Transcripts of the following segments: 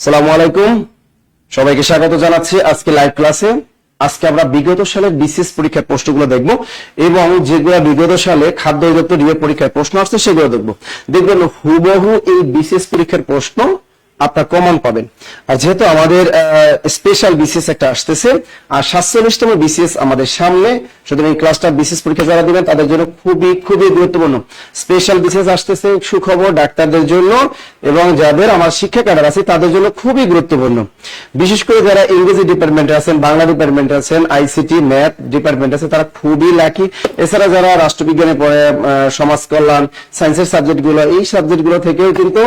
আসসালামু আলাইকুম, সবাইকে স্বাগত জানাচ্ছি আজকে লাইভ ক্লাসে। আজকে আমরা বিগত সালের বিসিএস পরীক্ষার প্রশ্নগুলো দেখব এবং যেগুলো বিগত সালে খাদ্য অধিদপ্তর ডিএ পরীক্ষার প্রশ্ন আসছে সেগুলো দেখব। দেখবেন হুবহু এই বিসিএস পরীক্ষার প্রশ্ন আপনার কমন পাবেন। আর যেহেতু আমাদের স্পেশাল বিসিএস একটা আসতেছে আর 47তম বিসিএস আমাদের সামনে, সুতরাং এই ক্লাসটা বিসিএস পরীক্ষা যারা দিবেন তাদের জন্য খুবই খুবই গুরুত্বপূর্ণ। স্পেশাল বিসিএস আসতেছে, সুখবর ডাক্তারদের জন্য এবং যাদের আমার শিক্ষা ক্যাডার আছে তাদের জন্য খুবই গুরুত্বপূর্ণ। বিশেষ করে যারা ইংরেজি ডিপার্টমেন্টে আছেন, বাংলা ডিপার্টমেন্টে আছেন, আইসিটি ম্যাথ ডিপার্টমেন্ট আছে, তারা খুবই লাকি। এছাড়া যারা রাষ্ট্রবিজ্ঞানে পড়ে, সমাজ কল্যাণ, সায়েন্সের সাবজেক্টগুলো, এই সাবজেক্টগুলো থেকেও কিন্তু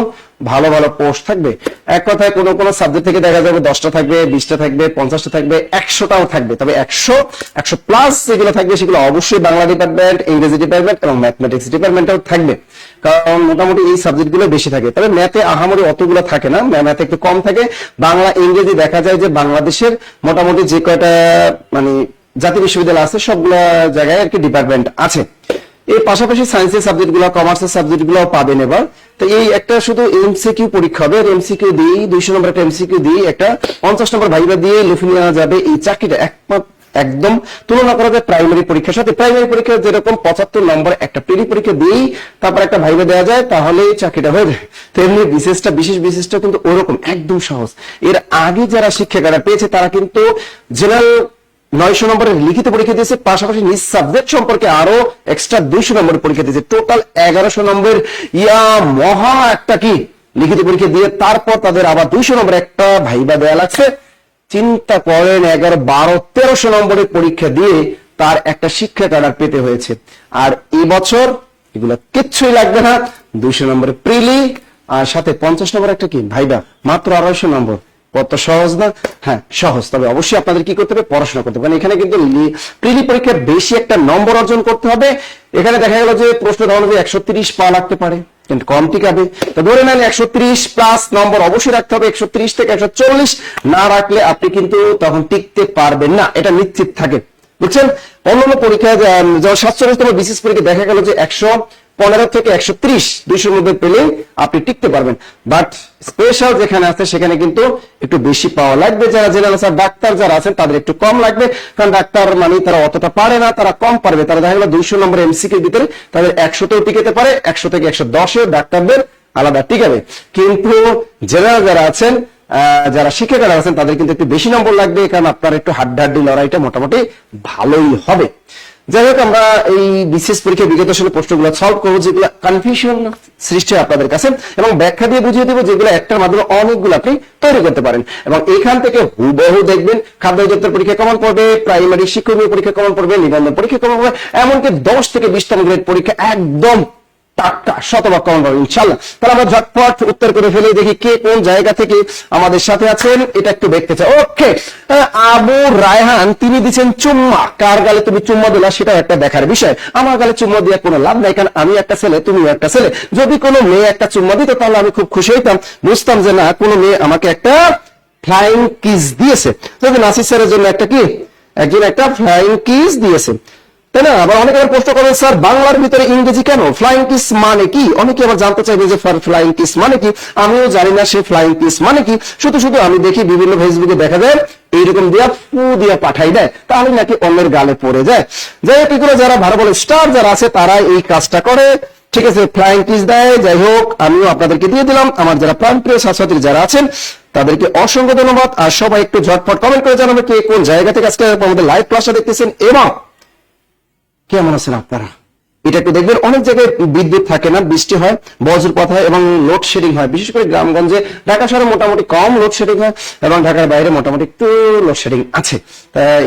ভালো ভালো পোস্ট থাকবে। এক কথায় কোনো কোনো সাবজেক্ট থেকে দেখা যাবে 10টা থাকবে, 20টা থাকবে, 50টা থাকবে, 100টাও থাকবে। তবে 100 প্লাস যেগুলো থাকবে সেগুলো অবশ্যই বাংলা ডিপার্টমেন্ট, ইংরেজি ডিপার্টমেন্ট এবং ম্যাথমেটিক্স ডিপার্টমেন্টেও থাকবে, কারণ মোটামুটি এই সাবজেক্টগুলো বেশি থাকে। তবে ম্যাথে আহামরি অতগুলো থাকে না, ম্যাথে একটু কম থাকে। বাংলা ইংরেজি দেখা যায় যে বাংলাদেশের মোটামুটি যে কয়টা মানে জাতীয় বিশ্ববিদ্যালয় আছে সবগুলা জায়গায় আর কি ডিপার্টমেন্ট আছে। এই পাশাপাশি সায়েন্সের সাবজেক্টগুলো, কমার্সের সাবজেক্টগুলো পাবেন এবার। তো এই একটা শুধু এমসিকিউ পরীক্ষা হবে, এমসিকিউ দিয়ে 200 নম্বর একটা এমসিকিউ দিয়ে একটা 50 নম্বর ভাইবা দিয়ে লিখে নেওয়া যাবে। এই চাকরিটা একদম তুলনা করা যায় প্রাইমারি পরীক্ষার সাথে। প্রাইমারি পরীক্ষা যেরকম 75 নম্বর একটা প্রিলি পরীক্ষা দিয়েই তারপর একটা ভাইবা দেওয়া যায়, তাহলে চাকরিটা হয়ে যায়। তেমনি বিশেষটা কিন্তু ওরকম একদম সহজ। এর আগে যারা শিক্ষা ক্যাডার পেয়েছে তারা কিন্তু জেনারেল 900 নম্বরের লিখিত পরীক্ষা দিয়েছে, পাশাপাশি নিজ সাবজেক্ট সম্পর্কে আরো এক্সট্রা 200 নম্বরের পরীক্ষা দিয়েছে। টোটাল 1100 নম্বর মহা একটা কি লিখিত পরীক্ষা দিয়ে তারপর তাদের আবার 200 নম্বর একটা ভাইবা দেওয়া লাগছে। চিন্তা করেন, 11, 12, 1300 নম্বরের পরীক্ষা দিয়ে তার একটা শিক্ষা ক্যাডার পেতে হয়েছে। আর এই বছর এগুলো কিচ্ছুই লাগবে না, 200 নম্বরের প্রিলি আর সাথে 50 নম্বর একটা কি ভাইবা, মাত্র 250 নম্বর। কত সহজ না? হ্যাঁ সহজ। তবে অবশ্যই আপনাদের কি করতে হবে, পড়াশোনা করতে হবে। এখানে কিন্তু প্রিলি পরীক্ষায় বেশি একটা নম্বর অর্জন করতে হবে। এখানে দেখা গেল যে প্রশ্ন ধরনের 130 পাওয়া লাগতে পারে, কিন্তু কম টিকাবে। তো ধরে নেন 130 প্লাস নম্বর অবশ্যই রাখতে হবে। 130 থেকে 140 না রাখলে আপনি কিন্তু তখন টিকতে পারবেন না, এটা নিশ্চিত থাকে, বুঝছেন? অন্যান্য পরীক্ষায় যেমন 47তম বিসিএস পরীক্ষা দেখা গেল যে 115 থেকে 130 200 মধ্যে পেলে আপনি টিকতে পারবেন। বাট স্পেশাল যেখানে আছে সেখানে কিন্তু একটু বেশি পাওয়া লাগবে। যারা জেনারেল ডাক্তার যারা আছেন তাদের একটু কম লাগবে, কারণ ডাক্তার মানে তারা অতটা পারে না, তারা কম পারবে। তারা দেখা গেল 200 নম্বর এমসিকিউর ভিতরে তাদের 100তেও টিকাতে পারে, 100 থেকে 110 ডাক্তারদের আলাদা টিকাবে। কিন্তু জেনারেল যারা আছেন, যারা শিক্ষকেরা আছেন তাদের কিন্তু একটু বেশি নম্বর লাগবে, কারণ আপনার একটু হাড্ডাহাড্ডি লড়াইটা মোটামুটি ভালোই হবে। যাই হোক, আমরা এই বিশেষ পরীক্ষায় বিগত সালের প্রশ্নগুলো সলভ করবো, যেগুলো কনফিউশন সৃষ্টি হয় আপনাদের কাছে, এবং ব্যাখ্যা দিয়ে বুঝিয়ে দেবো যেগুলো একটার মাধ্যমে অনেকগুলো আপনি তৈরি করতে পারেন। এবং এখান থেকে হুবহু দেখবেন খাদ্য অধিদপ্তর পরীক্ষা কেমন পড়বে, প্রাইমারি শিক্ষকীয় পরীক্ষা কেমন পড়বে, নিবন্ধন পরীক্ষা কেমন পড়বে, এমনকি 10 থেকে 20তম গ্রেড পরীক্ষা একদম টাটকা শতভাগ কমন পাবেন ইনশাআল্লাহ। তাহলে আমরা ঝটপট উত্তর করে ফেলে দেখি কে কোন জায়গা থেকে আমাদের সাথে আছেন, এটা একটু দেখতে চাই। ওকে, আবু রায়হান তিনি দিচ্ছেন চুম্মা। কার গালে তুমি চুম্মা দিলা সেটা একটা দেখার বিষয়। আমার গালে চুম্মা দিয়ে কোনো লাভ নাই, কারণ আমি একটা ছেলে, তুমিও একটা ছেলে। যদি কোনো মেয়ে একটা চুম্মা দিত তাহলে আমি খুব খুশি হইতাম, বুঝতাম যে না কোনো মেয়ে আমাকে একটা ফ্লাইং কিস দিয়েছে। যদি নাসির স্যারের জন্য একটা কি একজন একটা ফ্লাইং কিস দিয়েছে, তাই না? আবার অনেকে আবার প্রশ্ন করেন, স্যার বাংলার ভিতরে ইংরেজি কেন? ফ্লাইং কিস মানে কি? অনেকে আবার জানতে চাইবে যে ফ্লাইং কিস মানে কি। আমিও জানি না সে ফ্লাইং কিস মানে কি। শুধু আমি দেখি বিভিন্ন ফেসবুকে দেখা যায় এইরকম দিয়া ফু দিয়া পাঠাই দেয়, তাহলে নাকি অন্যের গালে পড়ে যায়। যাই হোক, এগুলো যারা ভালো ভালো স্টার যারা আছে তারা এই কাজটা করে, ঠিক আছে, ফ্লাইং কিস দেয়। যাই হোক, আমিও আপনাদেরকে দিয়ে দিলাম। আমার যারা প্রাণপ্রিয় ছাত্রছাত্রী যারা আছেন তাদেরকে অসংখ্য ধন্যবাদ। আর সবাই একটু ঝটপট কমেন্ট করে জানাবে কে কোন জায়গা থেকে আজকে আমাদের লাইভ ক্লাসটা দেখতেছেন এবং কেমন আছেন আপনারা। এটা একটু দেখবেন, অনেক জায়গায় বিদ্যুৎ থাকে না, বৃষ্টি হয়, বজ্রপাত হয় এবং লোডশেডিং হয়। বিশেষ করে গ্রামগঞ্জে, ঢাকা শহরে মোটামুটি কম লোডশেডিং হয় এবং ঢাকার বাইরে মোটামুটি একটু লোডশেডিং আছে।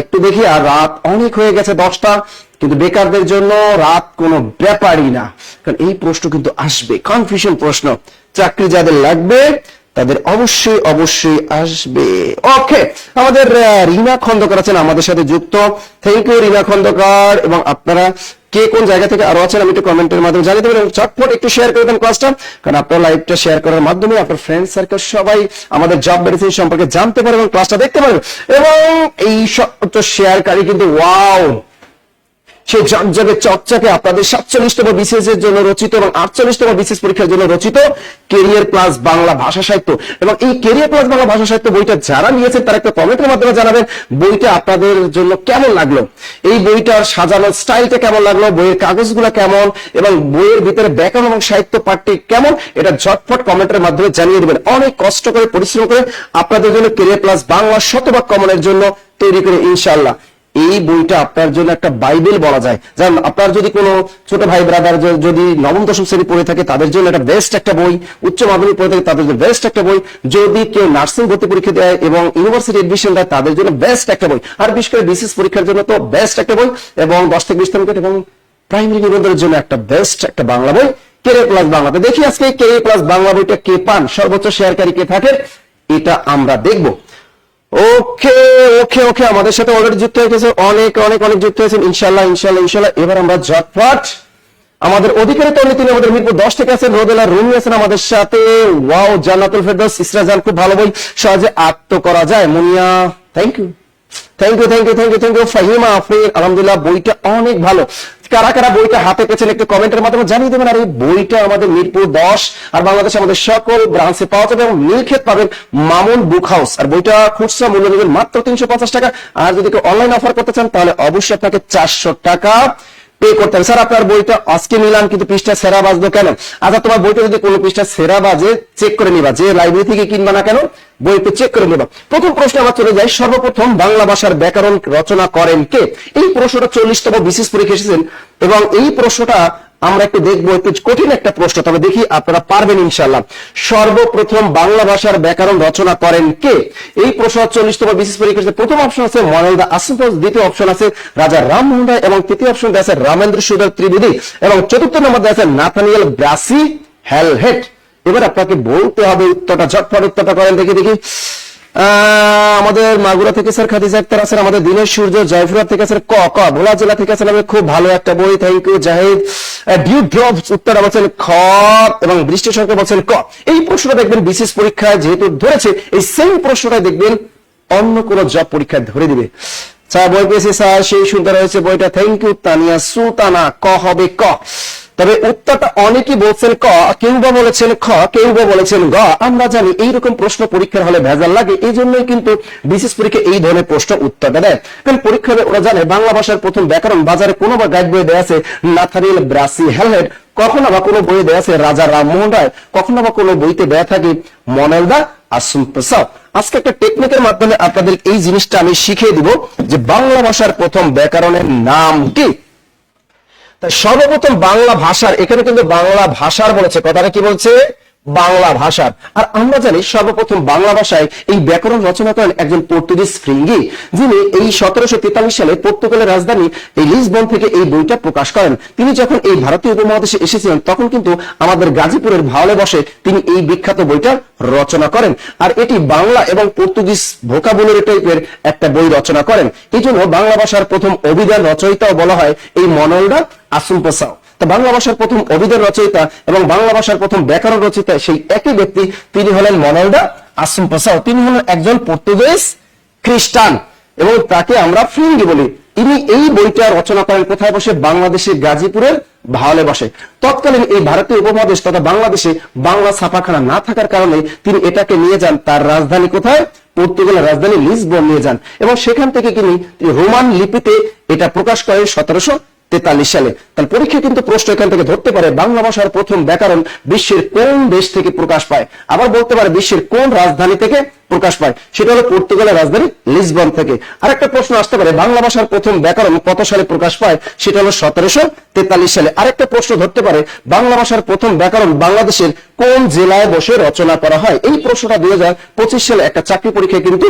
একটু দেখি। আর রাত অনেক হয়ে গেছে 10টা, কিন্তু বেকারদের জন্য রাত কোনো ব্যাপারই না, কারণ এই প্রশ্ন কিন্তু আসবে, কনফিউশন প্রশ্ন। চাকরি যাদের লাগবে তাদের অবশ্যই আসবে। ওকে, আমাদের রিনা খন্দকার আছেন আমাদের সাথে যুক্ত। থ্যাংক ইউ রিনা খন্দকার। এবং আপনারা কে কোন জায়গা থেকে আরো আছেন আমি একটু কমেন্টের মাধ্যমে জানিয়ে দেবেন। চটপট একটু শেয়ার করে দেন ক্লাসটা, কারণ আপনার লাইভটা শেয়ার করার মাধ্যমে আপনার ফ্রেন্ড সার্কেল সবাই আমাদের জব বেনিফিট সম্পর্কে জানতে পারে এবং ক্লাসটা দেখতে পারে। এবং এই সব শেয়ারকারী কিন্তু ওয়াও সেই ঝকঝকে চকচকে আপনাদের 47তম বিসিএস এর জন্য রচিত এবং 48তম বিসিএস পরীক্ষার জন্য রচিত ক্যারিয়ার প্লাস বাংলা ভাষা সাহিত্য। এবং এই ক্যারিয়ার প্লাস বাংলা ভাষা সাহিত্য বইটা যারা নিয়েছেন তারা একটা কমেন্টের মাধ্যমে জানাবেন বইটা আপনাদের জন্য কেমন লাগলো, এই বইটার সাজানোর স্টাইলটা কেমন লাগলো, বইয়ের কাগজগুলো কেমন এবং বইয়ের ভিতরে ব্যাকরণ এবং সাহিত্য পাঠটি কেমন, এটা ঝটফট কমেন্টের মাধ্যমে জানিয়ে দেবেন। অনেক কষ্ট করে পরিশ্রম করে আপনাদের জন্য ক্যারিয়ার প্লাস বাংলা শতভাগ কমনের জন্য তৈরি করে ইনশাআল্লাহ। এই বইটা আপনার জন্য একটা বাইবেল বলা যায়। যেমন আপনার যদি কোনো ছোট ভাই ব্রাদার যদি নবম দশম শ্রেণী পড়ে থাকে তাদের জন্য এটা বেস্ট একটা বই, উচ্চ মাধ্যমিক পড়ে থাকে তাদের জন্য বেস্ট একটা বই, যদি কেউ নার্সিং ভর্তি পরীক্ষা দেয় এবং ইউনিভার্সিটি এডমিশন দেয় তাদের জন্য বেস্ট একটা বই, আর বিশেষ করে বিসিএস পরীক্ষার জন্য তো বেস্ট একটা বই, এবং 10 থেকে 20 মিনিট এবং প্রাইমারি নিবন্ধনের জন্য একটা বেস্ট একটা বাংলা বই ক্যারিয়ার প্লাস বাংলাতে। দেখি আজকে ক্যারিয়ার প্লাস বাংলা বইটা কে পান, সর্বোচ্চ শেয়ারকারী কে থাকে, এটা আমরা দেখবো। ওকে ওকে ওকে, আমাদের সাথে অলরেডি যুক্ত হয়ে গেছে, অনেক অনেক অনেক যুক্ত হয়েছেন। ইনশাল্লাহ ইনশাল্লাহ ইনশাল্লাহ। এবার আমরা ঝটপট আমাদের অধিকারী তরুণী, তিনি আমাদের মিরপুর 10 থেকে আছেন, রোদেলা রুমি আছেন আমাদের সাথে। ওয়াও, জান্নাতুল ফেরদৌস, ইসরা জান, খুব ভালো বই, সহজে আত্ম করা যায়। Muniya, thank you thank you thank you thank you thank you. Fahima Afrin, আলহামদুলিল্লাহ বইটা অনেক ভালো। কারা কারা বইটা হাতে পেয়েছেন একটু কমেন্টের মাধ্যমে জানিয়ে দেবেন। আর এই বইটা আমাদের মিরপুর 10 আর বাংলাদেশে আমাদের সকল ব্রাঞ্চে পাওয়া যাবে এবং নীলক্ষেত পাবেন মামুন বুক হাউস। আর বইটা খুচরা মূল্য নেবেন মাত্র 350 টাকা। আর যদি কেউ অনলাইন অফার করতে চান তাহলে অবশ্যই আপনাকে 400 টাকা পে করতে হবে। স্যার আপনার বইটা আজকে নিলাম কিন্তু পৃষ্ঠা সেরা বাজলো কেন? আচ্ছা, তোমার বইটা যদি কোনো পৃষ্ঠা সেরা বাজে চেক করে নিবা, যে লাইব্রেরি থেকে কিনবা না কেন বইতে চেক করে নেবা। প্রথম প্রশ্ন আমরা চলে যাই, সর্বপ্রথম বাংলা ভাষার ব্যাকরণ রচনা করেন কে? এই প্রশ্নটা 40তম বিসিএস পরীক্ষা এসেছেন এবং এই প্রশ্নটা আমরা একটু দেখবো, একটু কঠিন একটা প্রশ্ন, তবে দেখি আপনারা পারবেন ইনশাআল্লাহ। সর্বপ্রথম বাংলা ভাষার ব্যাকরণ রচনা করেন কে? এই প্রশ্ন 40তম বিসিএস পরীক্ষা। প্রথম অপশন আছে মনোলদা আসিফ, দ্বিতীয় অপশন আছে রাজা রামমোহন রায় এবং তৃতীয় অপশন আছে রামেন্দ্র সুধর ত্রিবেদী এবং চতুর্থ নম্বর আছে নাথানিয়েল ব্রাসি হ্যালহেট। এবার আপনাকে বলতে হবে উত্তরটা, ঝটপট উত্তরটা করেন দেখি দেখি। আমাদের মাগুরা থেকে স্যার খাদিজা আক্তার আছেন, আমাদের দিনের সূর্য জয়পুরহাট থেকে স্যার ক ক, ভোলা জেলা থেকে আছেন, খুব ভালো একটা বই, thank you Zahid. Dew drops উত্তর বলছেন খ এবং বৃষ্টি সংখ্যা বলছেন ক। এই প্রশ্নটা দেখবেন বিসিএস পরীক্ষায় যেহেতু ধরেছে, এই সেম প্রশ্নটাই দেখবেন অন্য কোন জব পরীক্ষায় ধরে দিবে। স্যার বই পেয়েছি স্যার, সেই সুন্দর হয়েছে বইটা, থ্যাংক ইউ তানিয়া সুলতানা। ক হবে ক, তবে উত্তরটা অনেকেই বলছেন ক, কেউ বা বলেছেন খ, কেউ বা বলেছেন গ। আমরা জানি এইরকম প্রশ্ন পরীক্ষার হলে ভেজাল লাগে, এই জন্যই কিন্তু বিশেষ পরীক্ষা এই ধরনের প্রশ্ন উত্তরটা দেয়। কারণ পরীক্ষা ওরা জানে বাংলা ভাষার প্রথম ব্যাকরণ বাজারে কোনো বা গাইড বই দেয়া আছে নাথানিয়েল ব্রাসি হ্যালহেট, কখনো বা কোনো বই দেয়া আছে রাজা রামমোহন রায়, কখনো বা কোনো বইতে দেয়া থাকে মনোলদা আসিফ। আজকে একটা টেকনিকের মাধ্যমে আপনাদের এই জিনিসটা আমি শিখিয়ে দিব যে বাংলা ভাষার প্রথম ব্যাকরণের নাম কি। তাই সর্বপ্রথম বাংলা ভাষার, এখানে কিন্তু বাংলা ভাষার বলেছে, কথাটা কি বলছে? বাংলা ভাষার। আর আমরা জানি সর্বপ্রথম বাংলা ভাষায় এই ব্যাকরণ রচনা করেন একজন পর্তুগিজ ফ্রিঙ্গি, যিনি এই 1743 সালে পর্তুগালের রাজধানী এই লিসবন থেকে এই বইটা প্রকাশ করেন। তিনি যখন এই ভারতীয় উপমহাদেশে এসেছিলেন তখন কিন্তু আমাদের গাজীপুরের ভাওলে বসে তিনি এই বিখ্যাত বইটা রচনা করেন। আর এটি বাংলা এবং পর্তুগিজ ভোকাবুলারি টাইপের একটা বই রচনা করেন। এই জন্য বাংলা ভাষার প্রথম অভিধান রচয়িতাও বলা হয় এই মনোলদা আসিফ। বাংলা ভাষার প্রথম অভিধান রচয়িতা এবং বাংলা ভাষার প্রথম ব্যাকরণ রচয়িতা সেই একই ব্যক্তি, তিনি হলেন মনোলদা আসিফ। তিনি হলেন একজন পর্তুগিজ খ্রিস্টান এবং তাকে আমরা ফ্রিঙ্গি বলি। তিনি এই বইটা রচনা করেন কোথায় বসে? বাংলাদেশের গাজীপুরের ভাওলে বসে। তৎকালীন এই ভারতীয় উপমহাদেশ তথা বাংলাদেশে বাংলা ছাপাখানা না থাকার কারণে তিনি এটাকে নিয়ে যান তার রাজধানী কোথায়? পর্তুগালের রাজধানী লিসবন নিয়ে যান এবং সেখান থেকে তিনি রোমান লিপিতে এটা প্রকাশ করেন 1743 সালে। তাহলে পরীক্ষা কিন্তু প্রশ্ন এখান থেকে ধরতে পারে বাংলা ভাষার প্রথম ব্যাকরণ বিশ্বের কোন দেশ থেকে প্রকাশ পায়, আবার বলতে পারে বিশ্বের কোন রাজধানী থেকে প্রকাশ পায়, সেটা হলো পর্তুগালের রাজধানী লিসবন থেকে। আরেকটা প্রশ্ন আসতে পারে বাংলা ভাষার প্রথম ব্যাকরণ কত সালে প্রকাশ পায়, সেটা হলো 1743 সালে। আরেকটা প্রশ্ন ধরতে পারে বাংলা ভাষার প্রথম ব্যাকরণ বাংলাদেশের কোন জেলায় বসে রচনা করা হয়। এই প্রশ্নটা 2025 সালে একটা চাকরি পরীক্ষায় কিন্তু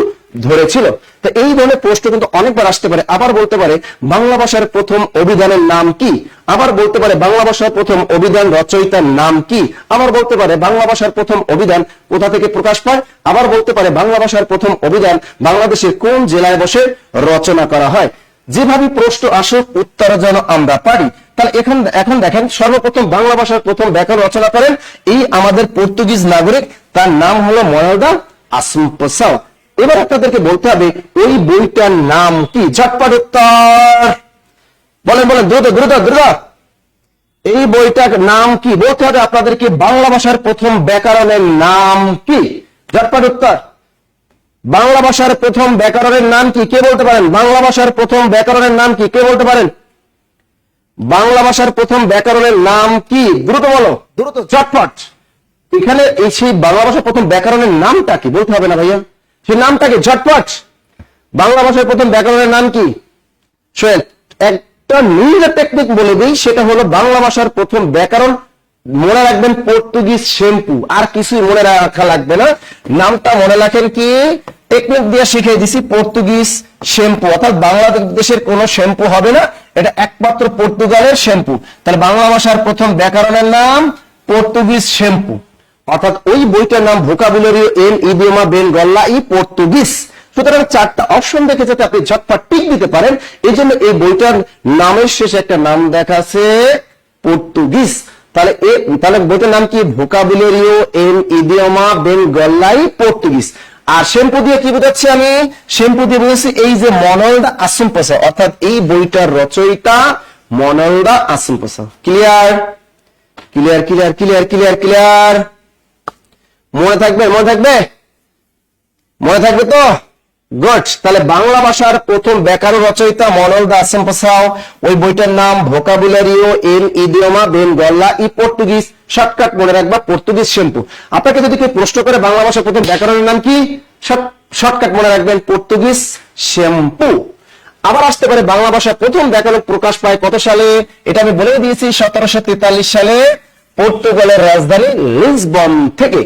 ধরেছিল। তো এই ধরনের প্রশ্ন কিন্তু অনেকবার আসতে পারে। আবার বলতে পারে বাংলা ভাষার প্রথম অভিধানের নাম কি, আবার বলতে পারে বাংলা ভাষার প্রথম অভিধান রচয়িতার নাম কি, আবার বলতে পারে বাংলা ভাষার প্রথম অভিধান কোথা থেকে প্রকাশ পায়, আবার বলতে পারে বাংলা ভাষার প্রথম অভিধান বাংলাদেশের কোন জেলায় বসে রচনা করা হয়। যেভাবে প্রশ্ন আসুক উত্তর যেন আমরা পারি। তাহলে এখন দেখেন সর্বপ্রথম বাংলা ভাষার প্রথম ব্যাকরণ রচনা করেন এই আমাদের পর্তুগিজ নাগরিক, তার নাম হলো মনোলদা আসিফ। এবার আপনাদেরকে বলতে হবে ওই বইটার নাম কি। ঝটপট উত্তর, বলেন বলেন, দ্রুত দ্রুত দ্রুত। এই বইটার নাম কি বলতে হবে আপনাদেরকে। বাংলা ভাষার প্রথম ব্যাকরণের নাম কি? ঝটপট উত্তর। বাংলা ভাষার প্রথম ব্যাকরণের নাম কি, কে বলতে পারেন? বাংলা ভাষার প্রথম ব্যাকরণের নাম কি, কে বলতে পারেন? বাংলা ভাষার প্রথম ব্যাকরণের নাম কি? দ্রুত বলো, দ্রুত ঝটপট। এখানে এই সেই বাংলা ভাষার প্রথম ব্যাকরণের নামটা কি বলতে হবে না ভাইয়া? সেই নামটা কি? ঝটপট। বাংলা ভাষার প্রথম ব্যাকরণের নাম কি? সোহেল, একটা নিজ টেকনিক বলে দিই, সেটা হলো বাংলা ভাষার প্রথম ব্যাকরণ মনে রাখবেন পর্তুগিজ শ্যাম্পু, আর কিছুই মনে রাখা লাগবে না। নামটা মনে রাখেন কি, টেকনিক দিয়ে শিখিয়ে দিছি, পর্তুগিজ শ্যাম্পু। অর্থাৎ বাংলাদেশের কোনো শ্যাম্পু হবে না, এটা একমাত্র পর্তুগালের শ্যাম্পু। তাহলে বাংলা ভাষার প্রথম ব্যাকরণের নাম পর্তুগিজ শ্যাম্পু। অর্থাৎ ওই বইটার নাম ভোকাবুলারি এন ইডিওমা বেন গল্লা ই পর্তুগিজ। সুতরাং চারটা অপশন দেখে যাতে আপনি ঝটপট টিক দিতে পারেন, এই জন্য এই বইটার নামের শেষে একটা নাম দেখাচ্ছে পর্তুগিজ। তাহলে বইটার নাম কি? ভোকাবুলারিও এন ইডিওমা বেন গল্লাই পর্তুগিজ। আর শ্যাম্পু দিয়ে কি বোঝাচ্ছি আমি? শ্যাম্পু দিয়ে বুঝেছি এই যে মনোল দা আসুম্পসা, অর্থাৎ এই বইটার রচয়িতা Manoel da Assumpcao. Clear clear clear clear clear clear. মনে থাকবে, মনে থাকবে, মনে থাকবে তো? গুড। তাহলে বাংলা ভাষার প্রথম ব্যাকরণ রচয়িতা মনোল দা আসুম্পসাও, ওই বইটার নাম ভোকাবুলারিও এন ইডিওমা বেন গল্লা ই পর্তুগিজ। শর্টকাট মনে রাখবা পর্তুগিজ শ্যাম্পু। আপনাকে যদি কেউ প্রশ্ন করে বাংলা ভাষার প্রথম ব্যাকরণের নাম কি, শর্টকাট মনে রাখবেন পর্তুগিজ শ্যাম্পু। আবার আসতে পারে বাংলা ভাষার প্রথম ব্যাকরণ প্রকাশ পায় কত সালে? এটা আমি বলে দিয়েছি 1743 সালে পর্তুগালের রাজধানী লিসবন থেকে।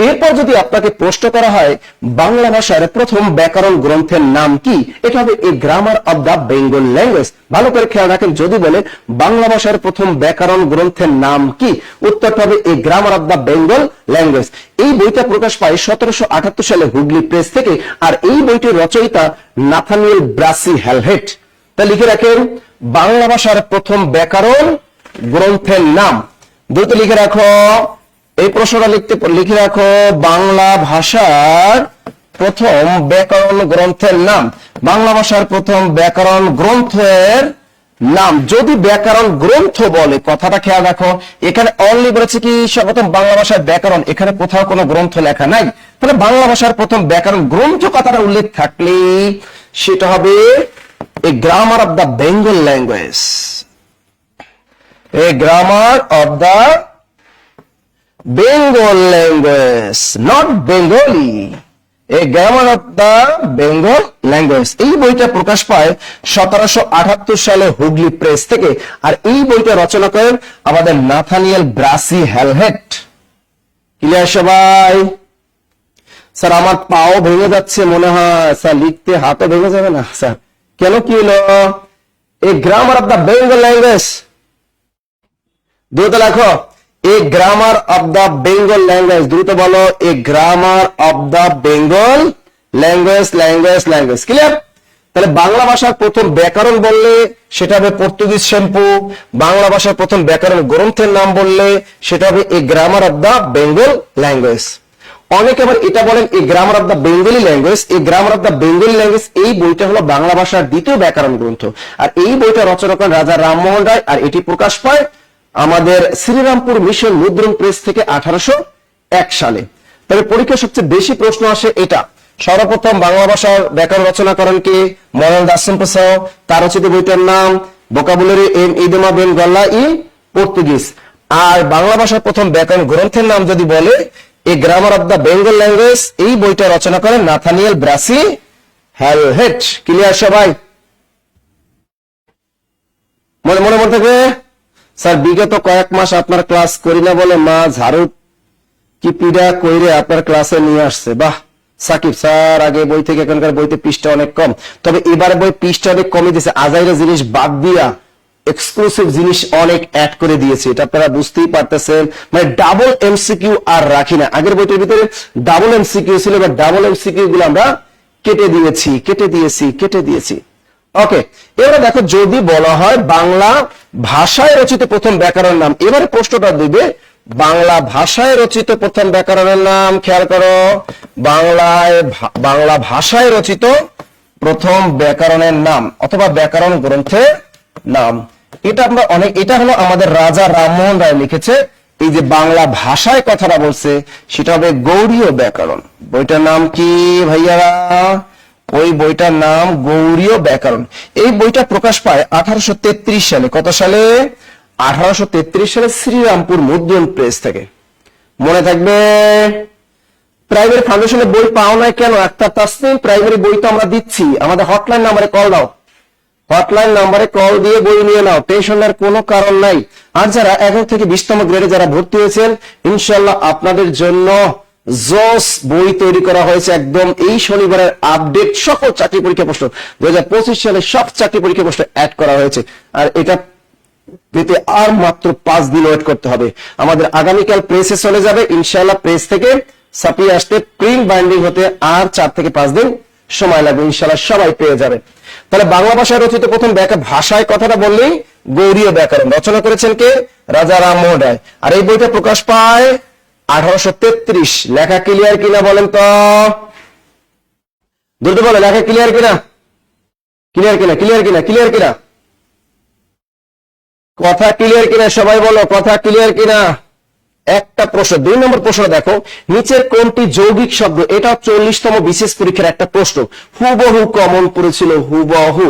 এরপর যদি আপনাকে প্রশ্ন করা হয় বাংলা ভাষার প্রথম ব্যাকরণ গ্রন্থের নাম কি, এটা হবে a grammar of the Bengal language. ভালো করে খেয়াল রাখেন, যদি বলে বাংলা ভাষার প্রথম ব্যাকরণ গ্রন্থের নাম কি, উত্তরটা হবে a grammar of the Bengal language. এই বইটা প্রকাশ পায় 1778 সালে হুগলি প্রেস থেকে। আর এই বইটির রচয়িতা নাথানিয়েল ব্রাসি হ্যালহেট। তা লিখে রাখেন বাংলা ভাষার প্রথম ব্যাকরণ গ্রন্থের নাম। দ্রুত লিখে রাখো, এই প্রশ্নটা লিখে রাখো, বাংলা ভাষার প্রথম ব্যাকরণ গ্রন্থের নাম। বাংলা ভাষার প্রথম ব্যাকরণ গ্রন্থের নাম। যদি ব্যাকরণ গ্রন্থ বলে, কথাটা খেয়াল রাখো, এখানে অনলি বলেছে কি সর্বপ্রথম বাংলা ভাষার ব্যাকরণ, এখানে কোথাও কোনো গ্রন্থ লেখা নাই। তাহলে বাংলা ভাষার প্রথম ব্যাকরণ গ্রন্থ কথাটা উল্লেখ থাকলে সেটা হবে a grammar of the Bengal language. A grammar of the Bengal language, not Bengali. A grammar of the Bengal language. এই বইটা প্রকাশ পায় 1778 সালে হুগলি প্রেস থেকে। আর এই বইটা রচনা করেন আমাদের নাথানিয়েল ব্রাসি হ্যালহেট। ক্লিয়ার সবাই? স্যার আমার পাও ভেঙে যাচ্ছে মনে হয় স্যার, লিখতে হাতও ভেঙে যাবে না স্যার? কেন, কি হলো? A grammar of the Bengal language. দ্রুত লেখো, a grammar of the Bengal language. দ্রুত বলো, a grammar of the Bengal language language language. Clear? তাহলে বাংলা ভাষার প্রথম ব্যাকরণ বললে সেটা হবে পর্তুগিজ শ্যাম্পু। বাংলা ভাষার প্রথম ব্যাকরণ গ্রন্থের নাম বললে সেটা হবে a grammar of the Bengal language. অনেকে আবার এটা বলেন a grammar of the Bengali language. এই grammar of the Bengali language এই বইটা হলো বাংলা ভাষার দ্বিতীয় ব্যাকরণ গ্রন্থ। আর এই বইটা রচনা করেন রাজা রামমোহন রায়। আর এটি প্রকাশ পায় আমাদের শ্রীরামপুর মিশন মুদ্রণ প্রেস থেকে 1801 সালে। তবে পরীক্ষায় সবচেয়ে বেশি প্রশ্ন আসে এটা। সর্বপ্রথম বাংলা ভাষার ব্যাকরণ রচনা করেন কে? মনোল দা আসুম্পসা। তার রচিত বইটার নাম ভোকাবুলারি এন ইডিওমা বেন গল্লা ই পর্তুগিজ। আর বাংলা ভাষার প্রথম ব্যাকরণ গ্রন্থের নাম যদি বলে a grammar of the Bengal language, এই বইটা রচনা করেন নাথানিয়েল ব্রাসি হ্যালহেট। ক্লিয়ার সবাই? মনে মনে মনে থাকবে। স্যার বিগত কয়েক মাস আপনার ক্লাস করি না বলে মা ঝাড়ু কি পিড়া কইরে আপনার ক্লাসে নিয়ে আসছে। বাহ সাকিব স্যার, আগে বই থেকে এখনকার বইতে পৃষ্ঠা অনেক কম, তবে এবারে বই পৃষ্ঠা অনেক কমে দিয়েছে। আজাইরা জিনিস বাদ দিয়া এক্সক্লুসিভ জিনিস অনেক অ্যাড করে দিয়েছে, এটা আপনারা বুঝতেই পারতেছেন। মানে ডাবল এমসিকিউ আর রাখি না। আগের বইটার ভিতরে ডাবল এমসিকিউ ছিল, বা ডাবল এমসিকিউ গুলো আমরা কেটে দিয়েছি। ওকে, এবারে দেখো, যদি বলা হয় বাংলা ভাষায় রচিত প্রথম ব্যাকরণের নাম, এবারে প্রশ্নটা দিবে বাংলা ভাষায় রচিত প্রথম ব্যাকরণের নাম। খেয়াল করো, বাংলা ভাষায় রচিত প্রথম ব্যাকরণের নাম অথবা ব্যাকরণ গ্রন্থের নাম। এটা হলো আমাদের রাজা রামমোহন রায় লিখেছে। এই যে বাংলা ভাষায় কথাটা বলছে সেটা হবে গৌড়ীয় ব্যাকরণ। বইটার নাম কি ভাইয়ারা? ওই বইটার নাম গৌড়ীয় ব্যাকরণ। এই বইটা প্রকাশ পায় 1833 সালে। কত সালে? 1833 সালে শ্রীরামপুর মুদ্রণ প্রেস থেকে। মনে থাকবে। প্রাইমারি ফাউন্ডেশনের বই পাও নাই কেন? একটা তাসনিম প্রাইমারি বই তো আমরা দিচ্ছি। আমাদের হটলাইন নাম্বারে কল দাও, হটলাইন নাম্বারে কল দিয়ে বই নিয়ে নাও, টেনশনের কোনো কারণ নাই। আর যারা 11 থেকে 20তম গ্রেডে যারা ভর্তি হয়েছেন, ইনশাআল্লাহ আপনাদের জন্য জোস বই তৈরি করা হয়েছে। একদম এই শনিবারের আপডেট সকল চাকরি পরীক্ষা প্রশ্ন 2025 সালে সব চাকরি পরীক্ষা প্রশ্ন অ্যাড করা হয়েছে। আর এটা পেতে আর মাত্র 5 দিন ওয়েট করতে হবে। আমাদের আগামীকাল প্রেসে চলে যাবে, ইনশাআল্লাহ প্রেস থেকে ছাপিয়ে আসতে প্রিন্ট বাইন্ডিং হতে আর 4 থেকে 5 দিন সময় লাগবে। ইনশাআল্লাহ সবাই পেয়ে যাবে। তাহলে বাংলা ভাষায় রচিত প্রথম ভাষায় কথাটা বললেই গৌড়ীয় ব্যাকরণ। রচনা করেছেন কে? রাজা রামমোহন রায়। আর এই বইটা প্রকাশ পায় 1833। লেখা ক্লিয়ার কিনা বলেন তো? দ্রুত বলে লেখা ক্লিয়ার কিনা? ক্লিয়ার কিনা? ক্লিয়ার কিনা? ক্লিয়ার কিনা? কথা ক্লিয়ার কিনা? সবাই বলো কথা ক্লিয়ার কিনা? একটা প্রশ্ন। 2 নম্বর প্রশ্ন দেখো, নিচের কোনটি যৌগিক শব্দ? এটা 40তম বিশেষ পরীক্ষার একটা প্রশ্ন, হুবহু কমন পড়েছিল, হুবহু।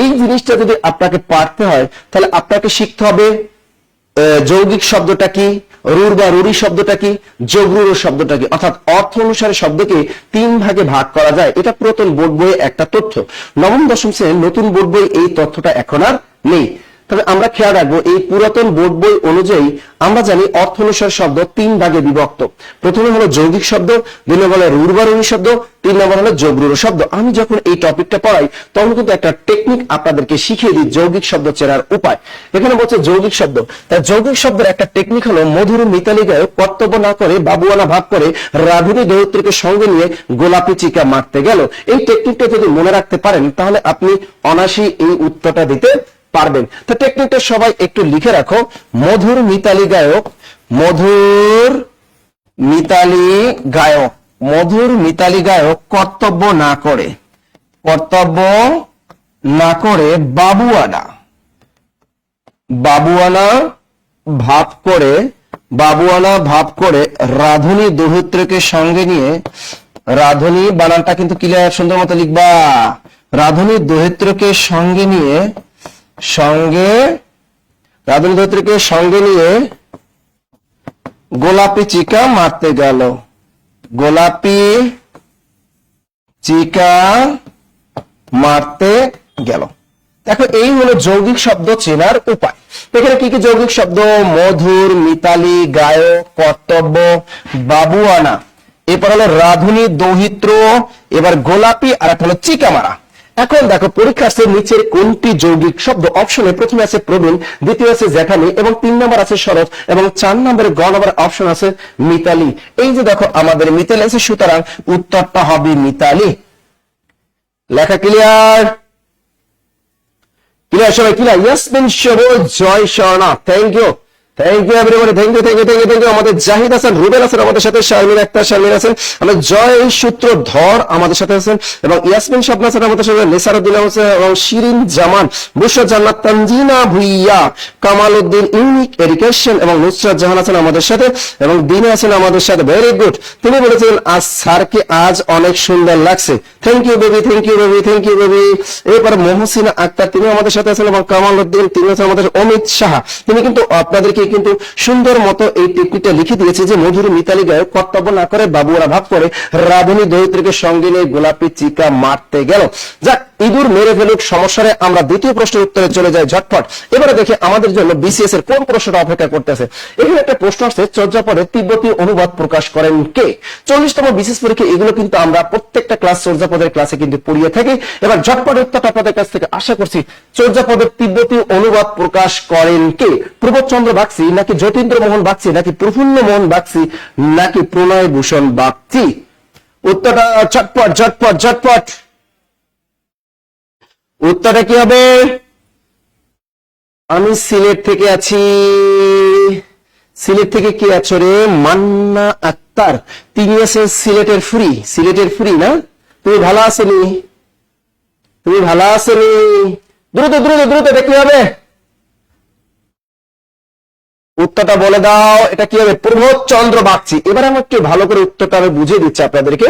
এই জিনিসটা যদি আপনাকে পারতে হয় তাহলে আপনাকে শিখতে হবে যৌগিক শব্দটা কি, রুর বা রুরি শব্দটা কি, যোগরুর শব্দটা কি। অর্থাৎ অর্থ অনুসারে শব্দকে 3 ভাগে ভাগ করা যায়। এটা পুরাতন বোর্ড বইয়ে একটা তথ্য। নবম দশম শ্রেণীর নতুন বোর্ড বই এই তথ্যটা এখন আর নেই। তবে আমরা খেয়াল রাখবো এই পুরাতন বোর্ড বই অনুযায়ী আমরা জানি অর্থ অনুসারে শব্দ 3 ভাগে বিভক্ত। প্রথমে হলো যৌগিক শব্দ, 2 নম্বর হলো রুর বা রুরি শব্দ, 3 নম্বর হলো যোগরুর শব্দ। আমি যখন এই টপিকটা পড়াই তখন কিন্তু একটা টেকনিক আপনাদেরকে শিখিয়ে দিই যৌগিক শব্দ চেনার উপায়। এখানে বলছে যৌগিক শব্দ। তাই যৌগিক শব্দের একটা টেকনিক হলো মধুর মিতালি গায়ক কর্তব্য না করে বাবুয়ানা ভাব করে রাধুনী দৌহিত্রীকে সঙ্গে নিয়ে গোলাপি চিকা মারতে গেল। এই টেকনিকটা যদি মনে রাখতে পারেন তাহলে আপনি অনায়াসেই এই উত্তরটা দিতে পারবেন। তো টেকনিকটা সবাই একটু লিখে রাখো। মধুর মিতালি গায়ক, মধুর মিতালি গায়ক, মধুর মিতালি গায়ক কর্তব্য না করে, কর্তব্য না করে বাবুয়ানা, বাবুয়ানা ভাব করে, বাবুয়ানা ভাব করে রাধুনী দৌহিত্রকে সঙ্গে নিয়ে, রাধুনী বানানটা কিন্তু ক্লিয়ার সুন্দর মতো লিখবা, রাধুনী দৌহিত্রকে সঙ্গে নিয়ে, সঙ্গে রাধুনী দৌহিত্রকে সঙ্গে নিয়ে গোলাপি চিকা মারতে গেল, গোলাপি চিকা মারতে গেল। দেখো এই হলো যৌগিক শব্দ চেনার উপায়। এখানে কি কি যৌগিক শব্দ? মধুর, মিতালি, গায়ক, কর্তব্য, বাবুয়ানা, এরপর হলো রাধুনী দৌহিত্র, এবার গোলাপি, আর একটা হলো চিকা মারা। এখন দেখো পরীক্ষা আছে নিচের কোনটি যৌগিক শব্দ? অপশনে প্রথমে আছে প্রবীণ, দ্বিতীয় আছে জ্যাঠানি, এবং 3 নম্বর আছে শরৎ, এবং 4 নম্বরে গ নম্বর অপশন আছে মিতালি। এই যে দেখো আমাদের মিতালি আছে, সুতরাং উত্তরটা হবে মিতালি। লেখা ক্লিয়ার? ক্লিয়ার সবাই? Clear? Yasmin Sabuj, Joy Swarna, thank you, thank you everybody, thank you, thank you, thank you, thank you. আমাদের জাহিদ হাসান, রুবেল হাসান আমাদের সাথে, শারমিন আক্তার, শারমিন হাসান, আমাদের জয় সূত্রধর আমাদের সাথে আছেন, এবং ইয়াসমিন স্বপ্না হাসান আমাদের সাথে, নেসারউদ্দিন হোসেন এবং শিরিন জামান, বুশরা জান্নাত, তানজিনা ভুইয়া, কামাল উদ্দিন ইউনিক এডুকেশন, এবং নুসরাত জাহান আছেন আমাদের সাথে, এবং দিনে আছেন আমাদের সাথে। Very good. তিনি বলেছেন আজ স্যারকে আজ অনেক সুন্দর লাগছে। Thank you baby, thank you baby, thank you baby. এরপর মহসিনা আক্তার তিনি আমাদের সাথে আছেন, এবং কামাল উদ্দিন তিনি আছেন আমাদের। অমিত সাহা তিনি কিন্তু আপনাদেরকে কিন্তু সুন্দর মতো এই টেকনিকটা লিখে দিয়েছে যে মধুর মিতালি গায়ক কর্তব্য না করে বাবুরা ভাব করে রাধুনী দৌহিত্রীকে সঙ্গে নিয়ে গোলাপি চিকা মারতে গেল। যাক, ইঁদুর মেরে ফেলুক সমস্যারে আমরা দ্বিতীয় প্রশ্নের উত্তরে চলে যাই ঝটপট। এবারে দেখে আমাদের জন্য বিসিএস এর কোন প্রশ্নটা অপেক্ষা করতেছে। এখানে একটা প্রশ্ন আসছে, চর্যাপদের তিব্বতী অনুবাদ প্রকাশ করেন কে? 40তম বিসিএস পরীক্ষা এগুলো কিন্তু আমরা প্রত্যেকটা ক্লাস চর্যাপদের ক্লাসে কিন্তু পড়িয়ে থাকি। এবার ঝটপট উত্তরটা আপনাদের কাছ থেকে আশা করছি। চর্যাপদের তিব্বতী অনুবাদ প্রকাশ করেন কে? প্রবোধচন্দ্র বাগচি, নাকি যতীন্দ্র মোহন বাগচি, নাকি প্রফুল্ল মোহন বাগচি, নাকি প্রণয় ভূষণ বাগচি? উত্তরটা ঝটপট ঝটপট ঝটপট। উত্তরটা কি হবে? আমি সিলেট থেকে আছি। সিলেট থেকে কি আছো রে? মান্না আক্তার, তিনি আছেন সিলেটের ফ্রি, সিলেটের ফ্রি না? তুমি ভালো আছেনি? তুমি ভালো আছেনি? দ্রুত দ্রুত দ্রুত, এটা কি হবে? উত্তরটা বলে দাও, এটা কি হবে? প্রবোধচন্দ্র বাগচি। এবার আমি একটু ভালো করে উত্তরটা আমি বুঝিয়ে দিচ্ছি আপনাদেরকে।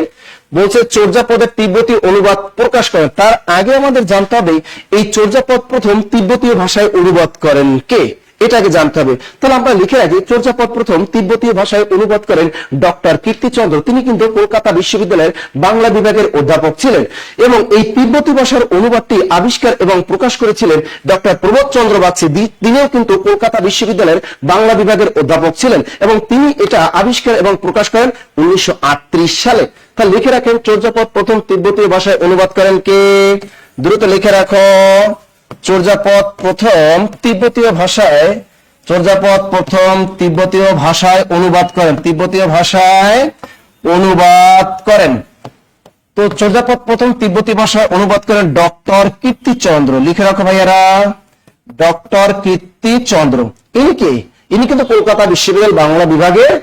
বলছে চর্যাপদের তিব্বতী অনুবাদ প্রকাশ করেন। তার আগে আমাদের জানতে হবে এই চর্যাপদ প্রথম তিব্বতীয় ভাষায় অনুবাদ করেন কে, এটাকে জানতে হবে। তাহলে আমরা লিখে রাখি চর্যাপদ প্রথম তিব্বতীয় ভাষায় অনুবাদ করেন ডক্টর কীর্তিচন্দ্র। তিনি কিন্তু কলকাতা বিশ্ববিদ্যালয়ের বাংলা বিভাগের অধ্যাপক ছিলেন এবং এই তিব্বতী ভাষার অনুবাদটি আবিষ্কার এবং প্রকাশ করেছিলেন ডক্টর প্রবোধচন্দ্র বাগচি। তিনিও কিন্তু কলকাতা বিশ্ববিদ্যালয়ের বাংলা বিভাগের অধ্যাপক ছিলেন এবং তিনি এটা আবিষ্কার এবং প্রকাশ করেন 1938 সালে। তাহলে লিখে রাখেন চর্যাপদ প্রথম তিব্বতীয় ভাষায় অনুবাদ করেন কে? দ্রুত লিখে রাখো, চর্যাপদ প্রথম তিব্বতীয় ভাষায়, চর্যাপদ প্রথম তিব্বতীয় ভাষায় অনুবাদ করেন, তিব্বতীয় ভাষায় অনুবাদ করেন। তো চর্যাপদ প্রথম তিব্বতী ভাষায় অনুবাদ করেন ডক্টর কীর্তিচন্দ্র। লিখে রাখো ভাইয়ারা, ডক্টর কীর্তিচন্দ্র। ইনি কে? ইনি কিন্তু কলকাতা বিশ্ববিদ্যালয় বাংলা বিভাগের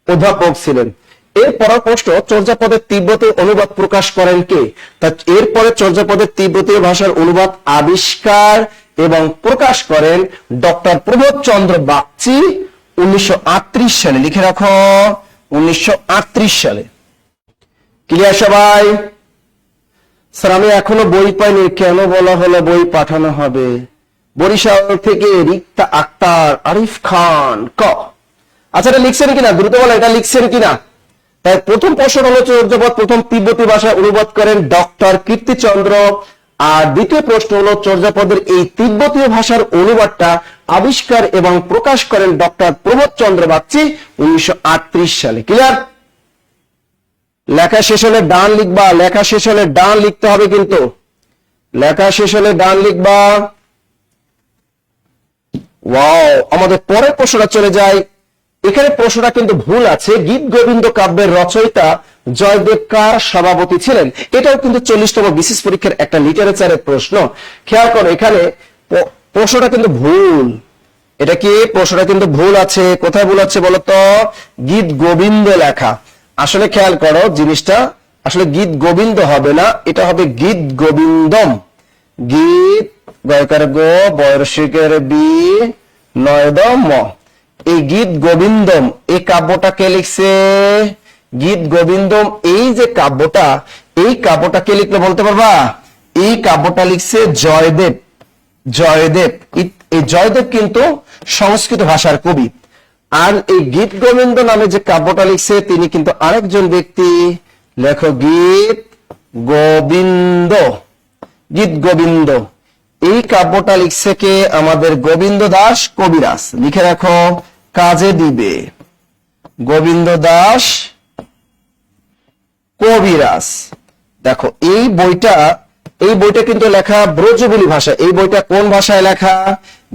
অধ্যাপক ছিলেন। এরপর প্রশ্ন, চর্যাপদের তিব্বতী অনুবাদ প্রকাশ করেন কে? তা এরপরে চর্যাপদের তিব্বতী ভাষার অনুবাদ আবিষ্কার এবং প্রকাশ করেন ডক্টর প্রবোধচন্দ্র বাগচি 1938 সালে। লিখে রাখো 1938 সালে। ক্লিয়ার সবাই? স্যার আমি এখনো বই পাইনি, কেন বলা হলো বই পাঠানো হবে? বরিশাল থেকে রিক্তা আক্তার, আরিফ খান ক। আচ্ছা এটা লিখছেন কিনা দ্রুত বলো, এটা লিখছেন কিনা? তাই প্রথম প্রশ্ন হলো চর্যাপদ প্রথম তিব্বতী ভাষায় অনুবাদ করেন ডক্টর কীর্তিচন্দ্র, আর দ্বিতীয় প্রশ্ন হলো চর্যাপদের এই তিব্বতীয় ভাষার অনুবাদটা আবিষ্কার এবং প্রকাশ করেন ডক্টর প্রবোধচন্দ্র বাগচি 1938 সালে। ক্লিয়ার? লেখা শেষ হলে ডান লিখবা, লেখা শেষ হলে ডান লিখতে হবে কিন্তু, লেখা শেষ হলে ডান লিখবা। ওয়াও, আমাদের পরের প্রশ্নটা চলে যায়। এখানে প্রশ্নটা কিন্তু ভুল আছে। গীত গোবিন্দ কাব্যের রচয়িতা জয়দেব কার সভাপতি ছিলেন? এটাও কিন্তু 40তম বিসিএস পরীক্ষার একটা লিটারেচারের প্রশ্ন। খেয়াল করো, এখানে প্রশ্নটা কিন্তু ভুল। এটা কি? প্রশ্নটা কিন্তু ভুল আছে। কোথায় ভুল আছে বলতো? গীত গোবিন্দ লেখা। আসলে খেয়াল করো জিনিসটা, আসলে গীত গোবিন্দ হবে না, এটা হবে গীত গোবিন্দম। গীত গয়কার গো, বয়সিকের বি, নয়দম ম। এই গীত গোবিন্দম এই কাব্যটা কে লিখছে? গীত গোবিন্দম এই যে কাব্যটা, এই কাব্যটা কে লিখলো বলতে পারবা? এই কাব্যটা লিখছে জয়দেব। জয়দেব, এই জয়দেব কিন্তু সংস্কৃত ভাষার কবি। আর এই গীত গোবিন্দ নামে যে কাব্যটা লিখছে তিনি কিন্তু আরেকজন ব্যক্তি। লেখো গীত গোবিন্দ। গীত গোবিন্দ এই কাব্যটা লিখছে কে? আমাদের গোবিন্দ দাস কবিরাজ। লিখে রাখো, কাজে দিবে। গোবিন্দ দাস কবিরাজ। দেখো এই বইটা কিন্তু লেখা ব্রজবুলি ভাষা। এই বইটা কোন ভাষায় লেখা?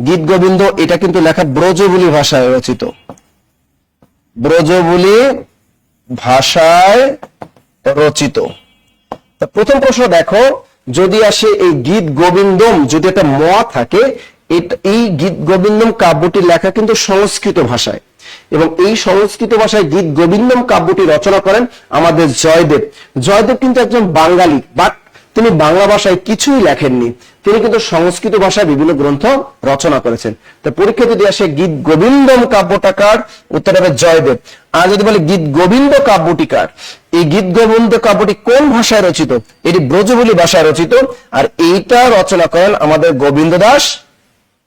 গীত গোবিন্দ এটা কিন্তু লেখা ব্রজবুলি ভাষায় রচিত, ব্রজবুলি ভাষায় রচিত। প্রথম প্রশ্ন দেখো, যদি আসে এই গীত গোবিন্দম, যদি একটা ম থাকে, এই গীত গোবিন্দম কাব্যটি লেখা কিন্তু সংস্কৃত ভাষায় এবং এই সংস্কৃত ভাষায় গীত গোবিন্দম কাব্যটি রচনা করেন আমাদের জয়দেব। জয়দেব কিন্তু একজন বাঙালি, বাট তিনি বাংলা ভাষায় কিছুই লেখেননি, তিনি কিন্তু সংস্কৃত ভাষায় বিভিন্ন গ্রন্থ রচনা করেছেন। তো পরীক্ষা যদি আসে গীত গোবিন্দম কাব্যটা কার, উত্তর হবে জয়দেব। আর যদি বলে গীত গোবিন্দ কাব্যটি কার, এই গীত গোবিন্দ কাব্যটি কোন ভাষায় রচিত? এটি ব্রজবুলি ভাষায় রচিত, আর এইটা রচনা করেন আমাদের গোবিন্দ দাস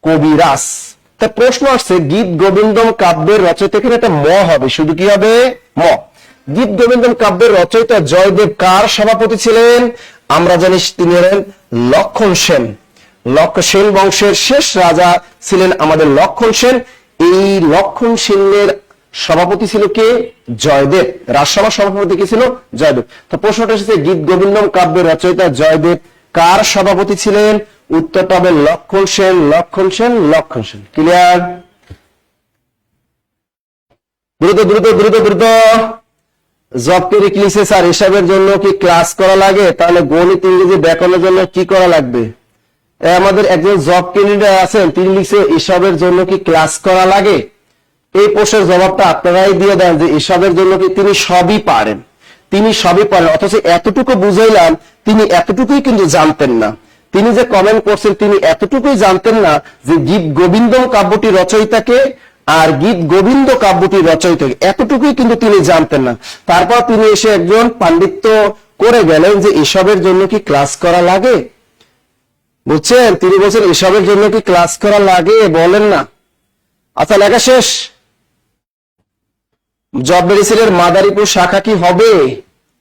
কবিরাজ। তা প্রশ্ন আসছে গীত গোবিন্দম কাব্যের রচয়িতা, এখানে একটা ম হবে, শুধু কি হবে? ম। গীত গোবিন্দম কাব্যের রচয়িতা জয়দেব কার সভাপতি ছিলেন? আমরা জানি তিনি হলেন লক্ষণ সেন। সেন বংশের শেষ রাজা ছিলেন আমাদের লক্ষণ সেন। এই লক্ষণ সেনের সভাপতি ছিল কে? জয়দেব। রাজসভার সভাপতি কি ছিল? জয়দেব। তো প্রশ্নটা এসেছে গীত গোবিন্দম কাব্যের রচয়িতা জয়দেব কার সভাপতি ছিলেন? উত্তরটা হবে লক্ষণ সেন, লক্ষণ সেন, লক্ষণ সেন। ক্লিয়ার? দ্রুত দ্রুত দ্রুত দ্রুত। জব ক্যারিক লিখছে স্যার হিসাবের জন্য কি ক্লাস করা লাগে? তাহলে গণিত ইংরেজি ব্যাকরণের জন্য কি করা লাগবে? আমাদের একজন জব ক্যান্ডিডেট আছেন, তিনি লিখছে হিসাবের জন্য কি ক্লাস করা লাগে? এই প্রশ্নের জবাবটা আপনারাই দিয়ে দেন যে হিসাবের জন্য কি তিনি সবই পারেন, তিনি সবই পারেন, অথচ এতটুকু বুঝাইলাম তিনি এতটুকুই কিন্তু জানতেন না। তিনি যে কমেন্ট করছেন তিনি এতটুকুই জানতেন না যে গীত গোবিন্দম কাব্যটি রচয়িতাকে আর গীত গোবিন্দ কাব্যটি রচয়িতাকে, এতটুকুই কিন্তু তিনি জানতেন না। তারপর তিনি এসে একজন পাণ্ডিত্য করে গেলেন যে এসবের জন্য কি ক্লাস করা লাগে, বুঝছেন? তিনি বলছেন এসবের জন্য কি ক্লাস করা লাগে, বলেন না। আচ্ছা, লেখা শেষ। জব মেডিসিনের মাদারীপুর শাখা কি হবে?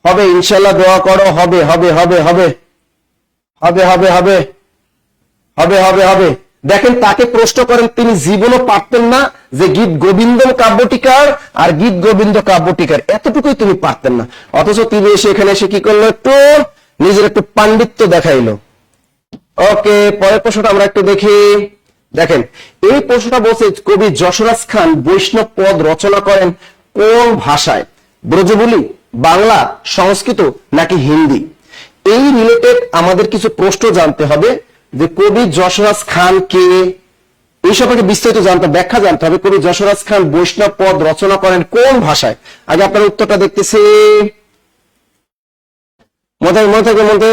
হবে ইনশাল্লাহ, দোয়া করো, হবে হবে হবে হবে হবে হবে হবে হবে হবে হবে। দেখেন, তাকে প্রশ্ন করেন, তিনি জীবনও পারতেন না যে গীত গোবিন্দ কাব্যটিকার আর গীত গোবিন্দ কাব্যটিকার, এতটুকুই তিনি পারতেন না। অথচ তিনি এসে এখানে এসে কি করলো, একটু নিজের একটু পাণ্ডিত্য দেখাইলো। ওকে, পরের প্রশ্নটা আমরা একটু দেখি। দেখেন, এই প্রশ্নটা বলছে কবি যশোরাজ খান বৈষ্ণব পদ রচনা করেন কোন ভাষায়? ব্রজবুলি, বাংলা, সংস্কৃত নাকি হিন্দি? এই রিলেটেড আমাদের কিছু প্রশ্ন জানতে হবে যে কবি যশোরাজ খান কে, এই সম্পর্কে বিস্তারিত জানতে, ব্যাখ্যা জানতে হবে। কবি যশোরাজ খান বৈষ্ণব পদ রচনা করেন কোন ভাষায়? আগে আপনার উত্তরটা দেখতেছি, মনে থাকে মধ্যে।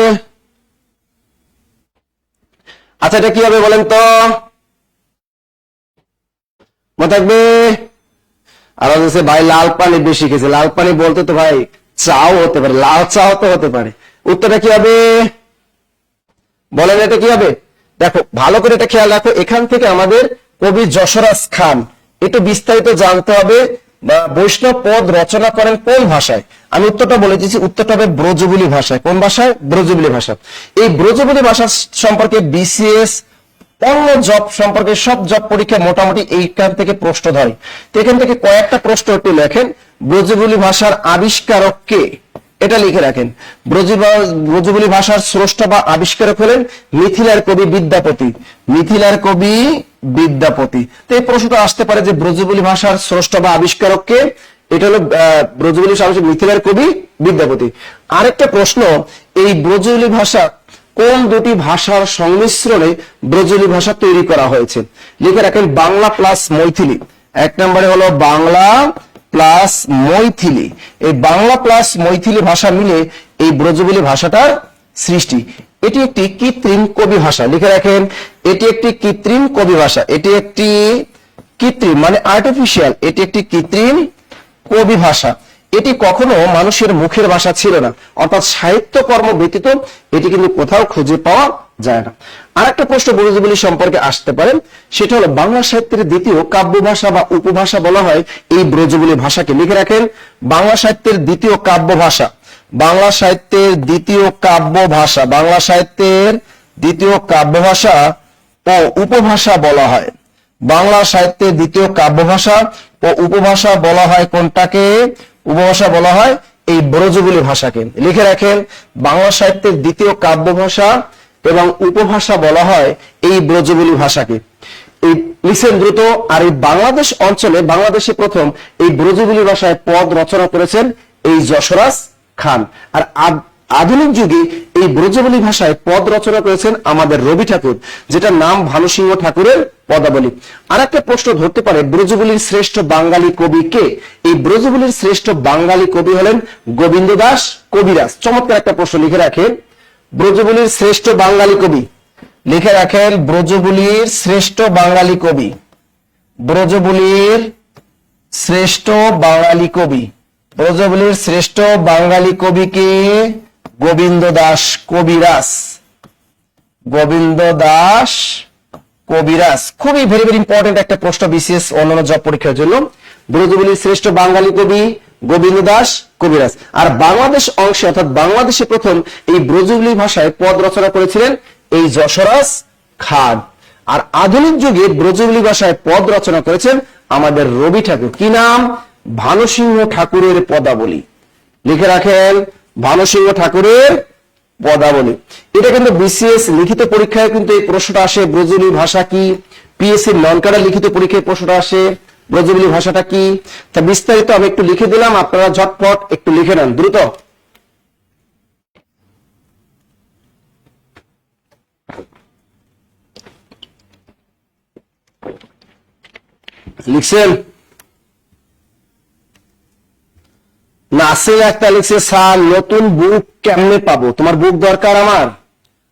আচ্ছা, এটা কি হবে বলেন তো, মনে থাকবে? আর হচ্ছে ভাই লাল পানি বেশি খেয়েছে, লাল পানি বলতে তো ভাই চাও হতে পারে, লাল চাও তো হতে পারে। উত্তরটা কি হবে বলেন, এটা কি হবে? দেখো ভালো করে এটা খেয়াল রাখো, এখান থেকে আমাদের কবি যশোরাজ খান একটু বিস্তারিত জানতে হবে। বৈষ্ণব পদ রচনা করেন কোন ভাষায়? আমি উত্তরটা বলে দিচ্ছি, উত্তরটা হবে ব্রজবুলি ভাষায়। কোন ভাষায়? ব্রজবুলি ভাষা। এই ব্রজবুলি ভাষা সম্পর্কে বিসিএস অন্য জব সম্পর্কে সব জব পরীক্ষা মোটামুটি এইখান থেকে প্রশ্ন ধরে। তো এখান থেকে কয়েকটা প্রশ্ন একটু লেখেন। ব্রজবুলি ভাষার আবিষ্কারক কে? এটা লিখে রাখেন। ব্রজবুলি ভাষার স্রষ্টা বা আবিষ্কারক হলেন মিথিলার কবি বিদ্যাপতি। মিথিলার কবি বিদ্যাপতি। তো এই প্রশ্নটা আসতে পারে যে ব্রজবুলি ভাষার স্রষ্টা বা আবিষ্কারক কে? এটা হলো ব্রজবুলি ভাষা মিথিলার কবি বিদ্যাপতি। আরেকটা প্রশ্ন, এই ব্রজবুলি ভাষা কোন দুটি ভাষার সংমিশ্রণে ব্রজবুলি ভাষা তৈরি করা হয়েছে? লিখে রাখেন বাংলা প্লাস মৈথিলি। এক নম্বরে হলো বাংলা প্লাস মৈথিলি। এই বাংলা প্লাস মৈথিলি ভাষা মিলে এই ব্রজবুলি ভাষাটার সৃষ্টি। এটি একটি কৃত্রিম কবি ভাষা। লিখে রাখেন, এটি একটি কৃত্রিম কবি ভাষা। এটি একটি কৃত্রিম মানে আর্টিফিশিয়াল, এটি একটি কৃত্রিম কবি ভাষা। এটি কখনো মানুষের মুখের ভাষা ছিল না, অর্থাৎ সাহিত্যকর্ম ব্যতীত এটি কিন্তু কোথাও খুঁজে পাওয়া যায় না। আর একটা প্রশ্ন ব্রজবুলি সম্পর্কে আসতে পারে, সেটা হলো বাংলা সাহিত্যের দ্বিতীয় কাব্য ভাষা বা উপভাষা বলা হয় এই ব্রজবুলি ভাষাকে। লিখে রাখেন, বাংলা সাহিত্যের দ্বিতীয় কাব্য ভাষা, বাংলা সাহিত্যের দ্বিতীয় কাব্য ভাষা, বাংলা সাহিত্যের দ্বিতীয় কাব্য ভাষা ও উপভাষা বলা হয়। বাংলা সাহিত্যের দ্বিতীয় কাব্য ভাষা ও উপভাষা বলা হয় কোনটাকে? উপভাষা বলা হয় এই ব্রজবুলি ভাষাকে। লিখে রাখেন, বাংলা সাহিত্যের দ্বিতীয় কাব্য ভাষা এবং উপভাষা বলা হয় এই ব্রজবুলি ভাষাকে। এই লিখেন দ্রুত। আর এই বাংলাদেশ অঞ্চলে, বাংলাদেশে প্রথম এই ব্রজবুলি ভাষায় পদ রচনা করেছেন এই যশোরাজ খান। আর আধুনিক যুগে এই ব্রজবুলি ভাষায় পদ রচনা করেছেন আমাদের রবি ঠাকুর, যেটা নাম ভানুসিংহ ঠাকুরের পদাবলী। আর একটা প্রশ্ন ধরতে পারে, ব্রজবুলির শ্রেষ্ঠ বাঙালি কবি কে? এই ব্রজবুলির শ্রেষ্ঠ বাঙালি কবি হলেন গোবিন্দ দাস কবিরাজ। চমৎকার একটা প্রশ্ন, লিখে রাখেন ব্রজবুলির শ্রেষ্ঠ বাঙালি কবি। লিখে রাখেন ব্রজবুলির শ্রেষ্ঠ বাঙালি কবি, ব্রজবুলির শ্রেষ্ঠ বাঙালি কবি। ব্রজবুলির শ্রেষ্ঠ বাঙালি কবি কে? গোবিন্দ দাস কবিরাজ। গোবিন্দ দাস কবিরাজ খুবই ভেরি ভেরি ইম্পর্টেন্ট একটা প্রশ্ন বিসিএস অন্যান্য জব পরীক্ষার জন্য। ব্রজবুলির শ্রেষ্ঠ বাঙালি কবি গোবিন্দ দাস কবিরাজ। আর বাংলাদেশ অংশে অর্থাৎ বাংলাদেশে প্রথম এই ব্রজবুলি ভাষায় পদ রচনা করেছিলেন এই যশোরাজ খান। আর আধুনিক যুগে ব্রজবুলি ভাষায় পদ রচনা করেছেন আমাদের রবি ঠাকুর। কি নাম? ভানুসিংহ ঠাকুরের পদাবলী। লিখে রাখেন ভানুসিংহ ঠাকুরের পদাবলী। এটা কিন্তু বিসিএস লিখিত পরীক্ষায় কিন্তু এই প্রশ্নটা আসে, ব্রজবুলি ভাষা কি? পিএসসি নন ক্যাডার লিখিত পরীক্ষায় প্রশ্নটা আসে, ব্রজবুলি ভাষাটা কি? তা বিস্তারিত আমি একটু লিখে দিলাম, আপনারা ঝটপট একটু লিখে নেন দ্রুত। লিখছেন? নাসির একটা লিখছে, স্যার নতুন বুক কেমনে পাবো? তোমার বুক দরকার আমার?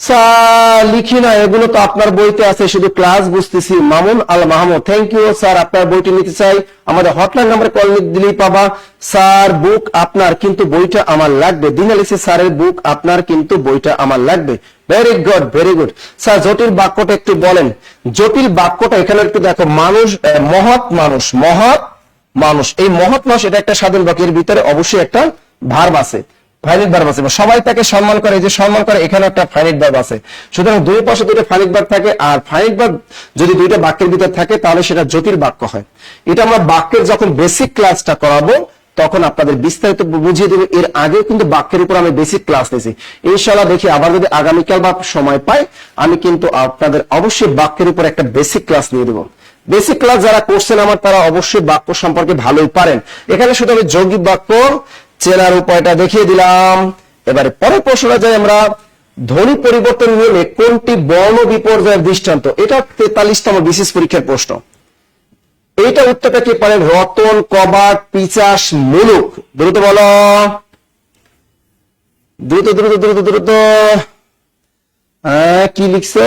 স্যার লিখি না, এগুলো তো আপনার বইতে আছে, শুধু ক্লাস বুঝতেছি। Mamun Al Mahmud, thank you sir, আপনার বইটি নিতে চাই, আমাদের হটলাইন নাম্বারে কল দিলেই পাবা। স্যার বুক আপনার কিন্তু বইটা আমার লাগবে। দিনালিসি স্যারের বুক আপনার কিন্তু বইটা আমার লাগবে। Very good, very good. Sir জটিল বাক্যটা একটু বলেন। জটিল বাক্যটা এখানে একটু দেখো, মানুষ, মহৎ মানুষ, মহৎ মানুষ, এই মহৎ মানুষ এটা একটা স্বাধীন বাক্যের ভিতরে অবশ্যই একটা ভার্ব আছে, ফাইনাইট ভার্ব আছে। সবাই তাকে সম্মান করে, এই যে সম্মান করে, এখানে একটা ফাইনাইট ভার্ব আছে। সুতরাং দুই পাশে দুটো ফাইনাইট ভার্ব থাকে, আর ফাইনাইট ভার্ব যদি দুইটা বাক্যের ভিতর থাকে তাহলে সেটা জটিল বাক্য হয়। এটা আমরা বাক্যের যখন বেসিক ক্লাসটা করাবো তখন আপনাদের বিস্তারিত বুঝিয়ে দেবে। এর আগে কিন্তু বাক্যের উপর আমি বেসিক ক্লাস নিয়েছি। ইনশাআল্লাহ দেখি আবার যদি আগামীকাল বা সময় পাই আমি কিন্তু আপনাদের অবশ্যই বাক্যের উপর একটা বেসিক ক্লাস নিয়ে দেবো। বেসিক ক্লাস যারা করছেন আমার, তারা অবশ্যই বাক্য সম্পর্কে ভালোই পারেন। এখানে শুধু আমি যৌগিক বাক্য চেনার উপায়টা দেখিয়ে দিলাম। এবারে পরের প্রশ্নটা যাই আমরা, ধ্বনি পরিবর্তন নিয়মে কোনটি বর্ণ বিপর্যয়ের দৃষ্টান্ত? এটা 43তম বিশেষ পরীক্ষার প্রশ্ন। এইটা উত্তরটা কি পারেন? রতন, কবাট, পিচাস, মুলুক। দ্রুত বলো, দ্রুত দ্রুত দ্রুত দ্রুত। কি লিখছো?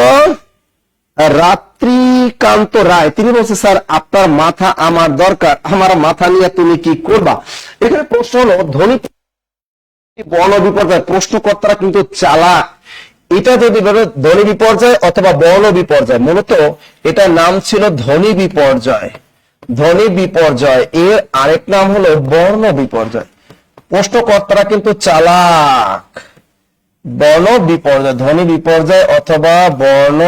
রাত্রিকান্ত রায়, তিনি বলছে স্যার আপনার মাথা আমার দরকার, আমার মাথা নিয়ে তুমি কি করবা। এখানে প্রশ্ন হলো ধ্বনি বর্ণ বিপর্যয়। প্রশ্নকর্তারা কিন্তু চালাক। এটা যদি বলে ধ্বনি বিপর্যয় অথবা বর্ণ বিপর্যয়, মূলত এটার নাম ছিল ধ্বনি বিপর্যয়। ধ্বনি বিপর্যয় এর আরেক নাম হলো বর্ণ বিপর্যয়। প্রশ্নকর্তারা কিন্তু চালাক। বর্ণ বিপর্যয়, ধ্বনি বিপর্যয় অথবা বর্ণ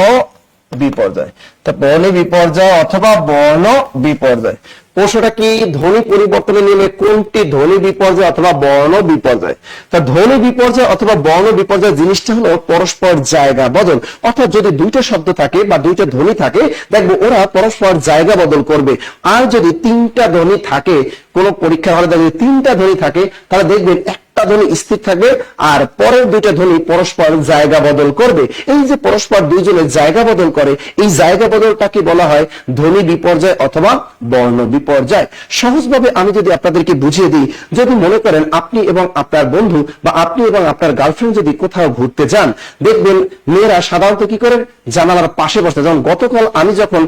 বিপর্যয়। তা বর্ণ বিপর্যয় অথবা বর্ণ বিপর্যয়। প্রশ্নটা কি? ধ্বনি পরিবর্তনের নিয়মে কোনটি ধ্বনি বিপর্যয় অথবা বর্ণ বিপর্যয়? তা ধ্বনি বিপর্যয় অথবা বর্ণ বিপর্যয় জিনিসটা হলো পরস্পর জায়গা বদল। অর্থাৎ যদি দুইটা শব্দ থাকে বা দুইটা ধ্বনি থাকে, দেখবো ওরা পরস্পর জায়গা বদল করবে। আর যদি তিনটা ধ্বনি থাকে, কোন পরীক্ষা হলে যদি তিনটা ধ্বনি থাকে, তাহলে দেখবেন একটা ধ্বনি স্থির থাকবে আর পরের দুইটা ধ্বনি পরস্পর জায়গা বদল করবে। এই যে পরস্পর দুইজনের জায়গা বদল করে, এই জায়গা বদলটাকে বলা হয় ধ্বনি বিপর্যয় অথবা বর্ণ বিপর্যয়। সহজভাবে আমি যদি আপনাদেরকে বুঝিয়ে দিই, যদি মনে করেন আপনি এবং আপনার বন্ধু বা আপনি এবং আপনার গার্লফ্রেন্ড যদি কোথাও ঘুরতে যান, দেখবেন মেয়েরা সাধারণত কি করেন? জানালার পাশে বসতে। যেমন গতকাল আমি যখন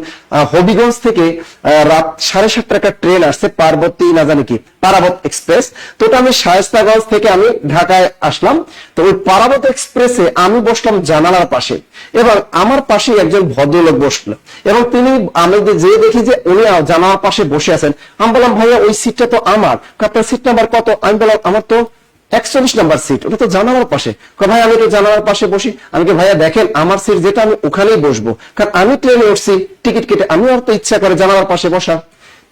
হবিগঞ্জ থেকে রাত 7:30 একটা ট্রেন আসছে, পার্বতী না জানি কি পারাবত এক্সপ্রেস, তো ওটা আমি শায়েস্তাগঞ্জ থেকে আমি ঢাকায় আসলাম। তো ওই পারাবত এক্সপ্রেসে আমি বসলাম জানালার পাশে, এবং আমার পাশে একজন ভদ্রলোক বসলো, এবং তিনি, আমি যে দেখি যে উনি জানালার পাশে বসে আছেন। আমি বললাম ভাইয়া ওই সিটটা তো আমার। আপনার সিট নাম্বার কত? আমি বললাম আমার তো 41 নাম্বার সিট, ওটা তো জানালার পাশে। ভাই আমি তো জানালার পাশে বসি। আমি ভাইয়া দেখেন আমার সিট যেটা, আমি ওখানেই বসবো, কারণ আমি ট্রেনে উঠছি টিকিট কেটে, আমি আর তো ইচ্ছা করে জানালার পাশে বসা।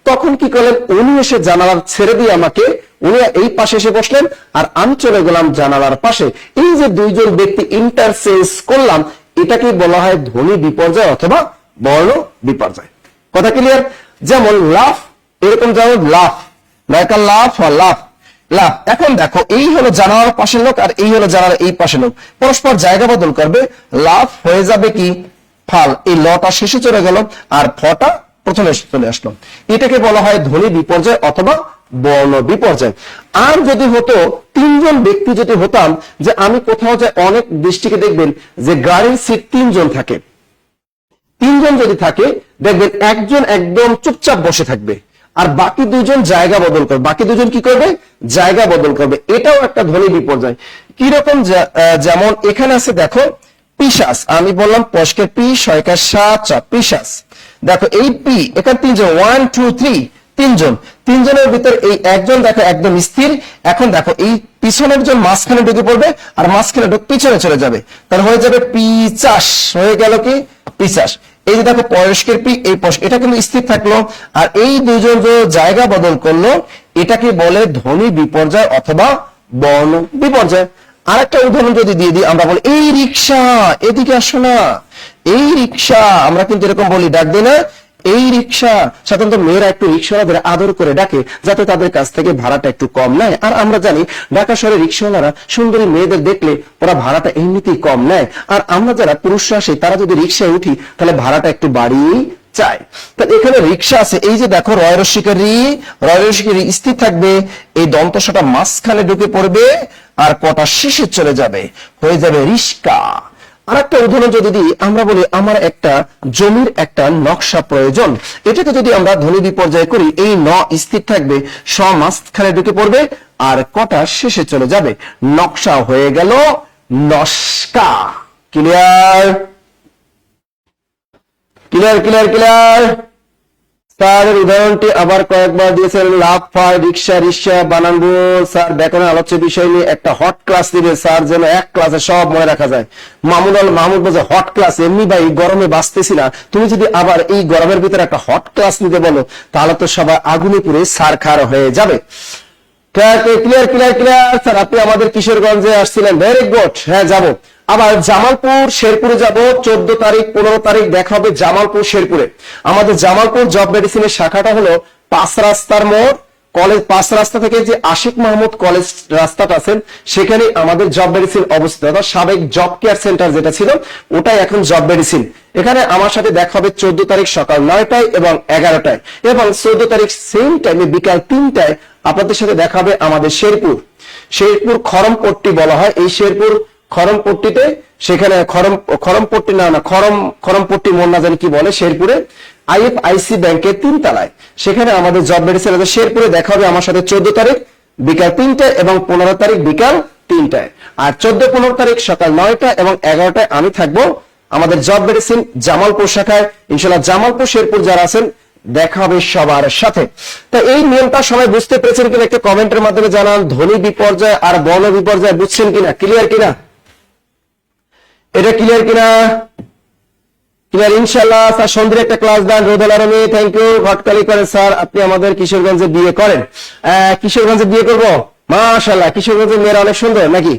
তখন কি করলেন? উনি এসে জানালার ছেড়ে দিয়ে আমাকে, উনি এই পাশে এসে বসলেন আর আমি চলে গেলাম জানালার পাশে। এই যে দুইজন ব্যক্তি ইন্টারচেঞ্জ করলাম, এটাকে বলা হয় ধ্বনি বিপর্যয় অথবা বর্ণ বিপর্যয়। কথা ক্লিয়ার? যেমন লাফ, এরকম যেমন লাফ, লাইক আ লাফ আর লাফ, লাভ। এখন দেখো, এই হলো জানালার পাশের লোক আর এই হলো জানালার এই পাশের লোক, পরস্পর জায়গা বদল করবে। লাভ হয়ে যাবে কি? ফাল। এই লটা শেষে চলে গেল আর ফটা প্রথমে চলে আসলো। এটাকে বলা হয় ধ্বনি বিপর্যয় অথবা বর্ণ বিপর্যয়। আর যদি হতো তিনজন ব্যক্তি যদি হতাম, যে আমি কোথাও যাই, অনেক দৃষ্টিকে দেখবেন যে গাড়ির সিট তিনজন থাকে। তিনজন যদি থাকে, দেখবেন একজন একদম চুপচাপ বসে থাকবে আর বাকি দুজন জায়গা বদল করবে। বাকি দুজন কি করবে? জায়গা বদল করবে। এটাও একটা ধ্বনি বিপর্যয়। কিরকম? যেমন এখানে আছে দেখো পিশাস, আমি বললাম পশকের পি, শয়কার সাত, পিশাস। দেখো এই পি, এখানে তিনজন, 1 2 3, তিনজন। তিনজনের ভিতর এই একজন দেখো একদম স্থির। এখন দেখো এই পিছনের জন মাঝখানে ঢুকে পড়বে আর মাঝখানে ঢুক পিছনে চলে যাবে, তার হয়ে যাবে পিচাস। হয়ে গেল কি? পিচাস। এই যে দেখো পয়স্কের পি, এই পশ, এটা কিন্তু স্থির থাকলো আর এই দুজন যে জায়গা বদল করলো, এটাকে বলে ধ্বনি বিপর্যয় অথবা বর্ণ বিপর্যয়। আরেকটা উদাহরণ যদি দিয়ে দিই, আমরা বলি এই রিক্সা, এদিকে আসো না। এই রিক্সা, আমরা কিন্তু এরকম বলি, ডাক দিই না এই রিক্সা। সাধারণত মেয়েরা একটু রিক্সাওয়ালাদের আদর করে ডাকে, যাতে তাদের কাছ থেকে ভাড়াটা একটু কম নেয়। আর আমরা জানি ঢাকা শহরে রিক্সাওয়ালারা সুন্দরী মেয়েদের দেখলে ওরা ভাড়াটা এমনিতেই কম নেয়। আর আমরা যারা পুরুষরা আসি, তারা যদি রিক্সায় উঠি তাহলে ভাড়াটা একটু বাড়িয়েই চাই। তাহলে এখানে রিক্সা আছে, এই যে দেখো রয় রসিকের রি, রয় রসিকের রি স্থির থাকবে, এই দন্তসাটা মাঝখানে ঢুকে পড়বে আর কটা শেষে চলে যাবে, হয়ে যাবে রিস্কা। আরেকটা উদাহরণ যদি দিই, আমরা বলি আমার একটা জমির একটা নকশা প্রয়োজন, এটাকে যদি আমরা ধ্বনি বিপর্যয় করি, এই ন স্থির থাকবে, স মাঝখানে ঢুকে পড়বে আর কটা শেষে চলে যাবে, নকশা হয়ে গেল নস্কা। Clear clear clear clear. স্যারের উদাহরণটি আবার কয়েকবার দিয়েছেন, লাভ ফার রিক্সা রিক্সা বানানবো। স্যার ব্যাকরণ আলোচ্য বিষয় নিয়ে একটা হট ক্লাস দিবে স্যার, যেন এক ক্লাসে সব মনে রাখা যায়। মাহমুদ বলছে হট ক্লাস, এমনি ভাই গরমে বাঁচতেছি না, তুমি যদি আবার এই গরমের ভিতরে একটা হট ক্লাস নিতে বলো তাহলে তো সবাই আগুনে পুড়ে সার খার হয়ে যাবে। Clear clear clear. স্যার আপনি আমাদের কিশোরগঞ্জে আসছিলেন, ভেরি গুড। হ্যাঁ যাবো, আবার জামালপুর শেরপুরে যাব 14 তারিখ 15 তারিখ দেখা হবে জামালপুর শেরপুরে। আমাদের জামালপুর জব মেডিসিনের শাখাটা হলো 5 রাস্তার মোড়, কলেজ 5 রাস্তা থেকে যে আশিক মাহমুদ কলেজ রাস্তাটা আছে সেখানে আমাদের জব মেডিসিন অবস্থিত, অর্থাৎ সাবেক জব কেয়ার সেন্টার যেটা ছিল ওটাই এখন জব মেডিসিন। এখানে আমার সাথে দেখা হবে 14 তারিখ সকাল 9টায় এবং 11টায়, এবং 14 তারিখ সেম টাইমে বিকাল 3টায় আপনাদের সাথে দেখা হবে আমাদের শেরপুর খরমপট্টি বলা হয় এই শেরপুর খরমপট্টিতে, সেখানে খরমপট্টি মন না জানি কি বলে, শেরপুরে IFIC ব্যাংকের 3 তলায় সেখানে আমাদের জব মেডিসিন আছে। শেরপুরে দেখা হবে আমার সাথে 14 তারিখ বিকাল 3টায় এবং 15 তারিখ বিকাল 3টায়, আর 14-15 তারিখ সকাল 9টা এবং 11টায় আমি থাকবো আমাদের জব মেডিসিন জামালপুর শাখায়। ইনশাআল্লাহ জামালপুর শেরপুর যারা আছেন দেখা হবে সবার সাথে। তো এই নিয়মটা সবাই বুঝতে পেরেছেন কিনা একটা কমেন্টের মাধ্যমে জানান। ধ্বনি বিপর্যয় আর বর্ণ বিপর্যয় বুঝছেন কিনা, ক্লিয়ার কিনা, এটা ক্লিয়ার কিনা? ক্লিয়ার ইনশাআল্লাহ। স্যার সন্ধ্যের একটা ক্লাস দেন, রোদেল আরমি, থ্যাংক ইউ। ঘটকালি করেন স্যার, আপনি আমাদের কিশোরগঞ্জে বিয়ে করেন। কিশোরগঞ্জে বিয়ে করবো, মাশাআল্লাহ। কিশোরগঞ্জের মেয়েরা অনেক সুন্দর নাকি?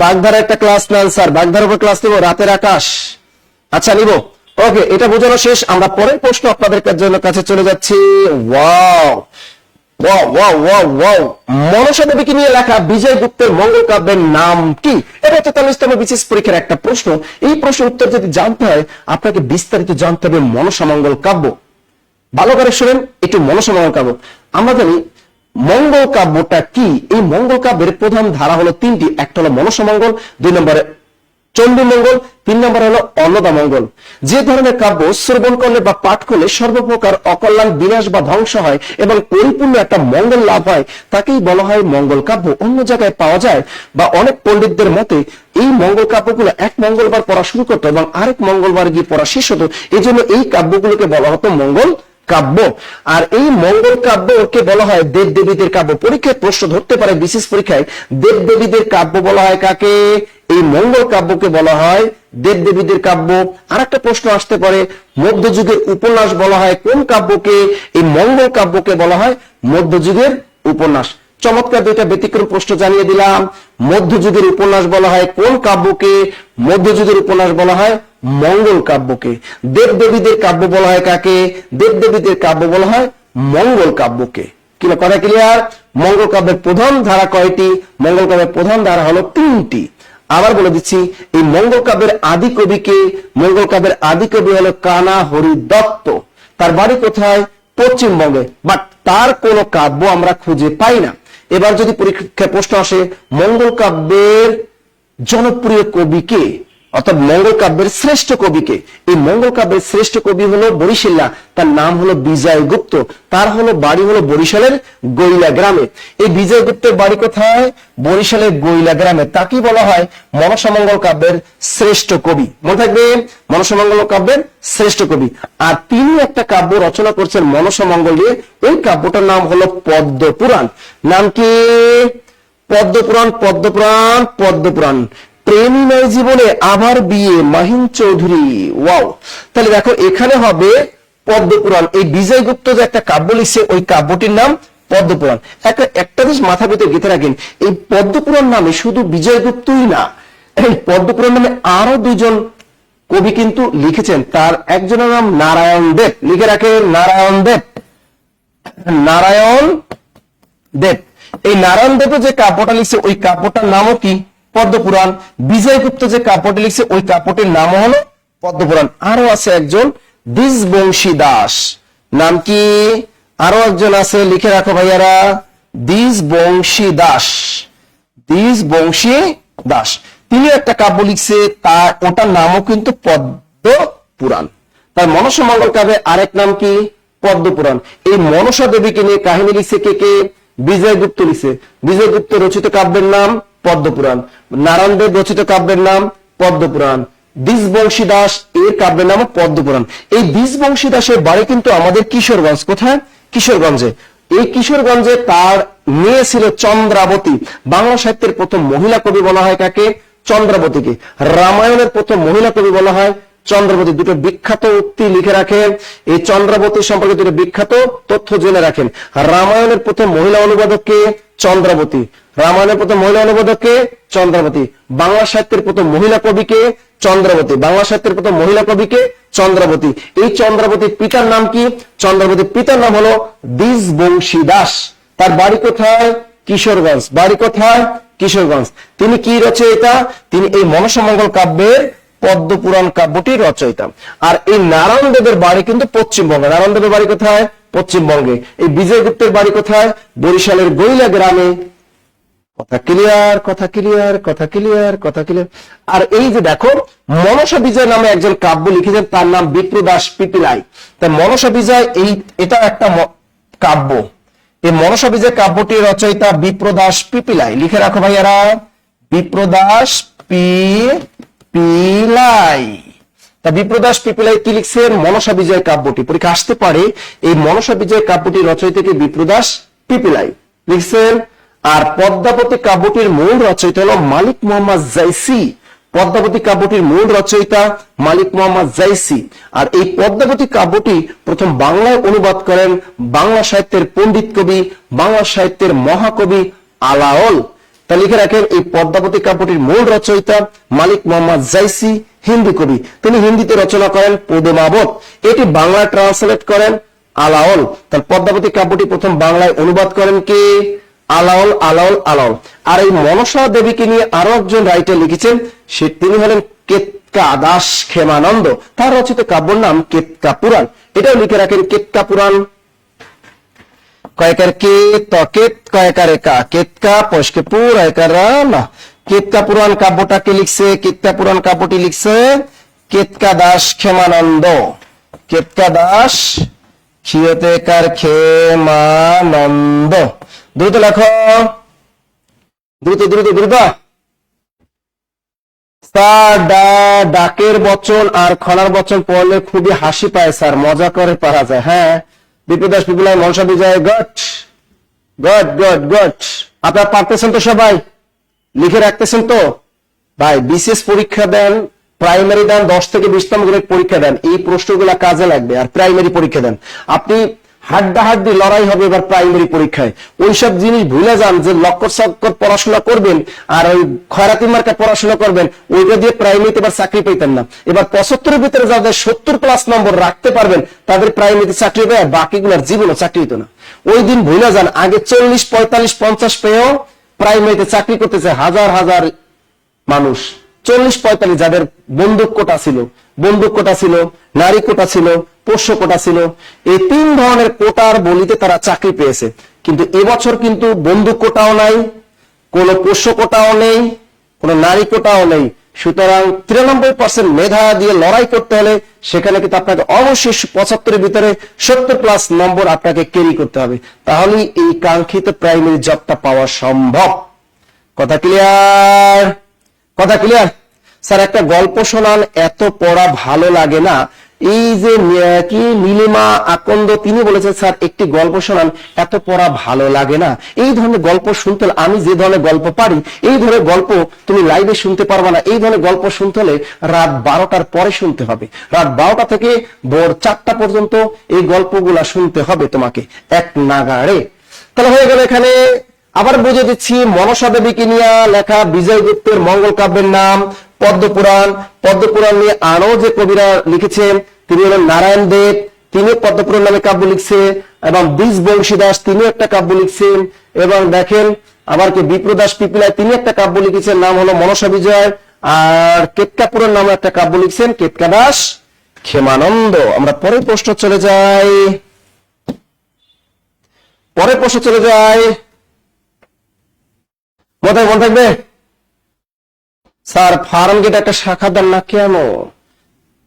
বাগধারা একটা ক্লাস নেন স্যার, বাগধারার উপর ক্লাস নেবো, রাতের আকাশ। আচ্ছা নিব, ওকে। এটা বোঝানো শেষ, আমরা পরের প্রশ্ন আপনাদের কাছে চলে যাচ্ছি। Wow wow wow wow wow, Manasa দেবীকে নিয়ে লেখা বিজয় গুপ্তের মঙ্গল কাব্যের নাম কি? এটা 44তম বিসিএস পরীক্ষার একটা প্রশ্ন। এই প্রশ্নের উত্তর যদি জানতে হয় আপনাকে বিস্তারিত জানতে হবে মনসা মঙ্গল কাব্য। ভালো করে শুনেন একটু, মনসা মঙ্গল কাব্য। আমরা জানি মঙ্গল কাব্যটা কি। এই মঙ্গল কাব্যের প্রধান ধারা হলো 3টি, একটা হলো মনসা মঙ্গল, 2 নম্বরে চণ্ডী মঙ্গল, 3 নম্বর হলো অন্নদা মঙ্গল। যে ধরনের কাব্য শ্রবণ করলে বা পাঠ করলে সর্বপ্রকার অকল্যাণ বিনাশ বা ধ্বংস হয় এবং পরিপূর্ণ একটা মঙ্গল লাভ হয় তাকেই বলা হয় মঙ্গল কাব্য। অন্য জায়গায় পাওয়া যায় বা অনেক পণ্ডিতদের মতে এই মঙ্গল কাব্যগুলো এক মঙ্গলবার পড়া শুরু করতো এবং আরেক মঙ্গলবার গিয়ে পড়া শেষ হতো, এই জন্য এই কাব্যগুলোকে বলা হতো মঙ্গল কাব্য। আর এই মঙ্গল কাব্যকে বলা হয় দেব দেবীদের কাব্য। পরীক্ষায় প্রশ্ন ধরতে পারে বিশেষ পরীক্ষায়, দেব দেবীদের কাব্য বলা হয় কাকে? এই মঙ্গল কাব্যকে বলা হয় দেব দেবীদের কাব্য। আর একটা প্রশ্ন আসতে পারে, মধ্যযুগের উপন্যাস বলা হয় কোন কাব্যকে? এই মঙ্গল কাব্যকে বলা হয় মধ্যযুগের উপন্যাস। চমৎকার দুইটা ব্যতিক্রম প্রশ্ন জানিয়ে দিলাম। মধ্যযুগের উপন্যাস বলা হয় কোন কাব্যকে? মধ্যযুগের উপন্যাস বলা হয় মঙ্গল কাব্যকে। দেব দেবীদের কাব্য বলা হয় কাকে? দেব দেবীদের কাব্য বলা হয় মঙ্গল কাব্যকে। কিনা কথা ক্লিয়ার? মঙ্গল কাব্যের প্রধান ধারা কয়টি? মঙ্গল কাব্যের প্রধান ধারা হলো 3টি। আবার বলে দিচ্ছি, এই মঙ্গল কাব্যের আদি কবিকে? মঙ্গল কাব্যের আদি কবি হলো কানা হরি দত্ত। তার বাড়ি কোথায়? পশ্চিমবঙ্গে, বাট তার কোন কাব্য আমরা খুঁজে পাই না। এবার যদি পরীক্ষায় প্রশ্ন আসে মঙ্গল কাব্যের জনপ্রিয় কবি কে, অর্থাৎ মঙ্গল কাব্যের শ্রেষ্ঠ কবিকে? এই মঙ্গল কাব্যের শ্রেষ্ঠ কবি হলো বরিশাল্লা, তার নাম হলো বিজয় গুপ্ত। তার বাড়ি হলো বরিশালের গৈলা গ্রামে। এই বিজয় গুপ্তের বাড়ি কোথায়? বরিশালের গৈলা গ্রামে। তাকে বলা হয় মনসা মঙ্গল কাব্যের শ্রেষ্ঠ কবি। মনে থাকবে, মনসা মঙ্গল কাব্যের শ্রেষ্ঠ কবি। আর তিনি একটা কাব্য রচনা করছেন মনসা মঙ্গল নিয়ে, ওই কাব্যটার নাম হলো পদ্মপুরাণ। নাম কি? পদ্মপুরাণ পদ্মপুরাণ পদ্মপুরাণ। প্রেমী নয় জীবনে আবার বিয়ে, মাহিন চৌধুরী। ওয়াও, তাহলে দেখো এখানে হবে পদ্মপুরাণ। এই বিজয় গুপ্ত যে একটা কাব্য লিখছে ওই কাব্যটির নাম পদ্মপুরাণ। একটা জিনিস মাথা ভিতরে গেঁথে রাখেন, এই পদ্মপুরাণ নামে শুধু বিজয় গুপ্তই না, এই পদ্মপুরাণ নামে আরো 2জন কবি কিন্তু লিখেছেন। তার একজনের নাম নারায়ণ দেব, লিখে রাখেন নারায়ণ দেব। নারায়ণ দেব, এই নারায়ণ দেব যে কাব্যটা লিখছে ওই কাব্যটার নামও কি? পদ্মপুরাণ। বিজয় গুপ্ত যে কাব্যটি লিখছে ওই কাব্যটির নাম হলো পদ্মপুরাণ। আরো আছে একজন দ্বিজবংশী দাস, নাম কি? আরো একজন আছে, লিখে রাখো ভাইয়ারা, দ্বিজবংশী দাস। দ্বিজবংশী দাস তিনি একটা কাব্য লিখছে, তার ওটার নামও কিন্তু পদ্ম পুরাণ। তার মনসা মঙ্গল কাব্যের আরেক নাম কি? পদ্ম পুরাণ। এই মনসা দেবীকে নিয়ে কাহিনী লিখছে কে কে? বিজয় গুপ্ত লিখছে। বিজয় গুপ্ত রচিত কাব্যের নাম পদ্ম পুরাণ। নারায়ণ দেব রচিত কাব্যের নাম পদ্ম পুরাণ। দ্বিজবংশী দাস এর কাব্যের নাম পদ্ম পুরাণ। এই দ্বিজবংশী দাসের বাড়ি কিন্তু আমাদের কিশোরগঞ্জ। কোথায়? কিশোরগঞ্জে। এই কিশোরগঞ্জে তার মেয়ে ছিল চন্দ্রাবতী। বাংলা সাহিত্যের প্রথম মহিলা কবি বলা হয় কাকে? চন্দ্রাবতীকে। রামায়ণের প্রথম মহিলা কবি বলা হয় চন্দ্রাবতী। দুটো বিখ্যাত উক্তি লিখে রাখেন, এই চন্দ্রাবতী সম্পর্কে দুটো বিখ্যাত তথ্য জেনে রাখেন। রামায়ণের প্রথম মহিলা অনুবাদককে? চন্দ্রাবতী। রামায়ণের প্রথম মহিলা অনুবাদককে? চন্দ্রাবতী। বাংলা সাহিত্যের প্রথম মহিলা কবিকে? চন্দ্রাবতী। বাংলা সাহিত্যের প্রথম মহিলা কবিকে? চন্দ্রাবতী। এই চন্দ্রাবতীর পিতার নাম কি? চন্দ্রাবতীর পিতার নাম হলো দ্বিজবংশী দাস। তার বাড়ি কোথায়? কিশোরগঞ্জ। বাড়ি কোথায়? কিশোরগঞ্জ। তিনি কি রচয়িতা? তিনি এই মনসা মঙ্গল কাব্যের পদ্ম পুরাণ কাব্যটির রচয়িতা। আর এই নারায়ণ দেবের বাড়ি কিন্তু পশ্চিমবঙ্গে। নারায়ণ দেবের বাড়ি কোথায়? পশ্চিমবঙ্গে। এই বিজয় গুপ্তের বাড়ি কোথায়? বরিশালের গৈলা গ্রামে। কথা ক্লিয়ার, কথা ক্লিয়ার, কথা ক্লিয়ার, কথা ক্লিয়ার। আর এই যে দেখো, মনসা বিজয় নামে একজন কাব্য লিখেছেন, তার নাম বিপ্রদাস পিপিলাই। তাই মনসা বিজয় এটা একটা কাব্য। এই মনসা বিজয় কাব্যটির রচয়িতা বিপ্রদাস পিপিলাই। লিখে রাখো ভাইয়ারা, বিপ্রদাস পিপিলাই। তা বিপ্রদাস পিপিলাই কি লিখছেন? মনসা বিজয় কাব্যটি। পরীক্ষা আসতে পারে। এই মনসা বিজয় কাব্যটির রচয়িতা কি? বিপ্রদাস পিপিলাই লিখছেন। আর পদ্মাবতী কাব্যটির মূল রচয়িতা হলো মালিক মোহাম্মদ জাইসি। পদ্মাবতী কাব্যটির মূল রচয়িতা মালিক মোহাম্মদ জাইসি। আর এই পদ্মাবতী কাব্যটি প্রথম বাংলায় অনুবাদ করেন বাংলা সাহিত্যের পণ্ডিত কবি, বাংলা সাহিত্যের মহাকবি আলাওল। তা লিখে রাখেন, এই পদ্মাবতী কাব্যটির মূল রচয়িতা মালিক মোহাম্মদ জাইসি, হিন্দি কবি। তিনি হিন্দিতে রচনা করেন পদমাবত। এটি বাংলায় ট্রান্সলেট করেন আলাওল। তাহলে পদ্মাবতী কাব্যটি প্রথম বাংলায় অনুবাদ করেন কে? আলাওল, আলাওল, আলাওল। আর এই মনসা দেবীকে নিয়ে আরো একজন রাইটার লিখেছেন, তিনি হলেন কেতকা দাস ক্ষেমানন্দ। তার রচিত কাব্যের নাম কেতকা পুরাণ। এটাও লিখে রাখেন, কেতকা পুরাণ। কয়েকার কে তকেত কয়েকারে কা, কেতকা পশকে পুর একার না। কেতকা পুরাণ কাব্যটাকে লিখছে, কেতকা পুরাণ কাব্যটি লিখছে কেতকা দাস ক্ষেমানন্দ। কেতকা দাস ক্ষিয়তেকার ক্ষেমানন্দ। দ্রুত লেখো, দ্রুত দ্রুত দ্রুত। স্যার ডাকের বচন আর খনার বচন পড়লে খুবই হাসি পায় স্যার, মজা করে পড়া যায়। হ্যাঁ, Bipradas Pipilai Manasa Bijoy. Got got got got. আপনারা পারতেছেন তো? সবাই লিখে রাখতেছেন তো? ভাই বিশেষ পরীক্ষা দেন, প্রাইমারি দেন, 10 থেকে 20 নম্বর গ্রেড পরীক্ষা দেন, এই প্রশ্নগুলো কাজে লাগবে। আর প্রাইমারি পরীক্ষা দেন, আপনি হাড্ডাহাড্ডি লড়াই হবে এবার প্রাইমারি পরীক্ষায়। ওইসব জিনিস ভুলে যান যে লক্কর চক্কর পড়াশোনা করবেন আর ওই খয়রাতি মার্কা পড়াশোনা করবেন, ওইটা দিয়ে প্রাইমারিতে এবার চাকরি পেতেন না। এবার 75-এর ভিতরে যাদের 70+ নম্বর রাখতে পারবেন তাদের প্রাইমারিতে চাকরি হবে, আর বাকিগুলোর জীবনে চাকরি হতো না। ওই দিন ভুলে যান, আগে 40, 45, 50 পেয়েও প্রাইমারিতে চাকরি করতেছে হাজার হাজার মানুষ। 40-45 যাদের বন্দুক কোটা ছিল, নারী কোটা ছিল, পোষ্য কোটা ছিল, এই 3 ধরনের কোটার বলিতে তারা চাকরি পেয়েছে। কিন্তু এবছর কিন্তু বন্দুক কোটাও নাই, কোন পোষ্য কোটাও নেই, কোন নারী কোটাও নেই। সুতরাং 93% মেধা দিয়ে লড়াই করতে হলে সেখানে কিন্তু আপনাকে অবশ্যই 75-এর ভিতরে 70+ নম্বর আপনাকে ক্যারি করতে হবে, তাহলেই এই কাঙ্ক্ষিত প্রাইমারি জবটা পাওয়া সম্ভব। কথা ক্লিয়ার? কথা ক্লিয়ার? স্যার একটা গল্প শোনান, এত পড়া ভালো লাগে না। এই যে কি নীলিমা আকন্দ, তিনি বলেছেন স্যার একটি গল্প শোনান, এত পড়া ভালো লাগে না। এই ধরনের গল্প শুনতে হলে, আমি যে ধরনের গল্প পারি এই ধরনের গল্প তুমি লাইভে শুনতে পারবা না। এই ধরনের গল্প শুনতে হলে রাত 12টার পরে শুনতে হবে। রাত 12টা থেকে ভোর 4টা পর্যন্ত এই গল্পগুলা শুনতে হবে তোমাকে এক নাগাড়ে। তাহলে হয়ে গেল। এখানে আবার বুঝে দিচ্ছি, মনসা দেবীকে নিয়ে লেখা বিজয় গুপ্তের মঙ্গল কাব্যের নাম পদ্মপুরাণ। পদ্মপুরাণ নিয়ে আরো যে কবিরা লিখেছেন তিনি হলেন নারায়ণ দেব, তিনি পদ্মপুরাণ নামে কাব্য লিখছে, এবং দ্বিজবংশী দাস তিনি একটা কাব্য লিখছেন, এবং দেখেন আবার কে বিপ্রদাস পিপিলাই তিনি একটা কাব্য লিখেছেন, নাম হলো মনসা বিজয়। আর কেতকা পুরাণ নামে একটা কাব্য লিখছেন কেতকা দাস ক্ষেমানন্দ। আমরা পরের প্রশ্ন চলে যাই, মাথায় মনে থাকবে। স্যার ফার্ম গেট একটা শাখা দেন না কেন?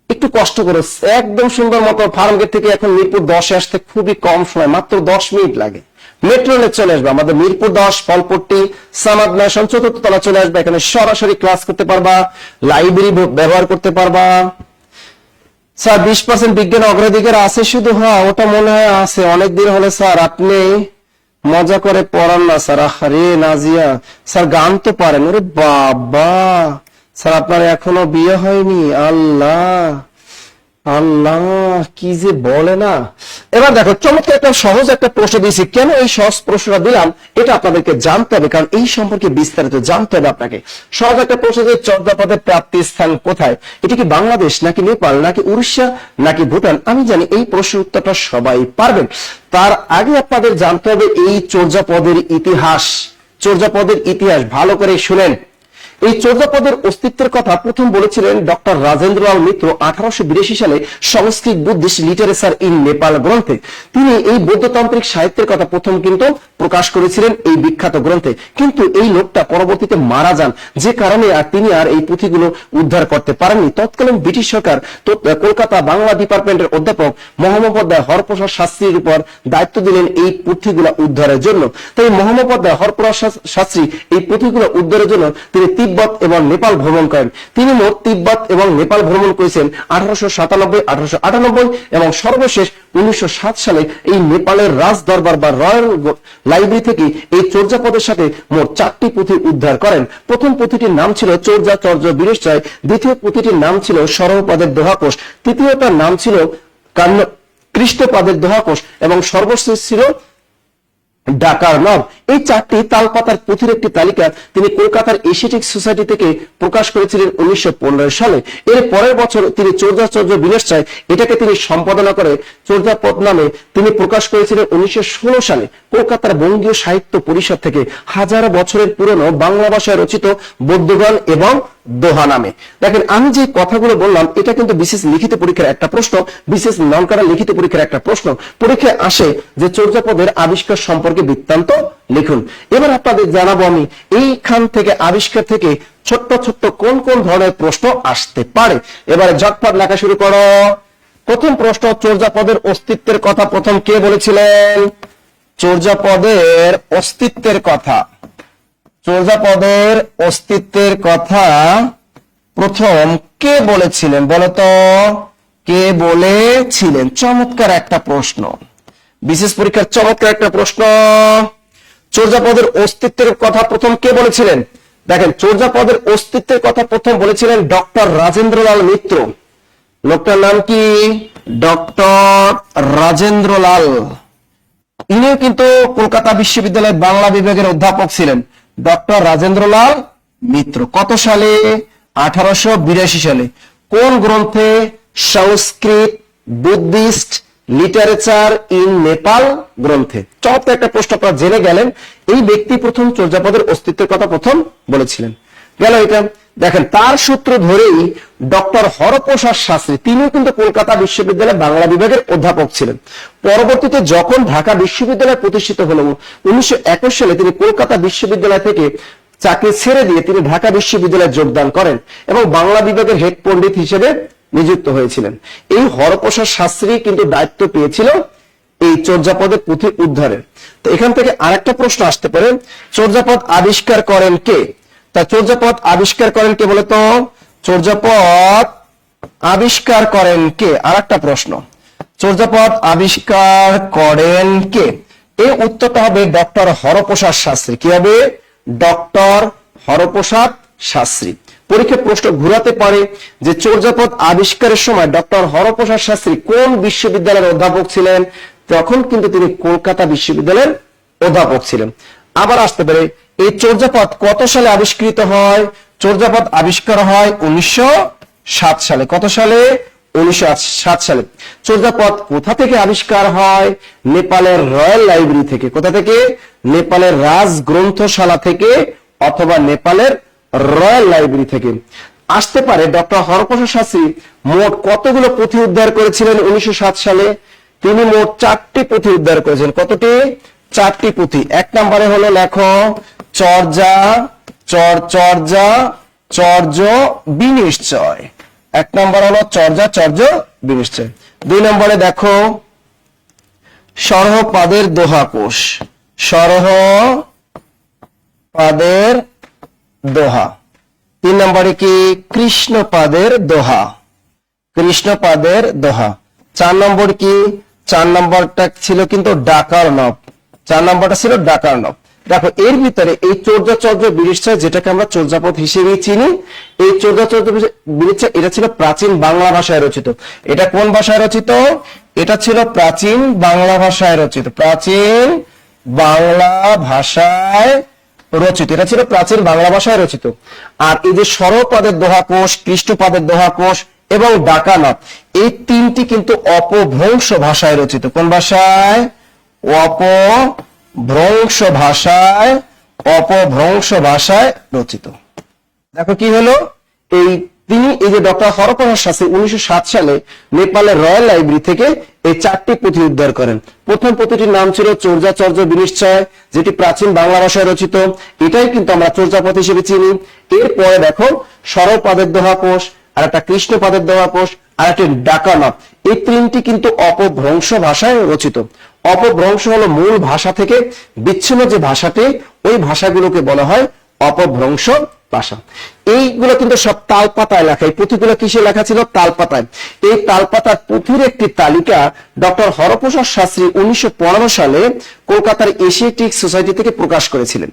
একটু কষ্ট করে, একদম সুন্দর মতো ফার্ম গেট থেকে এখন মিরপুর 10-এ আসতে খুবই কম সময়, মাত্র 10 মিনিট লাগে। মেট্রো রেলে চলে আসবে, আমাদের মিরপুর 10 ফলপট্টি সামাদ ম্যানশন 4th তলা চলে আসবে, এখানে সরাসরি ক্লাস করতে পারবা, লাইব্রেরি ব্যবহার করতে পারবা। স্যার 20% বিজ্ঞান অগ্রাধিকার আছে শুধু? হ্যাঁ ওটা মনে হয় আছে, অনেকদিন হলে স্যার আপনি মজা করে পড়ান না স্যার। আরে নাজিয়া স্যার গান তো পারেন? ওরে বাবা স্যার আপনার এখনো বিয়ে হয়নি? আল্লাহ আল্লাহ কি যে বলে না। এবার দেখো চমৎকার একটা সহজ একটা প্রশ্ন দিয়েছি। কেন এই সহজ প্রশ্নটা দিলাম এটা আপনাদেরকে জানতে হবে, কারণ এই সম্পর্কে বিস্তারিত জানতে হবে আপনাকে। সহজ একটা প্রশ্ন, যে চর্যাপদের প্রাপ্তি স্থান কোথায়? এটা কি বাংলাদেশ নাকি নেপাল নাকি উড়িষ্যা নাকি ভুটান? আমি জানি এই প্রশ্নের উত্তরটা সবাই পারবেন। তার আগে আপনাদের জানতে হবে এই চর্যাপদের ইতিহাস। চর্যাপদের ইতিহাস ভালো করে শুনেন। এই চর্যাপদের অস্তিত্বের কথা প্রথম বলেছিলেন ডক্টর রাজেন্দ্রলাল মিত্র 1882 সালে সংস্কৃত বুদ্ধিস্ট লিটারেচার ইন নেপাল গ্রন্থে। তিনি এই বৌদ্ধতান্ত্রিক সাহিত্যের কথা প্রথম কিন্তু প্রকাশ করেছিলেন এই বিখ্যাত গ্রন্থে। কিন্তু এই লোকটা পরবর্তীতে মারা যান, যে কারণে তিনি আর এই পুঁথিগুলো উদ্ধার করতে পারেননি। তৎকালীন ব্রিটিশ সরকার কলকাতা বাংলা ডিপার্টমেন্টের অধ্যাপক মহামহোপাধ্যায় হরপ্রসাদ শাস্ত্রীর উপর দায়িত্ব দিলেন এই পুঁথিগুলো উদ্ধারের জন্য। তাই মহামহোপাধ্যায় হরপ্রসাদ শাস্ত্রী এই পুঁথিগুলো উদ্ধারের জন্য তিনি তিব্বত এবং নেপাল ভ্রমণ করেন। তিনি মোট তিব্বত এবং নেপাল ভ্রমণ করেছেন 1897, 1898 এবং সর্বশেষ 1907 সালে এই নেপালের রাজ দরবার বা রয়্যাল লাইব্রেরি থেকে এই চর্যাপদের সাথে মোট 4টি পুঁথি উদ্ধার করেন। প্রথম পুঁথিটির নাম ছিল চর্যাচর্য বীরেশজয়, দ্বিতীয় পুঁথিটির নাম ছিল সরহপাদের দোহাকোষ, তৃতীয়টার নাম ছিল কৃষ্ণপাদের দোহাকোষ এবং সর্বশেষ ছিল ডাকার নব। এই 4টি তালপাতার পুঁথির একটি তালিকা তিনি কলকাতার এশিয়াটিক সোসাইটি থেকে প্রকাশ করেছিলেন 1915 সালে। এর পরের বছর তিনি চর্যাচর্য বিলেসচায় এটাকে তিনি সম্পাদনা করে চর্যাপদ নামে তিনি প্রকাশ করেছিলেন 1916 সালে কলকাতার বঙ্গীয় সাহিত্য পরিষদ থেকে। হাজার বছরের পুরনো বাংলা ভাষায় রচিত বৌদ্ধগান এবং দোহা নামে। দেখেন আমি যে কথাগুলো বললাম এটা কিন্তু বিশেষ লিখিত পরীক্ষার একটা প্রশ্ন, বিশেষ নন কাটা লিখিত পরীক্ষার একটা প্রশ্ন। পরীক্ষায় আসে যে চর্যাপদের আবিষ্কার সম্পর্কে বৃত্তান্ত লিখুন। এবার আপনাদের জানাবো আমি এইখান থেকে আবিষ্কার থেকে ছোট্ট ছোট্ট কোন কোন ধরনের প্রশ্ন আসতে পারে। এবারে ঝটপট লেখা শুরু করো। প্রথম প্রশ্ন, চর্যাপদের অস্তিত্বের কথা প্রথম কে বলেছিলেন? চর্যাপদের অস্তিত্বের কথা, চর্যাপদের অস্তিত্বের কথা প্রথম কে বলেছিলেন বলতো? কে বলেছিলেন? চমৎকার একটা প্রশ্ন, বিশেষ পরীক্ষার চমৎকার একটা প্রশ্ন। চর্যাপদের অস্তিত্বের কথা প্রথম কে বলেছিলেন? দেখেন চর্যাপদের অস্তিত্বের কথা প্রথম বলেছিলেন ডক্টর রাজেন্দ্রলাল মিত্র। লোকটার নাম কি? ডক্টর রাজেন্দ্রলাল। ইনিও কিন্তু কলকাতা বিশ্ববিদ্যালয়ের বাংলা বিভাগের অধ্যাপক ছিলেন। ডক্টর রাজেন্দ্রলাল মিত্র কত সালে? 1882 সালে। কোন গ্রন্থে? সংস্কৃত বুদ্ধিস্ট লিটারেচার ইন নেপাল গ্রন্থে। চমৎকার একটা প্রশ্ন আপনারা জেনে গেলেন। এই ব্যক্তি প্রথম চর্যাপদের অস্তিত্বের কথা প্রথম বলেছিলেন। গেল এটা। দেখেন তার সূত্র ধরেই ডক্টর হরপ্রসাদ শাস্ত্রী, তিনিও কিন্তু কলকাতা বিশ্ববিদ্যালয়ের বাংলা বিভাগের অধ্যাপক ছিলেন। পরবর্তীতে যখন ঢাকা বিশ্ববিদ্যালয় প্রতিষ্ঠিত হলো 1921 সালে তিনি কলকাতা বিশ্ববিদ্যালয় থেকে চাকরি ছেড়ে দিয়ে তিনি ঢাকা বিশ্ববিদ্যালয়ে যোগদান করেন এবং বাংলা বিভাগের হেড পণ্ডিত হিসেবে নিযুক্ত হয়েছিলেন। এই হরপ্রসাদ শাস্ত্রী কিন্তু দায়িত্ব পেয়েছিল এই চর্যাপদের পুঁথি উদ্ধারের। তো এখান থেকে আরেকটা প্রশ্ন আসতে পারে, চর্যাপদ আবিষ্কার করেন কে? তা চর্যাপদ আবিষ্কার করেন কে বলতো? চর্যাপদ আবিষ্কার করেন কে? আরেকটা প্রশ্ন, চর্যাপদ আবিষ্কার করেন কে? এই উত্তরটা হবে ডক্টর হরপ্রসাদ শাস্ত্রী। কি হবে? ডক্টর হরপ্রসাদ শাস্ত্রী। পরীক্ষায় প্রশ্ন ঘুরাতে পারে যে চর্যাপদ আবিষ্কারের সময় ডক্টর হরপ্রসাদ শাস্ত্রী কোন বিশ্ববিদ্যালয়ের অধ্যাপক ছিলেন? তখন কিন্তু তিনি কলকাতা বিশ্ববিদ্যালয়ের অধ্যাপক ছিলেন। আবার আসতে পারে এই চর্যাপদ কত সালে আবিষ্কৃত হয়? চর্যাপদ আবিষ্কার হয় 1907 সালে। কত সালে? 1907 সালে। চর্যাপদ কোথা থেকে আবিষ্কার হয়? নেপালের রয়্যাল লাইব্রেরি থেকে। কোথা থেকে? নেপালের রাজ গ্রন্থশালা থেকে অথবা নেপালের রয়্যাল লাইব্রেরি থেকে। আসতে পারে ডক্টর হরপ্রসাদ শাস্ত্রী মোট কতগুলো পুঁথি উদ্ধার করেছিলেন 1907 সালে? তিনি মোট 4টি পুঁথি উদ্ধার করেছেন। কতটি? 4টি পুঁথি। এক নম্বরে হলো লেখো চর্যা চর্য বিনিশ্চয়। 1 নম্বর হলো চর্য বিনিশ্চয়। 2 নম্বরে দেখো সরহপাদের দোহাকোষ, সরহপাদের দোহা। 3 নম্বরে কি কৃষ্ণপাদের দোহা, কৃষ্ণপাদের দোহা। 4 নম্বর কি, 4 নম্বরটা ছিল কিন্তু ডাকার্ণব, 4 নম্বরটা ছিল ডাকার্ণব। দেখো এর ভিতরে এই চর্য বিনিশ্চয়, যেটাকে আমরা চর্যাপদ হিসেবে চিনি, এই চর্য বিনিশ্চয় এটা ছিল প্রাচীন বাংলা ভাষায় রচিত। এটা কোন ভাষায় রচিত? এটা ছিল প্রাচীন বাংলা ভাষায় রচিত, প্রাচীন বাংলা ভাষায় রচিত, এটা ছিল প্রাচীন বাংলা ভাষায় রচিত। আর এই যে সরহপাদের দোহাকোষ, কৃষ্ণপাদের দোহাকোষ এবং ডাকার্ণব, এই 3টি কিন্তু অপভ্রংশ ভাষায় রচিত। কোন ভাষায়? অপভ্রংশ ভাষায়, অপভ্রংশ ভাষায় রচিত। দেখো কি হলো, তিনি এই যে ডক্টর হরপ্রসাদ শাস্ত্রী 1907 সালে নেপালের রয়্যাল লাইব্রেরি থেকে এই 4টি পুঁথি উদ্ধার করেন। প্রথম পুঁথিটির নাম ছিল চর্য বিনিশ্চয়, যেটি প্রাচীন বাংলা ভাষায় রচিত, এটাই কিন্তু আমরা চর্যাপদ হিসেবে চিনি। এরপরে দেখো সরহপাদের দোহাকোষ, আর একটা কৃষ্ণপাদের দোহাকোষ, আর একটি ডাকার্ণব, এই 3টি কিন্তু অপভ্রংশ ভাষায় রচিত। অপভ্রংশ হলো মূল ভাষা থেকে বিচ্ছিন্ন যে ভাষাটি, ওই ভাষাগুলোকে বলা হয় অপভ্রংশ ভাষা। এইগুলো কিন্তু সব তালপাতায় লেখা, এই পুঁথিগুলো কিসে লেখা ছিল? তালপাতায়। এই তালপাতার পুঁথির একটি তালিকা ডক্টর হরপ্রসাদ শাস্ত্রী 1915 সালে কলকাতার এশিয়াটিক সোসাইটি থেকে প্রকাশ করেছিলেন।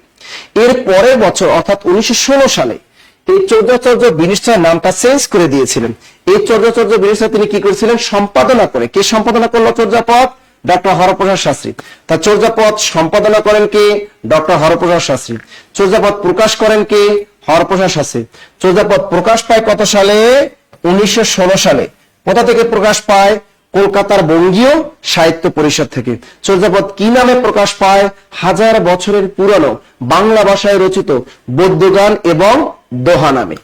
এর পরের বছর অর্থাৎ 1916 সালে এই চর্য বিনিশ্চয় নামটা চেঞ্জ করে দিয়েছিলেন। এই চর্য বিনিশ্চয় তিনি কি করেছিলেন? সম্পাদনা করে। কে সম্পাদনা করলো চর্যাপদ? ডক্টর হরপ্রসাদ শাস্ত্রী। তা চর্যাপদ সম্পাদনা করেন কে? ডক্টর হরপ্রসাদ শাস্ত্রী। চর্যাপদ প্রকাশ করেন কে? হরপ্রসাদ শাস্ত্রী। চর্যাপদ প্রকাশ পায় কত সালে? 1916 সালে। কোথা থেকে প্রকাশ পায়? কলকাতার বঙ্গীয় সাহিত্য পরিষদ থেকে। চর্যাপদ কি নামে প্রকাশ পায়? 1000 বছরের পুরানো বাংলা ভাষায় রচিত বৌদ্ধগান এবং দোহা নামে।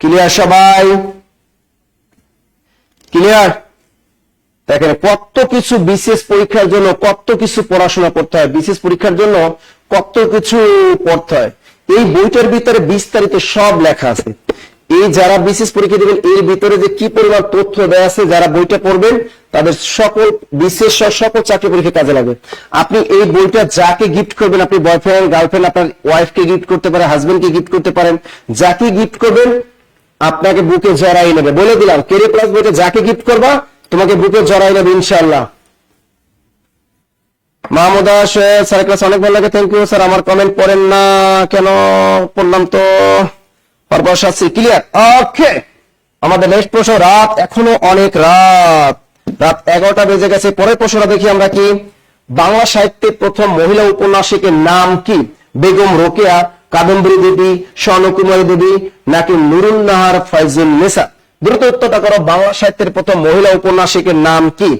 ক্লিয়ার সবাই? ক্লিয়ার? দেখেন কত কিছু বিশেষ পরীক্ষার জন্য কত কিছু পড়াশোনা করতে হয়, বিশেষ পরীক্ষার জন্য কত কিছু পড়তে হয়। এই বইটার ভিতরে বিস্তারিত সব লেখা আছে। এই যারা বিশেষ পরীক্ষা দেবেন, এর ভিতরে যে কি পরিমাণ তথ্য দেওয়া আছে, যারা বইটা পড়বেন তাদের সকল বিশেষ সকল চাকরি পরীক্ষা কাজে লাগবে। আপনি এই বইটা যাকে গিফট করবেন, আপনি বয়ফ্রেন্ড, গার্লফ্রেন্ড, আপনার ওয়াইফকে গিফট করতে পারেন, হাজবেন্ডকে গিফট করতে পারেন, যাকে গিফট করবেন আপনাকে বুকে জড়াই নেবে। বলে দিলাম, কেরিয়ার প্লাস বইটা যাকে গিফট করবা তোমাকে বুকে জড়াই নেবে ইনশাআল্লাহ। মাহমুদা স্যার ক্লাস অনেক ভালো লাগে, থ্যাংক ইউ স্যার। আমার কমেন্ট পড়েন না কেন? পড়লাম তো। ক্লিয়ার? ওকে, আমাদের নেক্সট প্রশ্ন। রাত এখনো অনেক, রাত 11টা বেজে গেছে। পরের প্রশ্নটা দেখি আমরা কি। বাংলা সাহিত্যে প্রথম মহিলা উপন্যাসিকের নাম কি? বেগম রোকেয়া, কাদম্বরী দেবী, স্বর্ণকুমারী দেবী, নাকি নুরুন নাহার ফয়জুন নেসা? দ্রুত উত্তরটা করো। বাংলা সাহিত্যের প্রথম মহিলা উপন্যাসিকের নাম কি?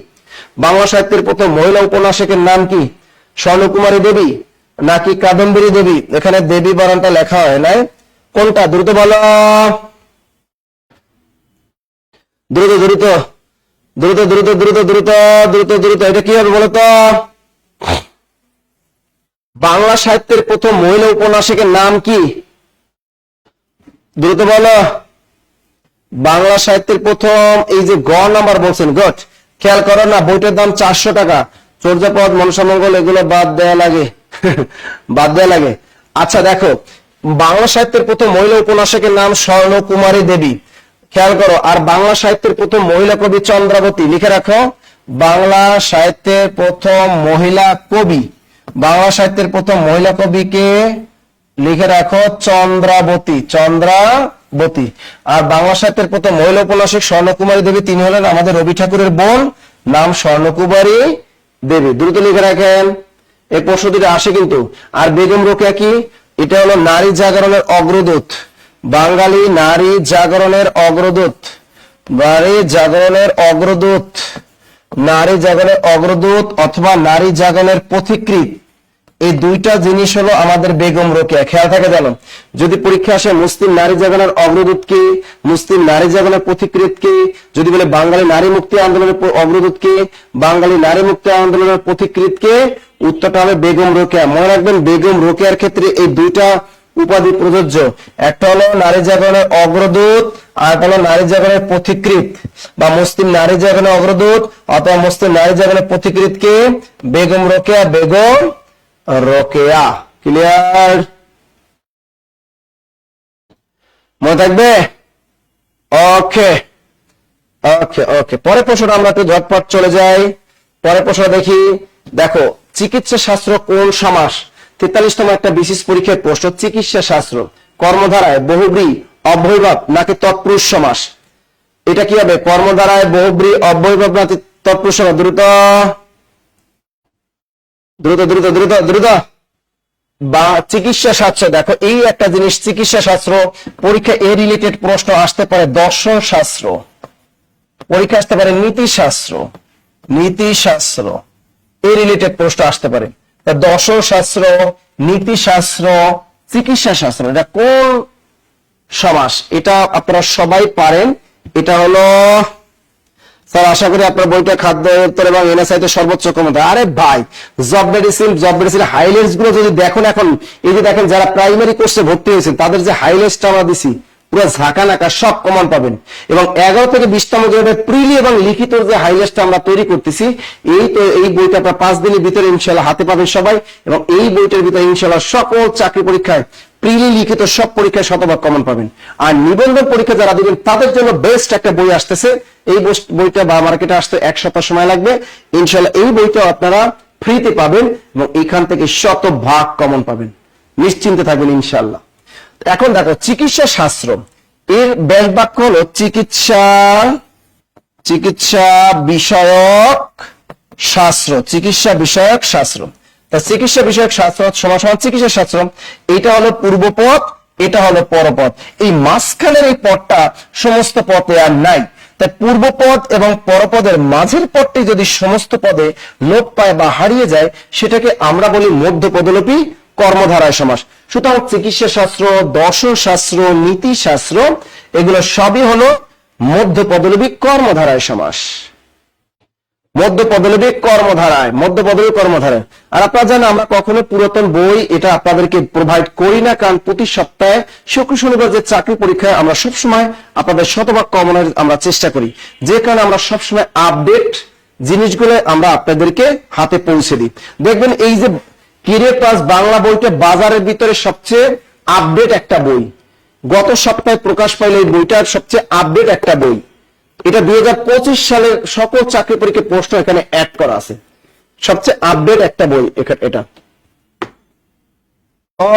বাংলা সাহিত্যের প্রথম মহিলা উপন্যাসিকের নাম কি? স্বর্ণকুমারী দেবী নাকি কাদম্বরী দেবী? এখানে দেবী বানানটা লেখা হয় নাই, কোনটা? দ্রুত বলো, দ্রুত দ্রুত দ্রুত দ্রুত দ্রুত দ্রুত দ্রুত দ্রুত। এটা কি হবে বলো তো? বাংলা সাহিত্যের প্রথম মহিলা উপন্যাসিকের নাম কি? দ্রুত বলো। বাংলা সাহিত্যের প্রথম, এই যে গ নাম্বার বলছেন, গট খেয়াল করো না, বইটার দাম 400 টাকা। চর্যাপদ, মনসামঙ্গল এগুলো বাদ দেয়া লাগে, বাদ দেয়া লাগে। আচ্ছা দেখো, বাংলা সাহিত্যের প্রথম মহিলা উপন্যাসকের নাম স্বর্ণকুমারী দেবী, খেয়াল করো। আর বাংলা সাহিত্যের প্রথম মহিলা কবি চন্দ্রাবতী, লিখে রাখো। বাংলা সাহিত্যের প্রথম মহিলা কবি, বাংলা সাহিত্যের প্রথম মহিলা কবিকে লিখে রাখো চন্দ্রাবতী, চন্দ্রাবতী। আর বাংলা সাহিত্যের প্রথম মহিলা উপন্যাসক স্বর্ণকুমারী দেবী, তিনি হলেন আমাদের রবি ঠাকুরের বোন, নাম স্বর্ণকুমারী দেবী। দ্রুত লিখে রাখেন, এই প্রশ্ন দুটো আসে কিন্তু। আর বেগম রোকেয়া কি? এটা হলো নারী জাগরণের অগ্রদূত, বাঙালি নারী জাগরণের অগ্রদূত, নারী জাগরণের অগ্রদূত, নারী জাগরণের অগ্রদূত অথবা নারী জাগরণের পথিকৃৎ। এই দুইটা জিনিস হলো আমাদের বেগম রোকেয়া। খেয়াল থাকে জানো, যদি পরীক্ষা আসে মুসলিম নারী জাগরণের অগ্রদূত কে, মুসলিম নারী জাগরণের পথিকৃৎ কে, যদি বলে বাঙালি নারী মুক্তি আন্দোলনের অগ্রদূত কে, বাঙালি নারী মুক্তি আন্দোলনের পথিকৃৎ কে, উত্তরটা হবে বেগম রোকেয়া। মনে রাখবেন, বেগম রোকেয়ার ক্ষেত্রে এই দুইটা উপাধি প্রযোজ্য। একটা হলো নারী জাগরণের অগ্রদূত, আর একটা হলো নারী জাগরণের পথিকৃৎ বা মুসলিম নারী জাগরণের অগ্রদূত অথবা মুসলিম নারী জাগরণের পথিকৃৎ কে? বেগম রোকেয়া। বেগম রোকেয়া। ক্লিয়ার? মনে থাকবে? ওকে ওকে ওকে। পরের প্রশ্নটা আমরা একটু ঝটপট চলে যাই। পরের প্রশ্ন দেখি। দেখো, চিকিৎসা শাস্ত্র কোন সমাস? 43তম একটা বিশেষ পরীক্ষার প্রশ্ন। চিকিৎসা শাস্ত্র কর্মধারায় বহুব্রী অব্যয়ভাব নাকি তৎপুরুষ সমাস? এটা কি হবে? কর্মধারায় বহুব্রী অব্যয়ভাব নাকি তৎপুরুষ সমাস? দ্রুত দ্রুত দ্রুত দ্রুত দ্রুত। বা চিকিৎসা শাস্ত্র, দেখো এই একটা জিনিস, চিকিৎসা শাস্ত্র পরীক্ষা এ রিলেটেড প্রশ্ন আসতে পারে দর্শন শাস্ত্র, পরীক্ষা আসতে পারে নীতিশাস্ত্র, নীতিশাস্ত্র এই রিলেটেড প্রশ্ন আসতে পারে। দর্শন শাস্ত্র, নীতিশাস্ত্র, চিকিৎসা শাস্ত্র, এটা কোন সমাস? এটা আপনারা সবাই পারেন। এটা হলো, স্যার আশা করি আপনার বইটা খাদ্য অধিদপ্তর এবং এনএসআই সর্বোচ্চ ক্ষমতা। আরে ভাই, জব মেডিসিন হাইলাইটস গুলো যদি দেখুন, এখন এই যে দেখেন যারা প্রাইমারি কোর্সে ভর্তি হয়েছেন তাদের যে হাইলাইটসটা আমরা দিছি পুরো ঝাঁকা নাকা সব কমন পাবেন। এবং 11 থেকে 20তম গ্রেডের প্রিলি এবং লিখিত যে হাইলাইটসটা আমরা তৈরি করতেছি, এই বইটা আপনার 5 দিনের ভিতরে ইনশাআল্লাহ হাতে পাবেন সবাই। এবং এই বইটার ভিতরে ইনশাআল্লাহ সকল চাকরি পরীক্ষায় প্রিলি লিখিত সব পরীক্ষায় শতভাগ কমন পাবেন। আর নিবন্ধন পরীক্ষা যারা দিবেন তাদের জন্য বেস্ট একটা বই আসতেছে। এই বইটা বা মার্কেটে আসতে 1 সপ্তাহ সময় লাগবে। ইনশাআল্লাহ এই বইটা আপনারা ফ্রিতে পাবেন এবং এখান থেকে শতভাগ কমন পাবেন, নিশ্চিন্তে থাকবেন ইনশাআল্লাহ। এখন দেখো, চিকিৎসা শাস্ত্র এর ব্যাস বাক্য হলো চিকিৎসা বিষয়ক শাস্ত্র, চিকিৎসা বিষয়ক শাস্ত্র। তা চিকিৎসা বিষয়ক শাস্ত্র সমান চিকিৎসা শাস্ত্র, এটা হলো পূর্বপদ, এটা হলো পরপদ। এই মাঝখানের এই পদটা সমস্ত পদে আর নাই। তাই পূর্বপদ এবং পরপদের মাঝের পদটি যদি সমস্ত পদে লোপ পায় বা হারিয়ে যায়, সেটাকে আমরা বলি মধ্যপদলোপী কর্মধারায় সমাস। সুতরাং চিকিৎসা শাস্ত্র, দর্শন শাস্ত্র, নীতি শাস্ত্র এগুলো সবই হলো মধ্যপদলোপী কর্মধারায় সমাস। মধ্যপদলোপী কর্মধারায়, মধ্যপদলোপী কর্মধারায়। আর আপনারা জানেন আমরা কখনো পুরাতন বই এটা আপনাদেরকে প্রোভাইড করি না, কারণ প্রতি সপ্তাহে শুক্র শনিবার যে চাকরি পরীক্ষায় আমরা সবসময় আপনাদের শতভাগ কমনের আমরা চেষ্টা করি, যে কারণে আমরা সবসময় আপডেট জিনিসগুলো আমরা আপনাদেরকে হাতে পৌঁছে দিই। দেখবেন এই যে ক্যারিয়ার প্লাস বাংলা বইটা বাজারের ভিতরে সবচেয়ে আপডেট একটা বই, গত সপ্তাহে প্রকাশ পাইল এই বইটার সবচেয়ে আপডেট একটা বই। এটা 2025 সালের সকল চাকরি পরীক্ষার প্রশ্ন এখানে অ্যাড করা আছে, সবচেয়ে আপডেট একটা বই এটা।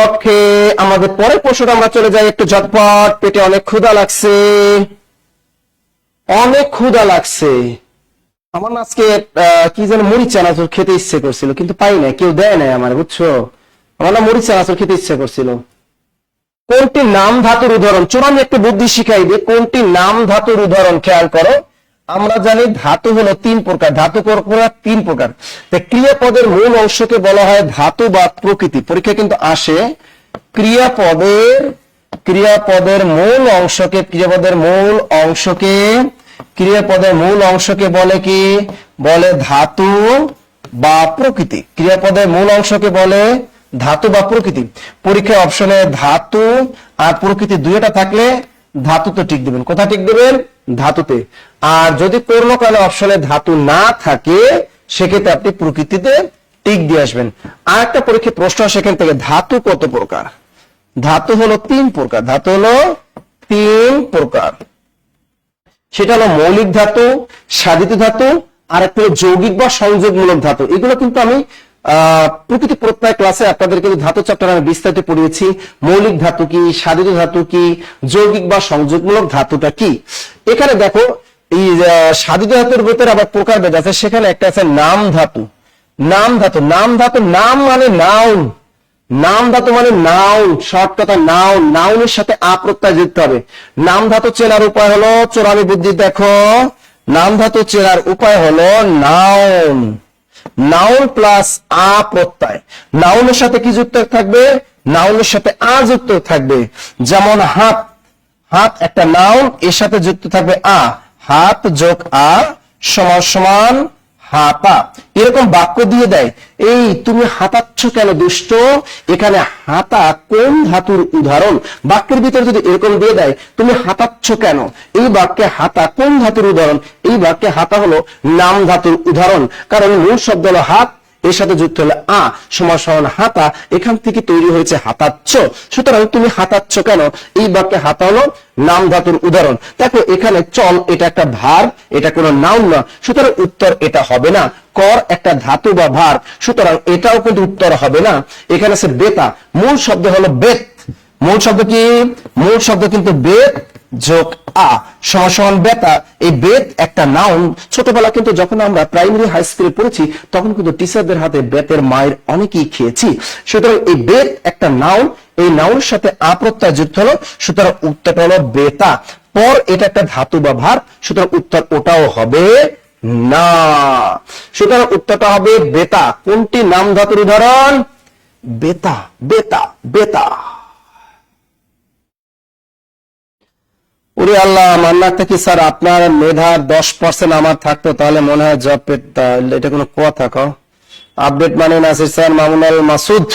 ওকে, আমাদের পরের প্রশ্নটা আমরা চলে যাই একটু ঝটপট। পেটে অনেক ক্ষুধা লাগছে, অনেক ক্ষুধা লাগছে। আমার আজকে কি যেন মুড়ি চানাচুর খেতে ইচ্ছে করছিল, কিন্তু পাই না, কেউ দেয় নাই আমার, বুঝছো? আমার না মুড়ি চানাচুর খেতে ইচ্ছে করছিল। কোনটি নাম ধাতুর উদাহরণ? চূড়ান্ত একটু বুদ্ধি শিখাইবে। কোনটি নাম ধাতুর উদাহরণ? খেয়াল করো, আমরা জানি ধাতু হলো 3 প্রকার, ধাতু 3 প্রকার। ক্রিয়াপদের মূল অংশকে বলা হয় ধাতু বা প্রকৃতি। পরীক্ষা কিন্তু আসে ক্রিয়াপদের মূল অংশকে বলে কি? বলে ধাতু বা প্রকৃতি। ক্রিয়াপদের মূল অংশকে বলে ধাতু বা প্রকৃতি। পরীক্ষায় অপশনে ধাতু আর প্রকৃতি দুইটা থাকলে ধাতুতে টিক দিবেন। কোথায় টিক দিবেন? ধাতুতে। আর যদি পূর্ণকালে অপশনে ধাতু না থাকে সেক্ষেত্রে আপনি প্রকৃতিতে টিক দিয়ে আসবেন। আর একটা পরীক্ষায় প্রশ্ন সেখান থেকে, ধাতু কত প্রকার? ধাতু হলো 3 প্রকার। ধাতু হলো 3 প্রকার। সেটা হলো মৌলিক ধাতু, সাধিত ধাতু, আর একটা হলো যৌগিক বা সংযোগমূলক ধাতু। এগুলো কিন্তু আমি প্রকৃতি প্রত্যয় ক্লাসে আপনাদের কিন্তু ধাতু চ্যাপ্টার আমি বিস্তারিত পড়িয়েছি। মৌলিক ধাতু কি, সাধিত ধাতু কি, যৌগিক বা সংযোগমূলক ধাতুটা কি। এখানে দেখো এই সাধিত ধাতুর ভিতরে আবার প্রকারভেদ আছে। সেখানে একটা আছে নাম ধাতু। নাম ধাতু নাম মানে নাউন, নাম ধাতু মানে নাউন, শর্ট কথা নাউন। নাউনের সাথে আ প্রত্যয় যুক্ত হবে। নাম ধাতু চেনার উপায় হলো, চোরামি বুদ্ধি দেখো, নাম ধাতু চেনার উপায় হলো নাউন, নাউন প্লাস আ প্রত্যয়। নাউনের সাথে কি যুক্ত থাকবে? নাউনের সাথে আ যুক্ত থাকবে। যেমন হাত, হাত একটা নাউন, এর সাথে যুক্ত থাকবে আ। হাত যোগ আ সমান সমান হাতা, এরকম বাক্য দিয়ে দেয়, এই তুমি হাতাচ্ছ কেন দুষ্ট, এখানে হাতা কোন ধাতুর উদাহরণ, বাক্যের ভিতরে যদি এরকম দিয়ে দেয় তুমি হাতাচ্ছ কেন, এই বাক্যে হাতা কোন ধাতুর উদাহরণ, এই বাক্যে হাতা হলো নাম ধাতুর উদাহরণ, কারণ মূল শব্দ হলো হাত, এর সাথে যুক্ত হলে সমান হাতা, এখান থেকে তৈরি হয়েছে হাতাচ্ছ, সুতরাং তুমি হাতাচ্ছ কেন, এই বাক্যে হাতা হলো নাম ধাতুর উদাহরণ। দেখো এখানে চল এটা একটা ভার, এটা কোনো নাউন না, সুতরাং উত্তর এটা হবে না। কর একটা ধাতু বা ভার, সুতরাং এটাও কিন্তু উত্তর হবে না। এখানে আছে বেতা, মূল শব্দ হলো বেত, মূল শব্দ কি, মূল শব্দ কিন্তু বেত যোগ সমান বেতা, এই বেত একটা নাউন। ছোটবেলা কিন্তু যখন আমরা প্রাইমারি হাই স্কুলে পড়েছি তখন কিন্তু টিচারদের হাতে বেতের মায়ের অনেকেই খেয়েছি, সুতরাং এই বেত একটা নাউন, এই নাউনের সাথে প্রত্যয় যুক্ত হলো, সুতরাং উত্তরটা হলো বেতা। পর এটা একটা ধাতু বা ভার, সুতরাং উত্তর ওটাও হবে না, সুতরাং উত্তরটা হবে বেতা। কোনটি নাম ধাতুর উদাহরণ, বেতা, বেতা, বেতা। ওরে আল্লাহ, মান্নাটা কি স্যার আপনার মেধার 10% আমার থাকতো তাহলে মনে হয় জব পেতাম, এটা কোনো কথা কও? আপডেট মানে নাসির স্যার, মামুনুল মাসুদ,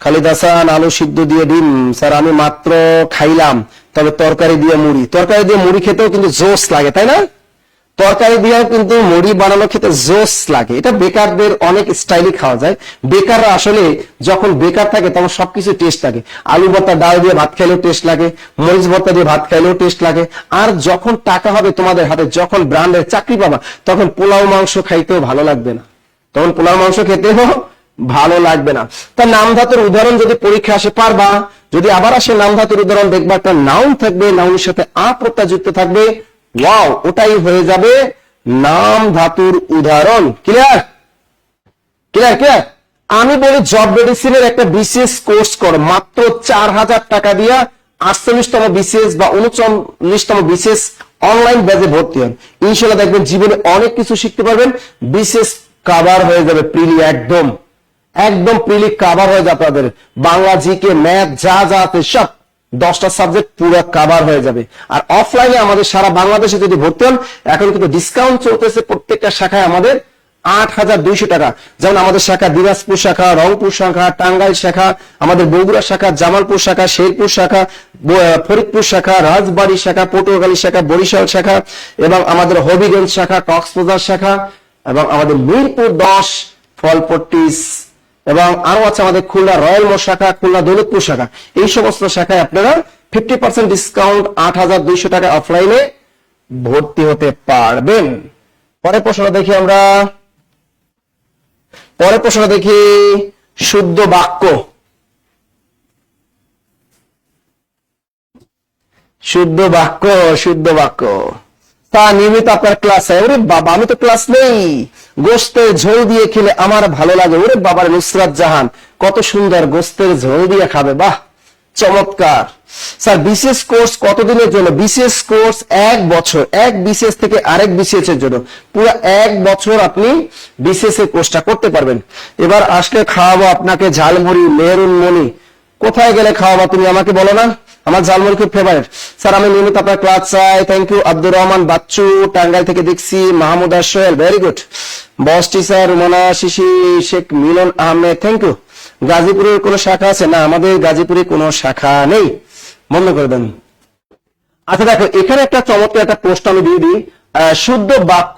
খালিদ হাসান, আলু সিদ্ধ দিয়ে ডিম স্যার আমি মাত্র খাইলাম, তবে তরকারি দিয়ে মুড়ি, তরকারি দিয়ে মুড়ি খেতেও কিন্তু জোস লাগে তাই না, তরকারি দিয়েও কিন্তু মুড়ি বানানো খেতে জোস লাগে, এটা বেকারদের অনেক স্টাইলে খাওয়া যায়। বেকাররা আসলে যখন বেকার থাকে তখন সবকিছু টেস্ট লাগে, আলু ভর্তা ডাল দিয়ে ভাত খাইলেও টেস্ট লাগে, মরিচ ভর্তা দিয়ে ভাত খাইলেও টেস্ট লাগে, আর যখন টাকা হবে তোমাদের হাতে, যখন ব্র্যান্ডের চাকরি পাবা, তখন পোলাও মাংস খাইতেও ভালো লাগবে না, তখন পোলাও মাংস খেতেও ভালো লাগবে না। তার নাম ধাতুর উদাহরণ যদি পরীক্ষা আসে পারবা, যদি আবার আসে নাম ধাতুর উদাহরণ দেখবা একটা নাউন থাকবে, নাউনের সাথে প্রত্যয় যুক্ত থাকবে, ওয়াও, ওটাই হয়ে যাবে নাম ধাতুর উদাহরণ। Clear, clear, clear. আমি বলি জব মেডিসিনের একটা বিসিএস কোর্স করো, মাত্র 4000 টাকা দিয়া 48তম বিসিএস বা 39তম বিসিএস অনলাইন ব্যাচে ভর্তি হন, ইনশাআল্লাহ দেখবেন জীবনে অনেক কিছু শিখতে পারবেন, বিসিএস কভার হয়ে যাবে প্রিলি, একদম একদম প্রিলি কভার হয়ে যাবে আপনাদের, বাংলা, জিকে, ম্যাথ যা যা আছে সব 10টা সাবজেক্ট পুরো কভার হয়ে যাবে। আর অফলাইনে আমাদের সারা বাংলাদেশে যদি ভর্তি হন, এখন কিন্তু ডিসকাউন্ট চলতেছে প্রত্যেকটা শাখায় আমাদের 8200 টাকা, যেমন আমাদের শাখা দিনাজপুর শাখা, রংপুর শাখা, টাঙ্গাইল শাখা, আমাদের বগুড়া শাখা, জামালপুর শাখা, শেরপুর শাখা, ফরিদপুর শাখা, রাজবাড়ী শাখা, পটুয়াখালী শাখা, বরিশাল শাখা, এবং আমাদের হবিগঞ্জ শাখা, কক্সবাজার শাখা, এবং আমাদের মিরপুর 10, ফলপট্টি, এবং আরো আছে আমাদের খুলনা রয়্যাল মোড় শাখা, খুলনা দৌলতপুর শাখা, এই সমস্ত শাখায় আপনারা 50% ডিসকাউন্ট 8200 টাকা অফলাইনে ভর্তি হতে পারবেন। পরের প্রশ্নটা দেখি আমরা, পরের প্রশ্নটা দেখি শুদ্ধ বাক্য, শুদ্ধ বাক্য, শুদ্ধ বাক্য। তা নিয়মিত আপনার ক্লাস হয়, ওরে বাবা আমি তো ক্লাস নেই, গোস্তের ঝোল দিয়ে খেলে আমার ভালো লাগে, ওরে বাবার নুসরাত জাহান কত সুন্দর গোস্তের ঝোল দিয়ে খাবে, বাহ চমৎকার। স্যার বিসিএস কোর্স কতদিনের জন্য, বিসিএস কোর্স 1 বছর, এক বিসিএস থেকে আরেক বিসিএস এর জন্য পুরো 1 বছর আপনি বিসিএস এর কোর্সটা করতে পারবেন। এবার আসলে খাওয়াবো আপনাকে ঝালমুড়ি, মেহরুন মনি, কোথায় গেলে খাওয়াবো তুমি আমাকে বলো না, আমার ঝালমুড়ি খুব ফেভারিট। স্যার আমি নিয়মিত আপনার ক্লাস চাই, থ্যাংক ইউ। আব্দুর রহমান বাচ্চু, টাঙ্গাইল থেকে দেখছি। Mahmud Sohel, very good. Boss teacher Rumana Shishi, Sheikh Milon Ahmed, thank you. গাজীপুরের কোন শাখা আছে না, আমাদের গাজীপুরে কোনো শাখা নেই, বন্ধ করে দেন। আচ্ছা দেখো এখানে একটা চমৎকার একটা প্রশ্ন আমি দিয়ে দিই, শুদ্ধ বাক্য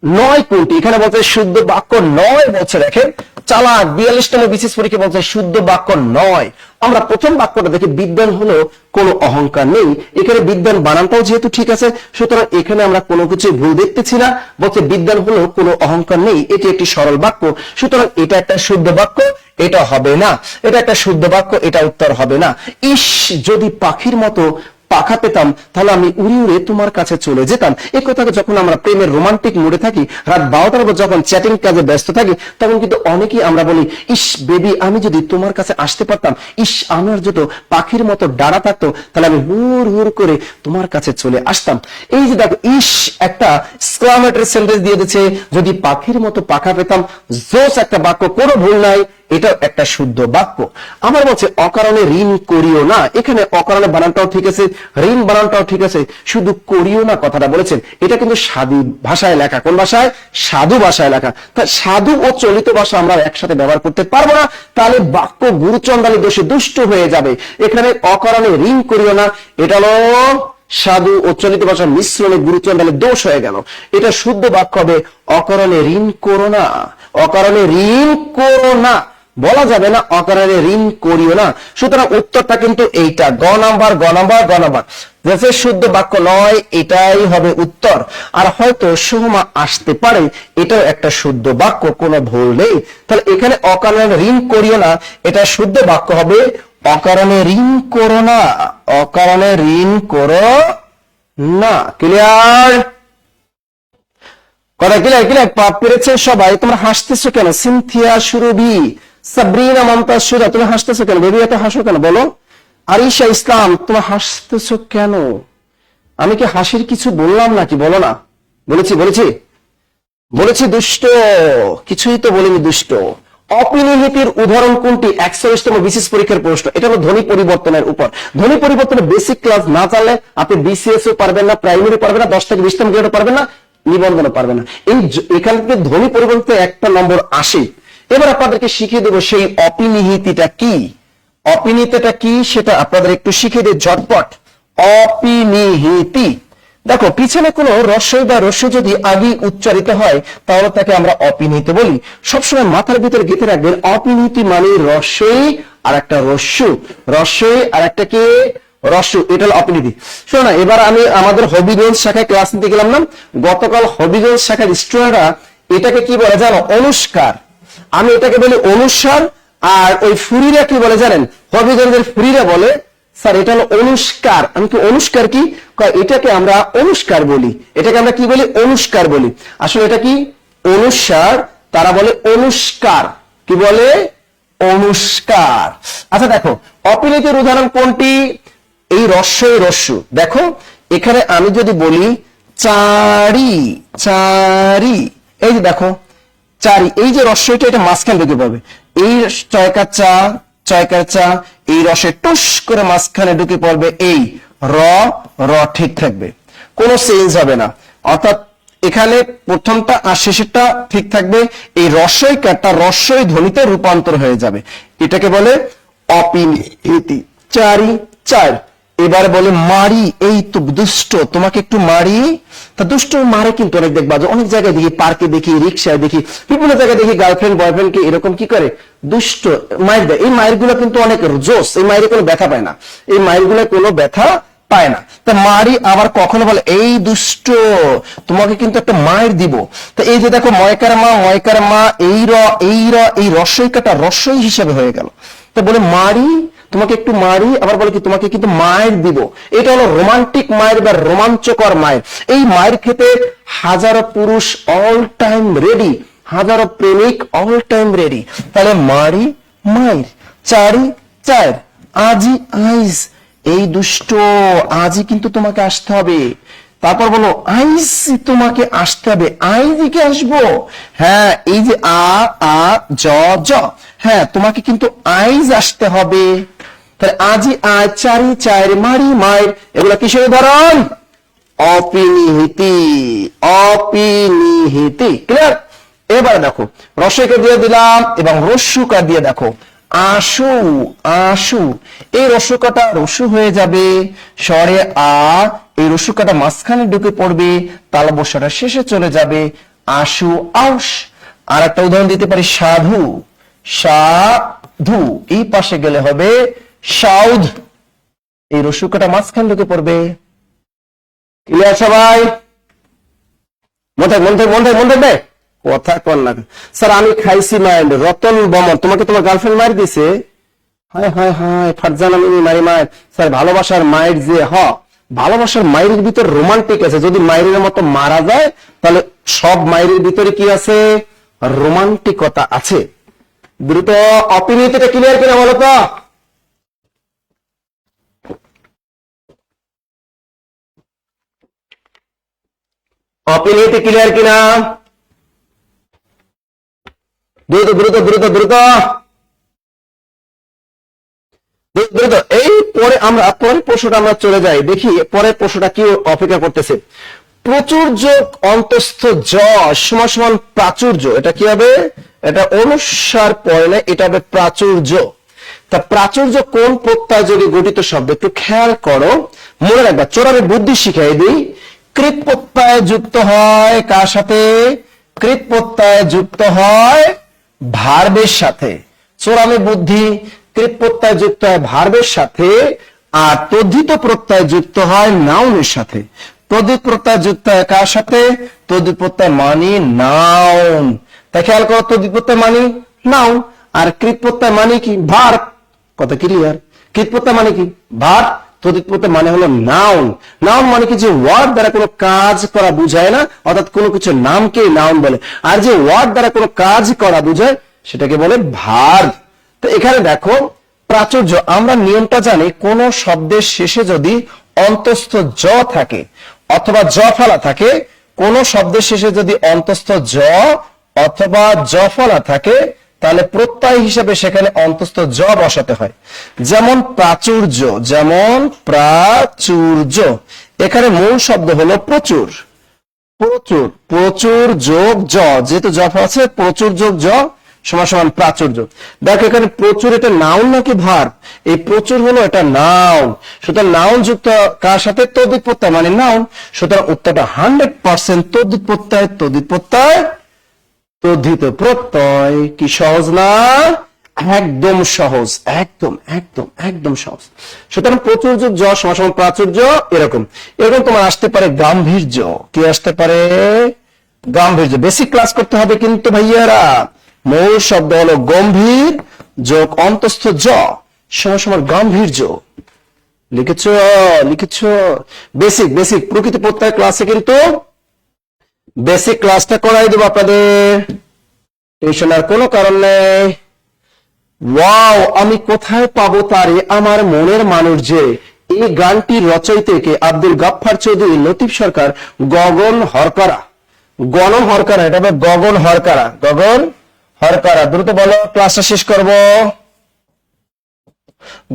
9 কোনটি, এখানে বলছে শুদ্ধ বাক্য 9 বলছে, দেখেন চালাক 42তম বিসিএস পরীক্ষা বলছে শুদ্ধ বাক্য 9। আমরা প্রথম বাক্যটা দেখি, বিদ্যান হলো কোনো অহংকার নেই, এখানে বিদ্যান বানানটাও যেহেতু ঠিক আছে, সুতরাং এখানে আমরা কোনো কিছু ভুল দেখতেছি না, বলছে বিদ্যান হলো কোনো অহংকার নেই, এটি একটি সরল বাক্য, সুতরাং এটা একটা শুদ্ধ বাক্য, এটা হবে না, এটা একটা শুদ্ধ বাক্য, এটা উত্তর হবে না। ইস যদি পাখির মতো পাখা পেতাম তাহলে আমি উড়ে উড়ে তোমার কাছে চলে যেতাম, এই কথাকে যখন আমরা প্রেমের রোমান্টিক মুডে থাকি, রাত 12টার পর যখন চ্যাটিং কাজে ব্যস্ত থাকি, তখন কিন্তু অনেকেই আমরা বলি ইস বেবি আমি যদি তোমার কাছে আসতে পারতাম, ইস আমার যদি পাখির মতো ডানা থাকতো তাহলে আমি হুর হুর করে তোমার কাছে চলে আসতাম। এই যে দেখো ইস একটা এক্সক্লামেটরি সেন্টেন্স দিয়ে দিচ্ছে, যদি পাখির মতো পাখা পেতাম, জোস একটা বাক্য, কোনো ভুল নাই, এটা একটা শুদ্ধ বাক্য। আবার বলছে অকারণে ঋণ করিও না, এখানে অকারণে বানানটাও ঠিক আছে, ঋণ বানানটাও ঠিক আছে, শুধু করিও না কথাটা বলেছেন। এটা কিন্তু সাধু ভাষায় লেখা। কোন ভাষায়? সাধু ভাষায় লেখা। তা সাধু ও চলিত ভাষা আমরা একসাথে ব্যবহার করতে পারবো না, তাহলে বাক্য গুরুচন্দালী দোষে দুষ্ট হয়ে যাবে। এখানে অকারণে ঋণ করিও না, এটা হলো সাধু ও চলিত ভাষার মিশ্রণে গুরুচন্দালে দোষ হয়ে গেল। এটা শুদ্ধ বাক্য হবে অকারণে ঋণ করো না, অকারণে ঋণ করো না, বলা যাবে না অকারণে ঋণ করিও না। সুতরাং উত্তরটা কিন্তু এইটা, গ নাম্বার গ নাম্বার গ নাম্বার, যে শুদ্ধ বাক্য নয়, এটাই হবে উত্তর। আর হয়তো সোহমা আসতে পারে, এটাও একটা শুদ্ধ বাক্য, কোনো ভুল নেই। তাহলে এখানে অকারণে ঋণ করিও না, এটা শুদ্ধ বাক্য হবে অকারণে ঋণ করো না, অকারণে ঋণ করো না। ক্লিয়ার? কথা ক্লিয়ার? ক্লিয়ার পেরেছে সবাই? তোমরা হাসতেছো কেন? সিনথিয়া, সুরভি, সাবরিনা, মমতাজ, সুজা, তুমি হাসতেছো কেন? বেবি এত হাসো কেন বলো? আরিশা ইসলাম, তুমি হাসতেছো কেন? আমি কি হাসির কিছু বললাম নাকি? বলো না। বলেছি বলেছি বলেছি দুষ্ট? কিছুই তো বলিনি দুষ্ট। অপিনিহিতির উদাহরণ কোনটি? 41তম বিসিএস পরীক্ষার প্রশ্ন। এটা হলো ধ্বনি পরিবর্তনের উপর। ধ্বনি পরিবর্তনের বেসিক ক্লাস না জানলে আপনি বিসিএস ও পারবেন না, প্রাইমারি পারবেন না, 10 থেকে 20তম গ্রেডও পারবেন না, নিবন্ধনও পারবেন না। এখান থেকে ধ্বনি পরিবর্তনে একটা নম্বর আসে। এবার আপনাদেরকে শিখিয়ে দেবো সেই অপিনিহিতিটা কি। অপিনিহিতিটা কি সেটা আপনাদের একটু শিখিয়ে দিই ঝটপট। অপিনিহিতি, দেখো পিছনে কোনো রস্বই বা রস্য যদি আগে উচ্চারিত হয় তাহলে তাকে আমরা অপিনিহিত বলি। সবসময় মাথার ভিতরে গেঁথে রাখবেন, অপিনিহিতি মানে রস্বই আর একটা রস্যু, রস্বই আর একটা কি রস্যু, এটা হলো অপিনিহিতি। শোনো না, এবার আমি আমাদের হবিগঞ্জ শাখায় ক্লাস নিতে গেলাম না, গতকাল হবিগঞ্জ শাখার স্টুডেন্টরা এটাকে কি বলে জানো? অনুষ্কার। আমি এটাকে বলি অনুসার, আর ওই ফুরিরা কি বলে জানেন? হবিগঞ্জের ফুরিরা বলে স্যার এটা হলো অনুষ্কার। আমি কি অনুষ্কার কি? এটাকে আমরা অনুষ্কার বলি। এটাকে আমরা কি বলি? অনুষ্কার বলি। আসলে এটা কি? অনুসার, তারা বলে অনুষ্কার। কি বলে? অনুষ্কার। আচ্ছা দেখো, অপিনিহিতির উদাহরণ কোনটি? এই রস্যই রস্যু। দেখো এখানে আমি যদি বলি চারি, চারি, এই যে দেখো চারি, এই যে রস্যইটা এটা মাঝখানে ঢুকে পড়বে। এই চয়কার চা, চয়কার চা, এই রসে টুস করে মাঝখানে ঢুকে পড়বে এই র, র ঠিক থাকবে, কোনো চেঞ্জ হবে না। অর্থাৎ এখানে প্রথমটা আর শেষেরটা ঠিক থাকবে। এই রস্যই কারটা রস্যই ধ্বনিতে রূপান্তর হয়ে যাবে। এটাকে বলে অপিনিহিতি। চারি, চার। এবার বলে মারি, এই তো দুষ্ট, তোমাকে একটু মারি। তা দুষ্ট মারে কিন্তু অনেক দেখবা, অনেক জায়গায় দেখি, পার্কে দেখি, রিক্সায় দেখি, বিভিন্ন জায়গায় দেখি গার্লফ্রেন্ড বয়ফ্রেন্ডকে এরকম কি করে? দুষ্ট মায়ের দেয়। এই মায়ের গুলো কিন্তু অনেক জোস, এই মায়ের কোনো ব্যথা পায় না, এই মায়ের গুলো কোনো ব্যথা পায় না। তা মারি আবার কখনো বলে এই দুষ্ট, তোমাকে কিন্তু একটা মায়ের দিব। তা এই যে দেখো ময়কার মা, ময়কার মা, এই র, এই র, এই রস্যই কাটা রস্যই হিসেবে হয়ে গেল। তা বলে মারি, তোমাকে একটু মারি, আবার বলে কি তোমাকে কিন্তু মায়ের দিব। এটা হলো রোমান্টিক মায়ের বা রোমাঞ্চকর মায়ের। এই মায়ের খেতে হাজারো পুরুষ অল টাইম রেডি, হাজারো প্রেমিক অল টাইম রেডি। তাহলে মারি, মায়ের। চারি, চার। আজি, আইজ, এই দুষ্ট, আজই কিন্তু তোমাকে আসতে হবে। তারপর বলো আইজ, তোমাকে আসতে হবে। আইজি কে আসবো? হ্যাঁ, এই যে আ, আ, জ, জ, হ্যাঁ তোমাকে কিন্তু আইজ আসতে হবে। তাহলে আজি, আয়, চারি, চার, মারি, মায়ের, এগুলো কিসের উদাহরণ? অপিনিহিতি, অপিনিহিতি। ক্লিয়ার? এবার দেখো রস্যইকে দিয়ে দিলাম এবং রস্যুকা দিয়ে দেখো আশু, আশু, এই রস্যকাটা রস্যু হয়ে যাবে। স্বরে আ, এই রস্যকাটা মাঝখানে ঢুকে পড়বে, তালবস্যটা শেষে চলে যাবে। আশু, আউশ। আর একটা উদাহরণ দিতে পারি সাধু, সাধু, এই পাশে গেলে হবে সাউধ, এই রস্যকাটা মাঝখানে ঢুকে পড়বে। ক্লিয়ার সবাই? মনে থাকবে, মনে থাকবে। কথা কর না স্যার, আমি খাইছি মায়ের। রতন বমন, তোমাকে তোমার গার্লফ্রেন্ড মার দিছে? হায় হায় হায়, ফারজানা মিমি মারি মায়ের। স্যার ভালোবাসার মায়ের যে ভালোবাসার মায়ের ভিতর রোমান্টিক আছে। যদি মায়ের মতো মারা যায় তাহলে সব মায়ের ভিতরে কি আছে? রোমান্টিকতা আছে। দ্রুত অপিনিহিতিটা ক্লিয়ার কিনা বলো তো? অপিনিহিতি ক্লিয়ার কিনা? দ্রুত দ্রুত দ্রুত দ্রুত। দ্রুত এই পরে আমরা পরের প্রশ্নটা আমরা চলে যাই, দেখি পরের প্রশ্নটা কি অপেক্ষা করতেছে। প্রাচুর্য অন্তস্থ জ সমান সমান প্রাচুর্য, এটা কি হবে? এটা অনুসার পরে না, এটা হবে প্রাচুর্য। তা প্রাচুর্য কোন প্রত্যয় যোগে গঠিত শব্দ? একটু খেয়াল করো, মনে রাখবা। চোরারে বুদ্ধি শিখাই দিই। কৃত প্রত্যয় যুক্ত হয় কার সাথে? কৃত প্রত্যয় যুক্ত হয় ভার্বের সাথে। চোরামে বুদ্ধি, কৃত প্রত্যয় যুক্ত হয় ভার্বের সাথে, আর তদ্ধিত প্রত্যয় যুক্ত হয় নাউনের সাথে। তদ্ধিত প্রত্যয় যুক্ত হয় কার সাথে? তদ্ধিত প্রত্যয় মানে নাউন। তাই খেয়াল করো, তদ্ধিত প্রত্যয় মানে নাউন, আর কৃত প্রত্যয় মানে কি? ভার্ব। কথা ক্লিয়ার? কৃত প্রত্যয় মানে কি? ভার্ব। তদ্ধিত প্রত্যয় মানে হলো নাউন। নাউন মানে কি? যে ওয়ার্ড দ্বারা কোনো কাজ করা বুঝায় না, অর্থাৎ কোনো কিছু নামকে নাউন বলে। আর যে ওয়ার্ড দ্বারা কোনো কাজ করা বুঝায় সেটাকে বলে ভার্ব। তো এখানে দেখো প্রাচুর্য, আমরা নিয়মটা জানি, কোন শব্দের শেষে যদি অন্তস্থ জ থাকে অথবা জ ফলা থাকে, কোন শব্দের শেষে যদি অন্তস্থ জ অথবা জ ফলা থাকে, তাহলে প্রত্যয় হিসেবে সেখানে অন্তস্থ জ বসাতে হয়। যেমন প্রাচুর্য, যেমন প্রাচুর্য, এখানে মূল শব্দ হলো প্রচুর। প্রচুর, প্রচুর যোগ জ, যেহেতু জ আছে, প্রচুর যোগ জ সমান সমান প্রাচুর্য। দেখো এখানে প্রচুর, এটা নাউন নাকি ভার্ব? এই প্রচুর হলো এটা নাউন। সুতরাং নাউন যুক্ত কার সাথে? তদ্ধিত প্রত্যয় মানে নাউন। সুতরাং উত্তরটা 100% তদ্ধিত প্রত্যয়, তদ্ধিত প্রত্যয়, তদ্ধিত প্রত্যয়। কি সহজ না? একদম সহজ, একদম একদম একদম সহজ। সুতরাং প্রচুর যোগ জ সমান সমান প্রাচুর্য। এরকম এরকম তোমার আসতে পারে গাম্ভীর্য। কি আসতে পারে? গাম্ভীর্য। বেসিক ক্লাস করতে হবে কিন্তু ভাইয়ারা। মূল শব্দ হলো গম্ভীর যোগ অন্তস্থ জ সমান সমান গাম্ভীর্য। লিখেছ? লিখেছ? বেসিক বেসিক প্রকৃতি প্রত্যয় ক্লাসে কিন্তু বেসিক ক্লাসটা করাই দেবো আপনাদের, টেনশন আর কোনো কারণ নেই। ওয়াও, আমি কোথায় পাবো তারে আমার মনের মানুষ যে। এই গানটির রচয়িতা কে? আব্দুল গাফফার চৌধুরী, লতিফ সরকার, গগন হরকারা। গগন হরকারা, এটা হবে গগন হরকারা, গগন হরকারা। দ্রুত বলো, ক্লাসটা শেষ করব।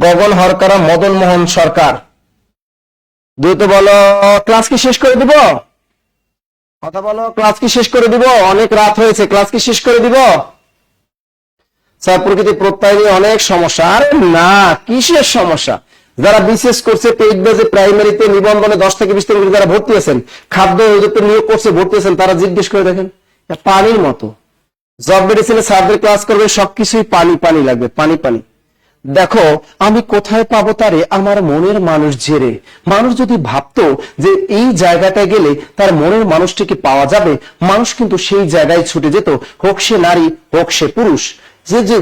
গগন হরকারা, মদন মোহন সরকার। দ্রুত বলো, ক্লাস কি শেষ করে দিব? কথা বলো, ক্লাস কি শেষ করে দিব? অনেক রাত হয়েছে, ক্লাস কি শেষ করে দিব? স্যার প্রকৃতি প্রত্যয় নিয়ে অনেক সমস্যা। আরে না, কিসের সমস্যা? যারা বিশেষ করছে পেইড বেজে প্রাইমারিতে নিবন্ধনে 10 থেকে 20 থেকে যারা ভর্তি আছেন, খাদ্য অধিদপ্তর নিয়োগ করছে, ভর্তি আছেন, তারা জিজ্ঞেস করে দেখেন, পানির মতো। জব মেডিসিনে স্যারদের ক্লাস করবে, সবকিছুই পানি পানি লাগবে, পানি পানি। দেখো, আমি কোথায় পাবো তারে আমার মনের মানুষ জেরে। মানুষ যদি ভাবতো যে এই জায়গাটায় গেলে তার মনের মানুষটিকে পাওয়া যাবে, মানুষ কিন্তু সেই জায়গায় ছুটে যেত, হোক সে নারী হোক সে পুরুষ।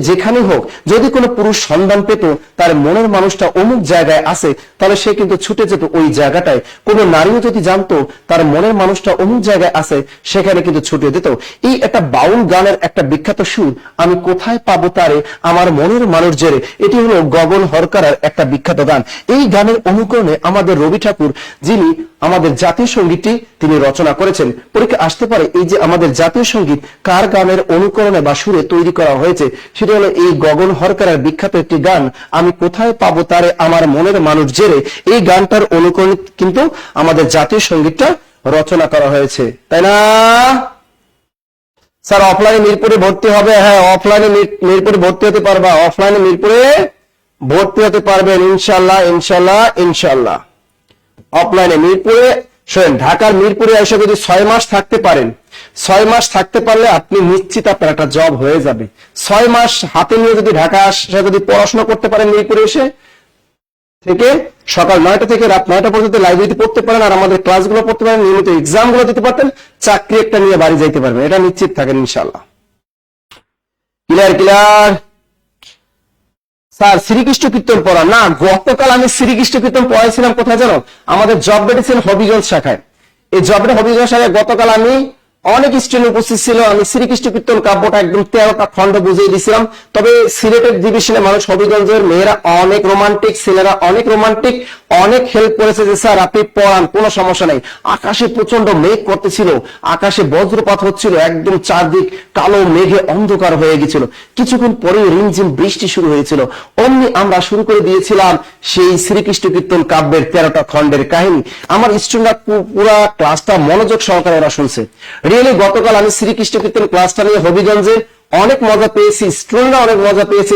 যেখানে হোক, যদি কোনো পুরুষ সন্ধান পেত তার মনের মানুষটা অমুক জায়গায় আছে, তাহলে সে কিন্তু ছুটে যেত ওই জায়গাটায়। কোনো নারীও যদি জানতো তার মনের মানুষটা অমুক জায়গায় আছে, সেখানে কিন্তু ছুটে যেত। এই একটা বাউল গানের একটা বিখ্যাত সুর, আমি কোথায় পাবো তারে আমার মনের মানুষ জেরে, এটি হলো গগন হরকারার একটা বিখ্যাত গান। এই গানের অনুকরণে আমাদের রবি ঠাকুর, যিনি আমাদের জাতীয় সঙ্গীতটি তিনি রচনা করেছেন। পরীক্ষা আসতে পারে এই যে আমাদের জাতীয় সঙ্গীত কার গানের অনুকরণে বা সুরে তৈরি করা হয়েছে, সেটা হলো এই গগন হরকারের বিখ্যাত একটি গান, আমি কোথায় পাবো তারে আমার মনের মানুষ জেরে। এই গানটার অনুকরণে কিন্তু আমাদের জাতীয় সঙ্গীতটা রচনা করা হয়েছে, তাই না? স্যার অফলাইনে মিরপুরে ভর্তি হবে? হ্যাঁ, অফলাইনে মিরপুরে ভর্তি হতে পারবা, অফলাইনে মিরপুরে ভর্তি হতে পারবেন ইনশাল্লাহ, ইনশাল্লাহ, ইনশাল্লাহ। অফলাইনে মিরপুরে, শোনেন, ঢাকার মিরপুরে এসে যদি 6 মাস থাকতে পারেন, 6 মাস থাকতে পারলে আপনি নিশ্চিত আপনার একটা জব হয়ে যাবে। 6 মাস হাতে নিয়ে যদি ঢাকা এসে যদি পড়াশোনা করতে পারেন, মিরপুরে এসে থেকে সকাল 9টা থেকে রাত 9টা পর্যন্ত লাইব্রেরিতে পড়তে পারেন, আর আমাদের ক্লাসগুলো পড়তে পারেন, নিয়মিত এক্সাম গুলো দিতে পারতেন, চাকরি একটা নিয়ে বাড়ি যাইতে পারবেন, এটা নিশ্চিত থাকেন ইনশাল্লাহ। ক্লিয়ার? ক্লিয়ার? স্যার শ্রীকৃষ্ণ কীর্তন পড়া না, গতকাল আমি শ্রীকৃষ্ণ কীর্তন পড়াইছিলাম কোথায় জানো? আমাদের জব মেডিসিন হবিগঞ্জ শাখায়। এই জব হবিগঞ্জ শাখায় গতকাল আমি অনেক স্টুডেন্ট উপস্থিত ছিল। আমি শ্রীকৃষ্ণ কীর্তন কাব্যটা একদম 13টা খণ্ড বুঝিয়ে দিয়েছিলাম। তবে সিলেটের ডিভিশনে মানুষ, হবিগঞ্জের মেয়েরা অনেক রোমান্টিক, ছেলেরা অনেক রোমান্টিক, অনেক হেল্প করেছে যে স্যার আপনি পড়ান, কোনো সমস্যা নেই। আকাশে প্রচন্ড মেঘ করতেছিল, আকাশে বজ্রপাত হচ্ছিল, একদম চারদিক কালো মেঘে অন্ধকার হয়ে গেছিল। কিছুক্ষণ পরে রিমঝিম বৃষ্টি শুরু হয়েছিল। অমনি আমরা শুরু করে দিয়েছিলাম সেই শ্রীকৃষ্ণ কীর্তন কাব্যের 13টা খণ্ডের কাহিনী। আমার স্টুডেন্টরা পুরো ক্লাসটা মনোযোগ সহকারে ওরা শুনছে। রিয়েলি গতকাল আমি শ্রীকৃষ্ণ কীর্তন ক্লাসটা নিয়ে হবিগঞ্জে অনেক মজা পেয়েছি, স্টুডেন্টরা অনেক মজা পেয়েছে,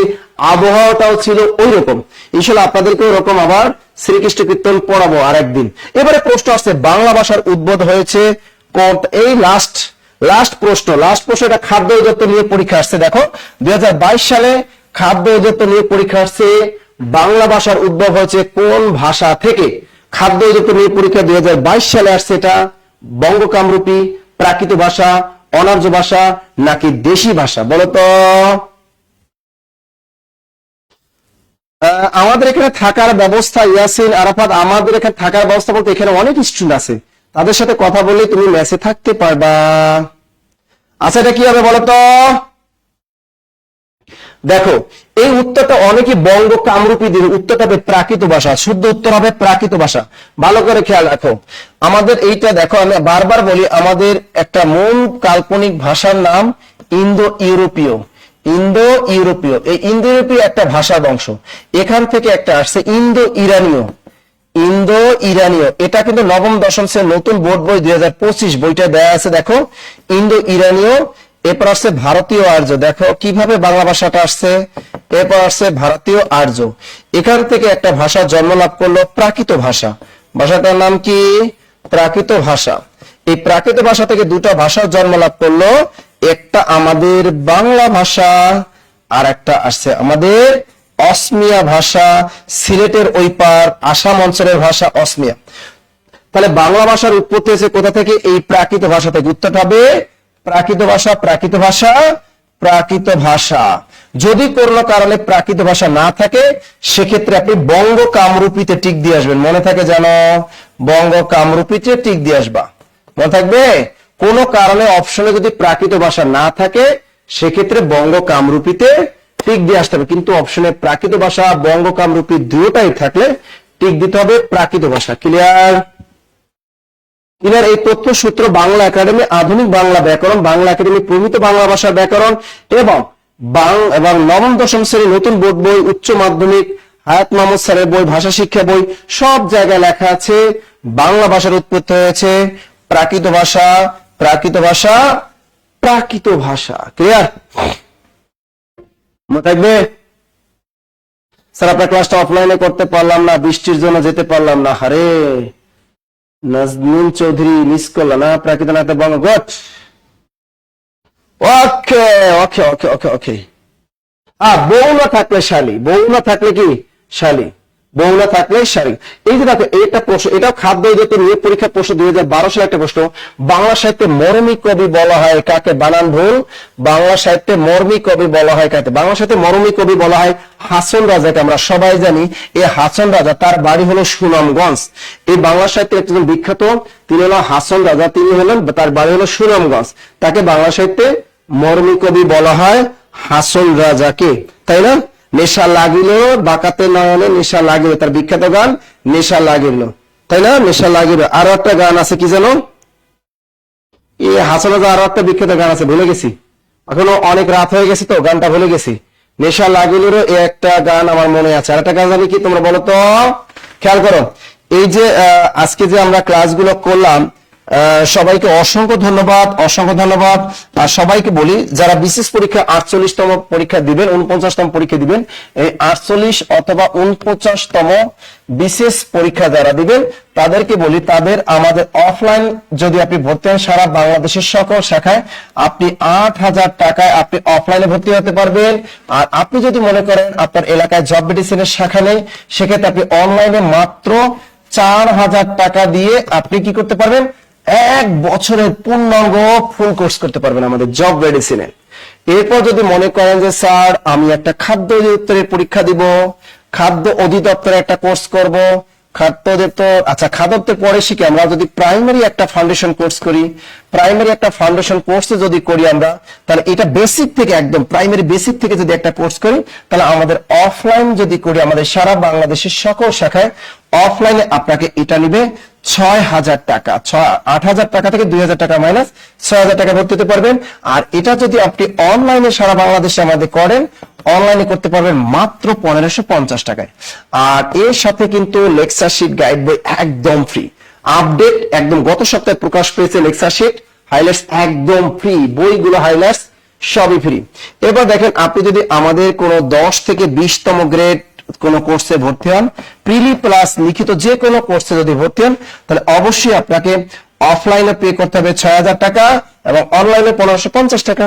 আবহাওয়াটাও ছিল ওই রকম। ইনশাআল্লাহ আপনাদেরকে ওরকম আবার শ্রীকৃষ্ণ কীর্তন পড়াবো আর একদিন। এবারে প্রশ্ন আসছে, বাংলা ভাষার উদ্ভব হয়েছে এই লাস্ট প্রশ্ন এটা খাদ্য অধিদপ্তর নিয়ে পরীক্ষা আসছে। দেখো 2022 সালে খাদ্য অধিদপ্তর নিয়ে পরীক্ষা আসছে, বাংলা ভাষার উদ্ভব হয়েছে কোন ভাষা থেকে? খাদ্য অধিদপ্তর নিয়ে পরীক্ষা 2022 সালে আসছে। এটা বঙ্গ কামরূপী, প্রাকৃত ভাষা, অনার্য ভাষা নাকি দেশি ভাষা? বলতো। আমাদের এখানে থাকার ব্যবস্থা, ইয়াসিন আরাফাত, আমাদের এখানে থাকার ব্যবস্থা বলতে এখানে অনেক স্টুডেন্ট আছে, তাদের সাথে কথা বললে তুমি মেসে থাকতে পারবা। আচ্ছা এটা কি হবে বলতো? দেখো এই উত্তরটা অনেকে বঙ্গ কামরূপী দিবে, উত্তরটা হবে প্রাকৃত ভাষা, শুদ্ধ উত্তর হবে প্রাকৃত ভাষা। ভালো করে খেয়াল রাখো, আমাদের এইটা দেখো, আমি বারবার বলি, আমাদের একটা মূল কাল্পনিক ভাষার নাম ইন্দো ইউরোপীয়। এই ইন্দো ইউরোপীয় একটা ভাষা বংশ, এখান থেকে একটা আসছে ইন্দো ইরানীয়। এটা কিন্তু নবম দশম শ্রেণীর নতুন বোর্ড বই 2025 বইটা দেয়া আছে। দেখো ইন্দো ইরানীয়, এরপর আসছে ভারতীয় আর্য। দেখো কিভাবে বাংলা ভাষাটা আসছে, এরপর আসছে ভারতীয় আর্য। এখান থেকে একটা ভাষা জন্ম লাভ করলো প্রাকৃত ভাষা। ভাষাটার নাম কি? প্রাকৃত ভাষা। এই প্রাকৃত ভাষা থেকে দুটো ভাষা জন্ম লাভ করলো, একটা আমাদের বাংলা ভাষা আর একটা আসছে আমাদের অসমিয়া ভাষা। সিলেটের ওই পার আসাম অঞ্চলের ভাষা অসমিয়া। তাহলে বাংলা ভাষার উৎপত্তি হয়েছে কোথা থেকে? এই প্রাকৃত ভাষা থেকে। উত্তরটা হবে প্রাকৃত ভাষা। যদি কোনো কারণে প্রাকৃত ভাষা না থাকে, সেক্ষেত্রে আপনি বঙ্গ কামরূপীতে টিক দিয়ে আসবেন। মনে থাকে জানো, বঙ্গ কামরূপীতে টিক দিয়ে আসবা, মনে থাকবে। কোনো কারণে অপশনে যদি প্রাকৃত ভাষা না থাকে, সেক্ষেত্রে বঙ্গ কামরূপীতে টিক দিয়ে আসতে হবে। কিন্তু অপশনে প্রাকৃত ভাষা, বঙ্গ কামরূপী দুটোটাই থাকলে টিক দিতে হবে প্রাকৃত ভাষা। ক্লিয়ার? এই তথ্য সূত্র বাংলা একাডেমি, আধুনিক বাংলা ব্যাকরণ, বাংলা একাডেমি প্রমিত বাংলা ভাষা ব্যাকরণ এবং নবম দশম শ্রেণীর নতুন বোর্ড বই, উচ্চ মাধ্যমিক হায়াত মাহমুদ স্যারের বই, ভাষা শিক্ষা বই, সব জায়গায় লেখা আছে বাংলা ভাষার উৎপত্তি হয়েছে প্রাকৃত ভাষা। ক্লিয়ার? মনে থাকবে। স্যার আপনার ক্লাসটা অফলাইনে করতে পারলাম না, বৃষ্টির জন্য যেতে পারলাম না। হারে নাজনীন চৌধুরী মিস করল না, প্রাকৃত নাতে বঙ্গ গট। ওকে। বউ না থাকলে শালী, বউ না থাকলে কি শালী, বউ না থাকলে শালী। এই যে দেখো এটা প্রশ্ন, এটাও খাদ্য অধিদপ্তর নিয়ে পরীক্ষা প্রশ্ন 2012 সালে একটা প্রশ্ন। বাংলা সাহিত্যে মরমী কবি বলা হয় কাকে? বানান ভুল। বাংলা সাহিত্যে মরমী কবি বলা হয় কাকে? বাংলা সাহিত্যে মরমী কবি বলা হয় হাছন রাজাকে। আমরা সবাই জানি এই হাছন রাজা, তার বাড়ি হলো সুনামগঞ্জ। এই বাংলা সাহিত্যের একজন বিখ্যাত, তিনি হলো হাছন রাজা, তিনি হলেন, তার বাড়ি হলো সুনামগঞ্জ। তাকে বাংলা সাহিত্যে মরমী কবি বলা হয় হাছন রাজাকে, তাই না? নেশা লাগিল বাঁকাতে নয়নে নেশা লাগিল, তার বিখ্যাত গান নেশা লাগিল, তাই না? নেশা লাগিল। আরো একটা গান আছে কি জানো? এই হাছন রাজা আরো একটা বিখ্যাত গান আছে, ভুলে গেছি, এখনো অনেক রাত হয়ে গেছে তো গানটা ভুলে গেছি। নেশা লাগিলেরও একটা গান আমার মনে আছে। আর একটা গান জানি কি তোমরা বলো তো? খেয়াল করো, এই যে আজকে যে আমরা ক্লাসগুলো করলাম, সবাইকে অসংখ্য ধন্যবাদ। আর সবাইকে বলি, যারা বিশেষ পরীক্ষা 48তম পরীক্ষা দিবেন, 49তম পরীক্ষা দিবেন, এই 48 অথবা 49তম বিশেষ পরীক্ষা যারা দিবেন, তাদেরকে বলি, তাদের আমাদের অফলাইন যদি আপনি ভর্তি হন, সারা বাংলাদেশের সকল শাখায় আপনি 8,000 টাকায় আপনি অফলাইনে ভর্তি হতে পারবেন। আর আপনি যদি মনে করেন আপনার এলাকায় জব মেডিসিনের শাখা নেই, সেক্ষেত্রে আপনি অনলাইনে মাত্র 4,000 টাকা দিয়ে আপনি কি করতে পারবেন? 1 বছরের পূর্ণাঙ্গ ফুল কোর্স করতে পারবেন আমাদের জব মেডিসিনে। এরপর যদি মনে করেন যে স্যার আমি একটা খাদ্য অধিদপ্তরের পরীক্ষা দিব, খাদ্য অধিদপ্তরে একটা কোর্স করব, খাদ্য অধিদপ্তর, আচ্ছা খাদ্য অধিদপ্তর পরে শিখি আমরা যদি প্রাইমারি একটা ফাউন্ডেশন কোর্স করি, প্রাইমারি একটা ফাউন্ডেশন কোর্স যদি করি আমরা, তাহলে এটা বেসিক থেকে একদম প্রাইমারি বেসিক থেকে যদি একটা কোর্স করি, তাহলে আমাদের অফলাইন যদি করি আমাদের সারা বাংলাদেশের সকল শাখায় অফলাইনে আপনাকে এটা নিবে 6,000 টাকা, 8,000 টাকা থেকে 2,000 টাকা মাইনাস 6,000 টাকা ভর্তি হতে পারবেন। আর এটা যদি আপনি অনলাইনে সারা বাংলাদেশে আমাদের করেন, অনলাইনে করতে পারবেন মাত্র 1,550 টাকায়। আর এর সাথে কিন্তু লেকচার শিট গাইড বই একদম ফ্রি, আপডেট একদম গত সপ্তাহে প্রকাশ পেয়েছে লেকচার শিট হাইলাইটস একদম ফ্রি, বইগুলো হাইলাইটস সবই ফ্রি। এবার দেখেন আপনি যদি আমাদের কোনো 10 থেকে 20তম গ্রেড কোন কোর্সে ভর্তি হন, প্রিলি প্লাস লিখিত যে কোনো কোর্সে যদি ভর্তি হন, তাহলে অবশ্যই আপনাকে অফলাইনে পে করতে হবে 6,000 টাকা এবং অনলাইনে 1,550 টাকা।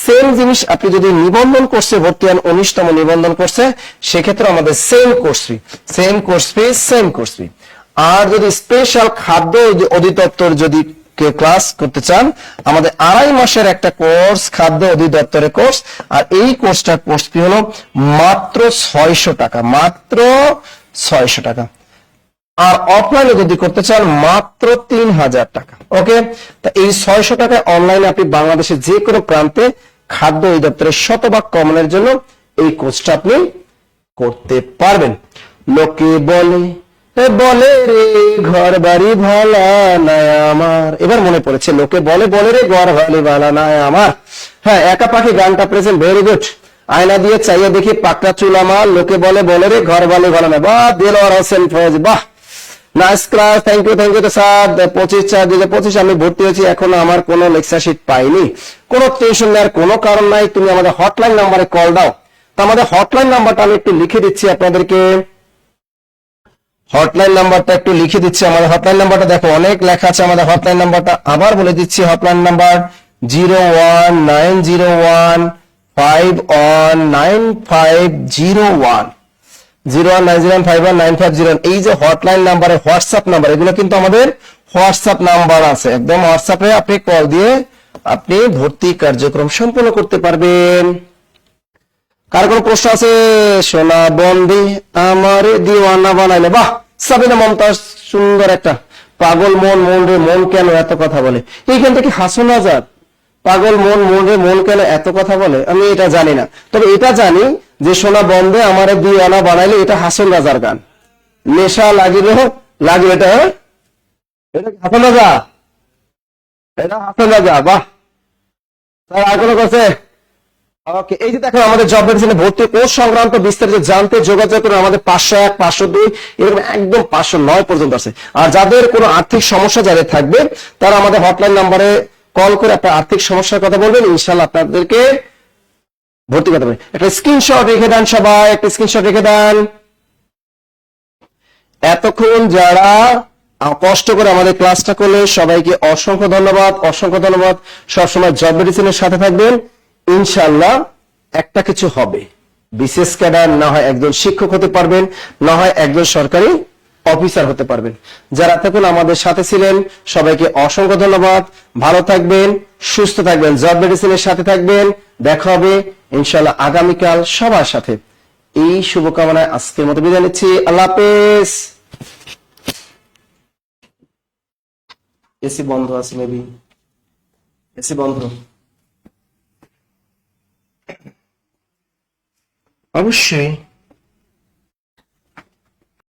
সেম জিনিস আপনি যদি নিবন্ধন কোর্সে ভর্তি হন, 19তম নিবন্ধন কোর্সে, সেক্ষেত্রে আমাদের same course fee, same course fee, same course fee. আর যদি স্পেশাল খাদ্য অধিদপ্তর যদি কেউ ক্লাস করতে চান, আমাদের 2.5 মাসের একটা কোর্স খাদ্য অধিদপ্তরের কোর্স, আর এই কোর্সটার কোর্স ফি হলো মাত্র 600 টাকা, মাত্র 600 টাকা। আর অফলাইনে যদি করতে চান মাত্র 3,000 টাকা। ওকে, তা এই 600 টাকায় অনলাইনে আপনি বাংলাদেশের যে কোনো প্রান্তে খাদ্য অধিদপ্তরের শতভাগ কমনের জন্য এই কোর্সটা আপনি করতে পারবেন। লোকে বলে বলে রে ঘর বাড়ি ভালা নাই আমার, এবার মনে পড়েছে, লোকে বলে বলে রে ঘর বাড়ি ভালা নাই আমার। হ্যাঁ, একা পাখি গানটা প্রেজেন্ট, ভেরি গুড। আয়না দিয়ে চাইয়ে দেখি পাকড়া চুল আমার, লোকে বলে বলে রে ঘর বাড়ি ভালা নাই। বাহ, দেলোয়ার হোসেন ফৌজ, বাহ, nice class, thank you sir. 25/4/2025 আমি ভর্তি হয়েছি, এখনো আমার কোনো লেকচার শিট পাইনি। কোনো টেনশন নেওয়ার কোনো কারণ নাই, তুমি আমাদের হটলাইন নাম্বারে কল দাও। তো আমাদের হটলাইন নাম্বারটা আমি একটু লিখে দিচ্ছি আপনাদেরকে, হটলাইন নাম্বারটা একটু লিখে দিচ্ছি। আমাদের হটলাইন নাম্বারটা দেখো অনেক লেখা আছে, আমাদের হটলাইন নাম্বারটা আবার বলে দিচ্ছি। Hotline number 01901 0190151950। এই যে হটলাইন নাম্বারে হোয়াটসঅ্যাপ নাম্বার, এগুলো কিন্তু আমাদের হোয়াটসঅ্যাপ নাম্বার আছে, একদম হোয়াটসঅ্যাপে আপনি কল দিয়ে আপনি ভর্তি কার্যক্রম সম্পন্ন করতে পারবেন। কার কোন প্রশ্ন আছে? সোনা বন্দি আমার দিওয়ানা বানাইলে, বাহ সাবিনা মমতাজ, সুন্দর একটা। পাগল মন, মন রে মন কেন এত কথা বলে, এইখান থেকে হাসুন আজাদ, পাগল মন, মন রে মন কেন এত কথা বলে, আমি এটা জানি না, তবে এটা জানি যে সোনা বন্দে আমারে দিওয়ানা বানাইলে এটা হাসন রাজার গান। নেশা লাগিলে লাগবে, এটা এটা হাসন রাজা, এটা হাসন রাজা, বাহ। তার আর কোনো কাছে? ওকে, এই যে দেখো আমাদের জব ভ্যাকেন্সি ভর্তি কোর্স সংক্রান্ত বিস্তারিত জানতে যোগাযোগ করুন আমাদের 501, 502 এরকম একদম 509 পর্যন্ত আছে। আর যাদের কোনো আর্থিক সমস্যা যাদের থাকবে, তারা আমাদের হটলাইন নাম্বারে কল করে আপনার আর্থিক সমস্যার কথা বলবেন, ইনশাআল্লাহ আপনাদেরকে ভর্তি করতে পারবেন। একটা স্ক্রিনশট রেখে দেন সবাই, একটা স্ক্রিনশট রেখে দেন। এতক্ষণ যারা কষ্ট করে আমাদের ক্লাসটা করলে সবাইকে অসংখ্য ধন্যবাদ, অসংখ্য ধন্যবাদ। সবসময় জব মেডিসিনের সাথে থাকবেন, ইনশাআল্লাহ একটা কিছু হবে। বিশেষ ক্যাডার না হয় একজন শিক্ষক হতে পারবেন, না হয় একজন সরকারি অফিসার হতে পারবেন। যারা তখন আমাদের সাথে ছিলেন সবাইকে অসংখ্য ধন্যবাদ। ভালো থাকবেন, সুস্থ থাকবেন, জব মেডিসিনের সাথে থাকবেন। দেখা হবে ইনশাআল্লাহ আগামীকাল সবার সাথে। এই শুভকামনায় আজকের মতো বিদায় নিচ্ছি। আল্লাহ হাফেজ। এসি বন্ধ আছে, মেবি এসি বন্ধ অবশ্যই।